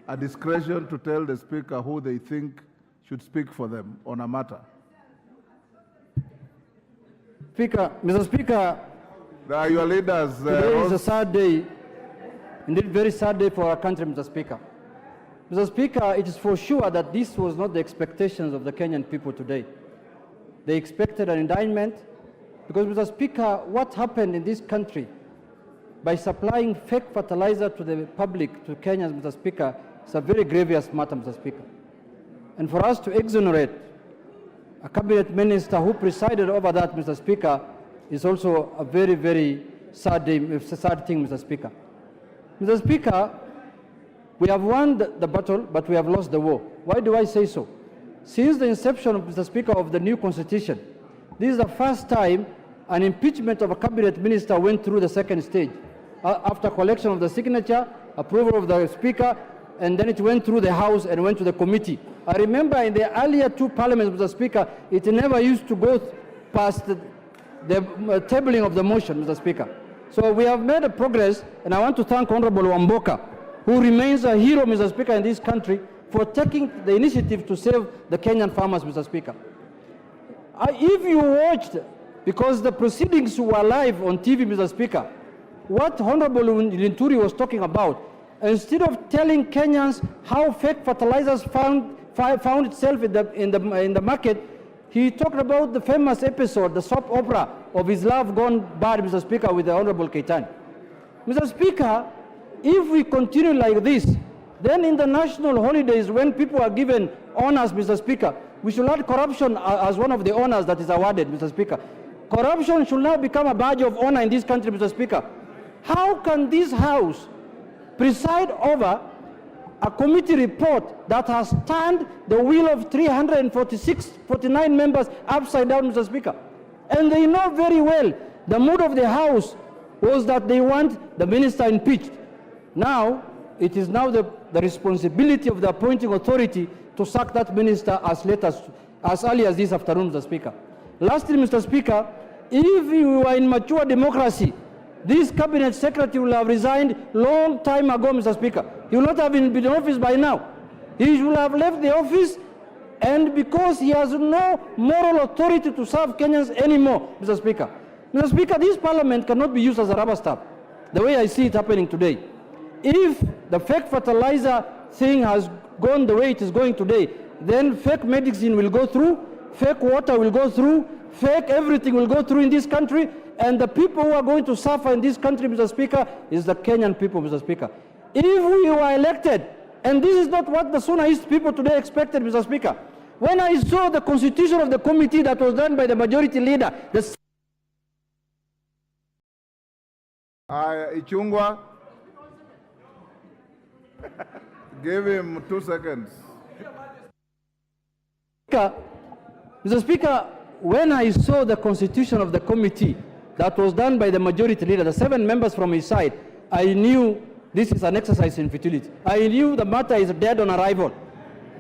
a discretion to tell the speaker who they think should speak for them on a matter. Mr. Speaker, your leaders. Today is a sad day, indeed very sad day for our country, Mr. Speaker. Mr. Speaker, it is for sure that this was not the expectations of the Kenyan people today. They expected an indictment because, Mr. Speaker, what happened in this country by supplying fake fertilizer to the public, to Kenyans, Mr. Speaker, is a very grievous matter, Mr. Speaker. And for us to exonerate a cabinet minister who presided over that, Mr. Speaker, is also a very, very sad thing, Mr. Speaker. Mr. Speaker, we have won the battle, but we have lost the war. Why do I say so? Since the inception, Mr. Speaker, of the new constitution, this is the first time an impeachment of a cabinet minister went through the second stage. After collection of the signature, approval of the speaker, and then it went through the House and went to the committee. I remember in the earlier two parliaments, Mr. Speaker, it never used to go past the tabling of the motion, Mr. Speaker. So we have made a progress, and I want to thank Honorable Wamboka, who remains a hero, Mr. Speaker, in this country, for taking the initiative to save the Kenyan farmers, Mr. Speaker. If you watched, because the proceedings were live on TV, Mr. Speaker, what Honorable Linturi was talking about, instead of telling Kenyans how fake fertilizers found itself in the market, he talked about the famous episode, the soap opera of his love gone bad, Mr. Speaker, with the Honorable Keitani. Mr. Speaker, if we continue like this, then in the national holidays, when people are given honors, Mr. Speaker, we should add corruption as one of the honors that is awarded, Mr. Speaker. Corruption should now become a badge of honor in this country, Mr. Speaker. How can this House preside over a committee report that has turned the will of 49 members upside down, Mr. Speaker? And they know very well the mood of the House was that they want the minister impeached. Now, it is now the responsibility of the appointing authority to sack that minister as early as this afternoon, Mr. Speaker. Lastly, Mr. Speaker, if we were in mature democracy, this cabinet secretary will have resigned long time ago, Mr. Speaker. He will not have been in office by now. He should have left the office, and because he has no moral authority to serve Kenyans anymore, Mr. Speaker. Mr. Speaker, this parliament cannot be used as a rubber stamp, the way I see it happening today. If the fake fertilizer thing has gone the way it is going today, then fake medicine will go through, fake water will go through, fake everything will go through in this country, and the people who are going to suffer in this country, Mr. Speaker, is the Kenyan people, Mr. Speaker. If we were elected, and this is not what the Suna East people today expected, Mr. Speaker, when I saw the constitution of the committee that was done by the majority leader, Ichungwa, give him 2 seconds. Mr. Speaker, when I saw the constitution of the committee that was done by the majority leader, the 7 members from his side, I knew this is an exercise in futility. I knew the matter is dead on arrival.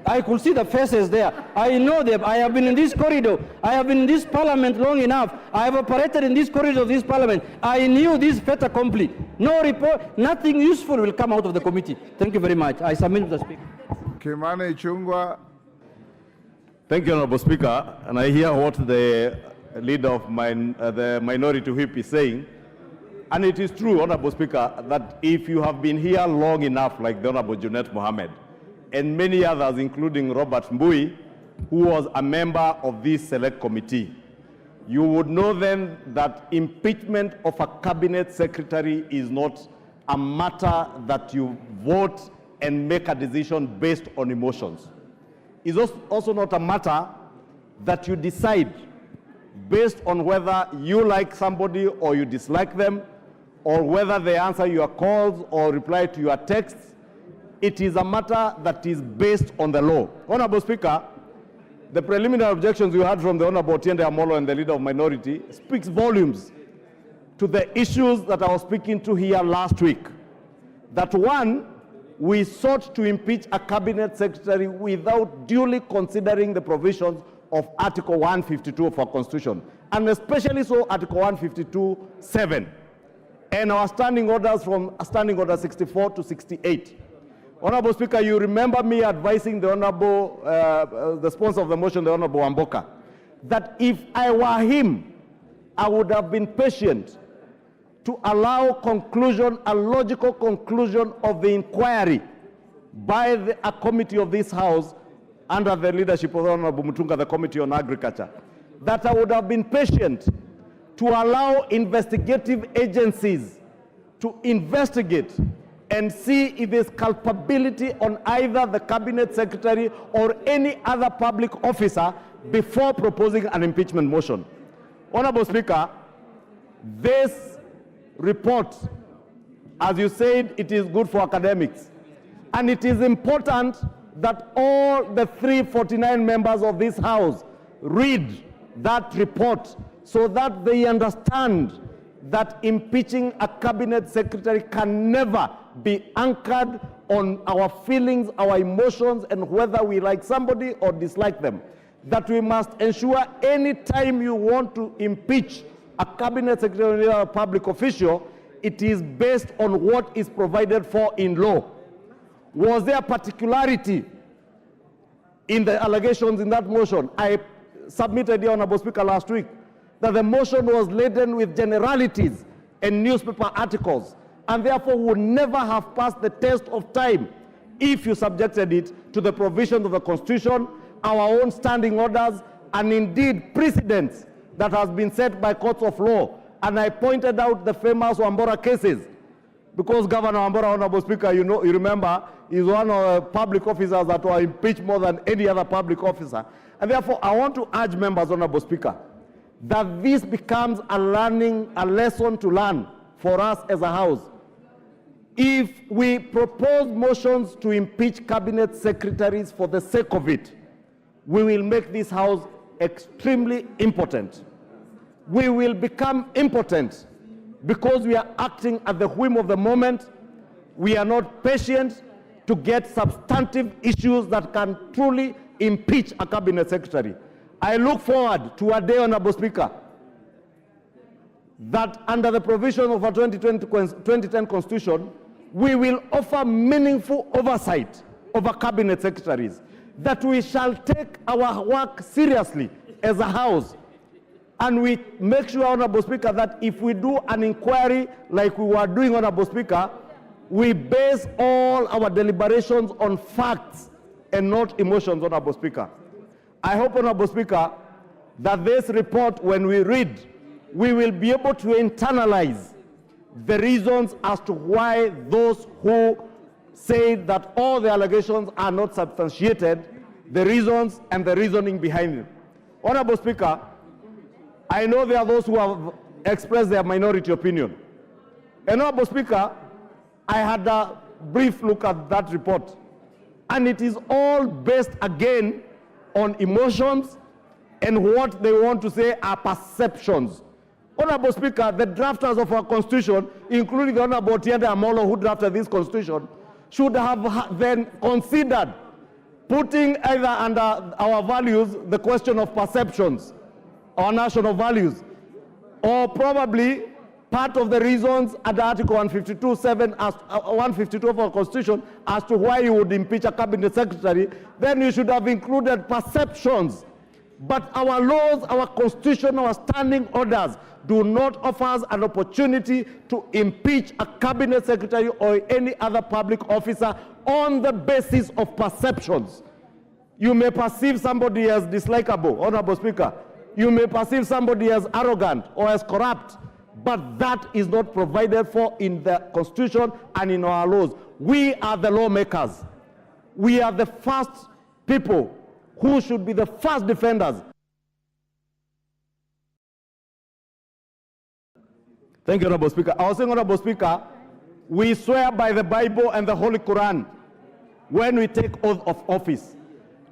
I could see the faces there. I know them. I have been in this corridor. I have been in this parliament long enough. I have operated in this corridor of this parliament. I knew this fait accompli. No report, nothing useful will come out of the committee. Thank you very much. I submit to the Speaker. Kimani Ichungwa. Thank you, Honorable Speaker. And I hear what the leader of the minority whip is saying. And it is true, Honorable Speaker, that if you have been here long enough, like the Honorable Junet Mohammed, and many others, including Robert Mbui, who was a member of this select committee, you would know then that impeachment of a cabinet secretary is not a matter that you vote and make a decision based on emotions. It's also not a matter that you decide based on whether you like somebody or you dislike them, or whether they answer your calls or reply to your texts. It is a matter that is based on the law. Honorable Speaker, the preliminary objections you heard from the Honorable Otiende Amolo and the Leader of Minority speaks volumes to the issues that I was speaking to here last week. That one, we sought to impeach a cabinet secretary without duly considering the provisions of Article 152 of our Constitution, and especially so Article 152(7), and our standing orders from Standing Order 64 to 68. Honorable Speaker, you remember me advising the Honorable, the sponsor of the motion, the Honorable Wamboka, that if I were him, I would have been patient to allow conclusion, a logical conclusion of the inquiry by a committee of this House under the leadership of the Honorable Mutunga, the Committee on Agriculture, that I would have been patient to allow investigative agencies to investigate and see if there's culpability on either the cabinet secretary or any other public officer before proposing an impeachment motion. Honorable Speaker, this report, as you said, it is good for academics. And it is important that all the 349 members of this House read that report so that they understand that impeaching a cabinet secretary can never be anchored on our feelings, our emotions, and whether we like somebody or dislike them. That we must ensure any time you want to impeach a cabinet secretary or a public official, it is based on what is provided for in law. Was there particularity in the allegations in that motion? I submitted the Honorable Speaker last week that the motion was laden with generalities and newspaper articles, and therefore would never have passed the test of time if you subjected it to the provisions of the Constitution, our own standing orders, and indeed precedents that has been set by courts of law. And I pointed out the famous Wambora cases, because Governor Wambora, Honorable Speaker, you remember, is one of the public officers that were impeached more than any other public officer. And therefore, I want to urge members, Honorable Speaker, that this becomes a lesson to learn for us as a House. If we propose motions to impeach cabinet secretaries for the sake of it, we will make this House extremely impotent. We will become impotent because we are acting at the whim of the moment. We are not patient to get substantive issues that can truly impeach a cabinet secretary. I look forward to a day, Honorable Speaker, that under the provision of our 2010 Constitution, we will offer meaningful oversight over cabinet secretaries, that we shall take our work seriously as a House, and we make sure, Honorable Speaker, that if we do an inquiry like we were doing, Honorable Speaker, we base all our deliberations on facts and not emotions, Honorable Speaker. I hope, Honorable Speaker, that this report, when we read, we will be able to internalize the reasons as to why those who say that all the allegations are not substantiated, the reasons and the reasoning behind them. Honorable Speaker, I know there are those who have expressed their minority opinion. And Honorable Speaker, I had a brief look at that report, and it is all based again on emotions, and what they want to say are perceptions. Honorable Speaker, the drafters of our Constitution, including the Honorable Otiende Amolo, who drafted this Constitution, should have then considered putting either under our values the question of perceptions, our national values, or probably part of the reasons under Article 152(7), 152 of our Constitution, as to why you would impeach a cabinet secretary, then you should have included perceptions. But our laws, our Constitution, our standing orders do not offer us an opportunity to impeach a cabinet secretary or any other public officer on the basis of perceptions. You may perceive somebody as dislikable, Honorable Speaker. You may perceive somebody as arrogant or as corrupt, but that is not provided for in the Constitution and in our laws. We are the lawmakers. We are the first people who should be the first defenders Thank you, Honorable Speaker. I was saying, Honorable Speaker, we swear by the Bible and the Holy Quran when we take oath of office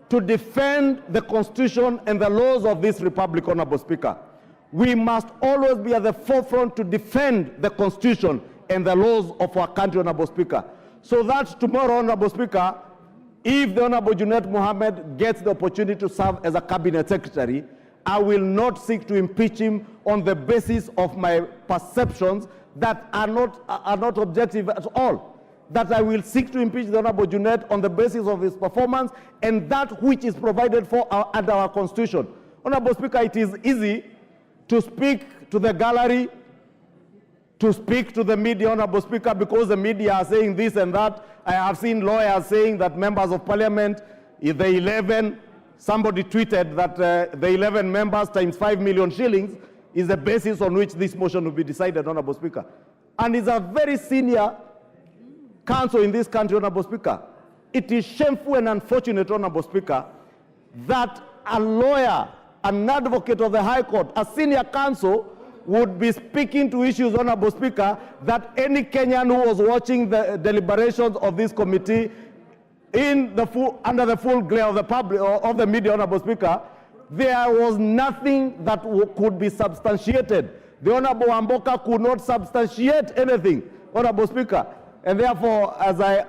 to defend the Constitution and the laws of this Republic, Honorable Speaker. We must always be at the forefront to defend the Constitution and the laws of our country, Honorable Speaker. So that tomorrow, Honorable Speaker, if the Honorable Junet Mohammed gets the opportunity to serve as a cabinet secretary, I will not seek to impeach him on the basis of my perceptions that are not objective at all. That I will seek to impeach the Honorable Junet on the basis of his performance and that which is provided for under our Constitution. Honorable Speaker, it is easy to speak to the gallery, to speak to the media, Honorable Speaker, because the media are saying this and that. I have seen lawyers saying that members of parliament, if the 11, somebody tweeted that the 11 members times 5 million shillings is the basis on which this motion will be decided, Honorable Speaker. And it's a very senior counsel in this country, Honorable Speaker. It is shameful and unfortunate, Honorable Speaker, that a lawyer, an advocate of the High Court, a senior counsel, would be speaking to issues, Honorable Speaker, that any Kenyan who was watching the deliberations of this committee under the full glare of the public or of the media, Honorable Speaker, there was nothing that could be substantiated. The Honorable Wamboka could not substantiate anything, Honorable Speaker. And therefore, as I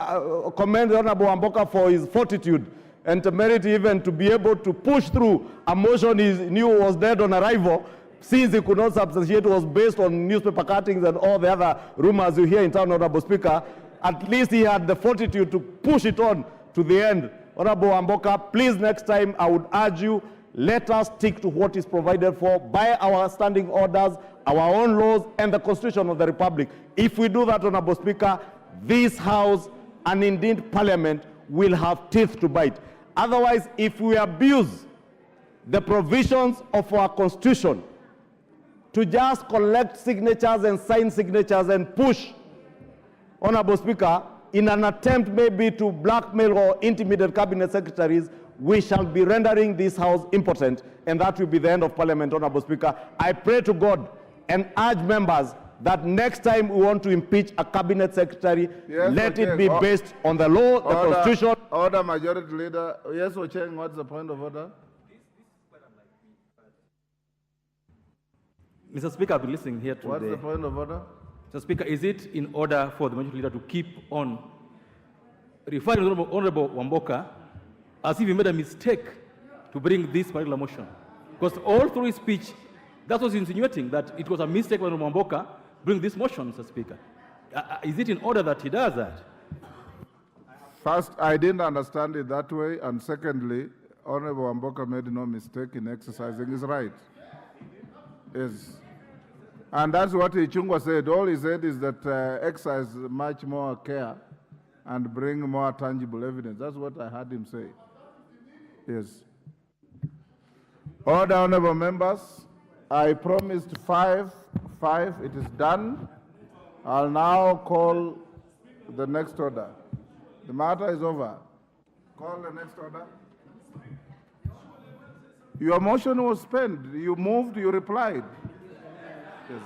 commend the Honorable Wamboka for his fortitude and temerity even to be able to push through a motion he knew was dead on arrival, since he could not substantiate, was based on newspaper cuttings and all the other rumors you hear in town, Honorable Speaker, at least he had the fortitude to push it on to the end. Honorable Wamboka, please next time I would urge you, let us stick to what is provided for by our standing orders, our own laws, and the Constitution of the Republic. If we do that, Honorable Speaker, this House and indeed Parliament will have teeth to bite. Otherwise, if we abuse the provisions of our Constitution to just collect signatures and sign signatures and push, Honorable Speaker, in an attempt maybe to blackmail or intimidate cabinet secretaries, we shall be rendering this House impotent, and that will be the end of Parliament, Honorable Speaker. I pray to God and urge members that next time we want to impeach a cabinet secretary, let it be based on the law, the Constitution. Order, Majority Leader. Yes, Ocheng, what's the point of order? Mr. Speaker, I've been listening here to What's the point of order? Mr. Speaker, is it in order for the Majority Leader to keep on referring to Honorable Wamboka as if he made a mistake to bring this particular motion? Because all through his speech, that was insinuating that it was a mistake for Honorable Wamboka bring this motion, Mr. Speaker. Is it in order that he does that? First, I didn't understand it that way, and secondly, Honorable Wamboka made no mistake in exercising his right. Yes. And that's what Ichungwa said. All he said is that exercise much more care and bring more tangible evidence. That's what I heard him say. Yes. Order, honorable members. I promised five. It is done. I'll now call the next order. The matter is over. Call the next order. Your motion was spent. You moved, you replied. Yes.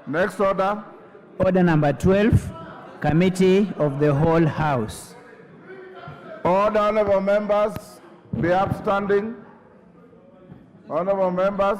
Next order. Order number 12, Committee of the Whole House. Order, honorable members, be upstanding. Honorable members.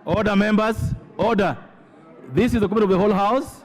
Order, members. Order. This is the committee of the whole House.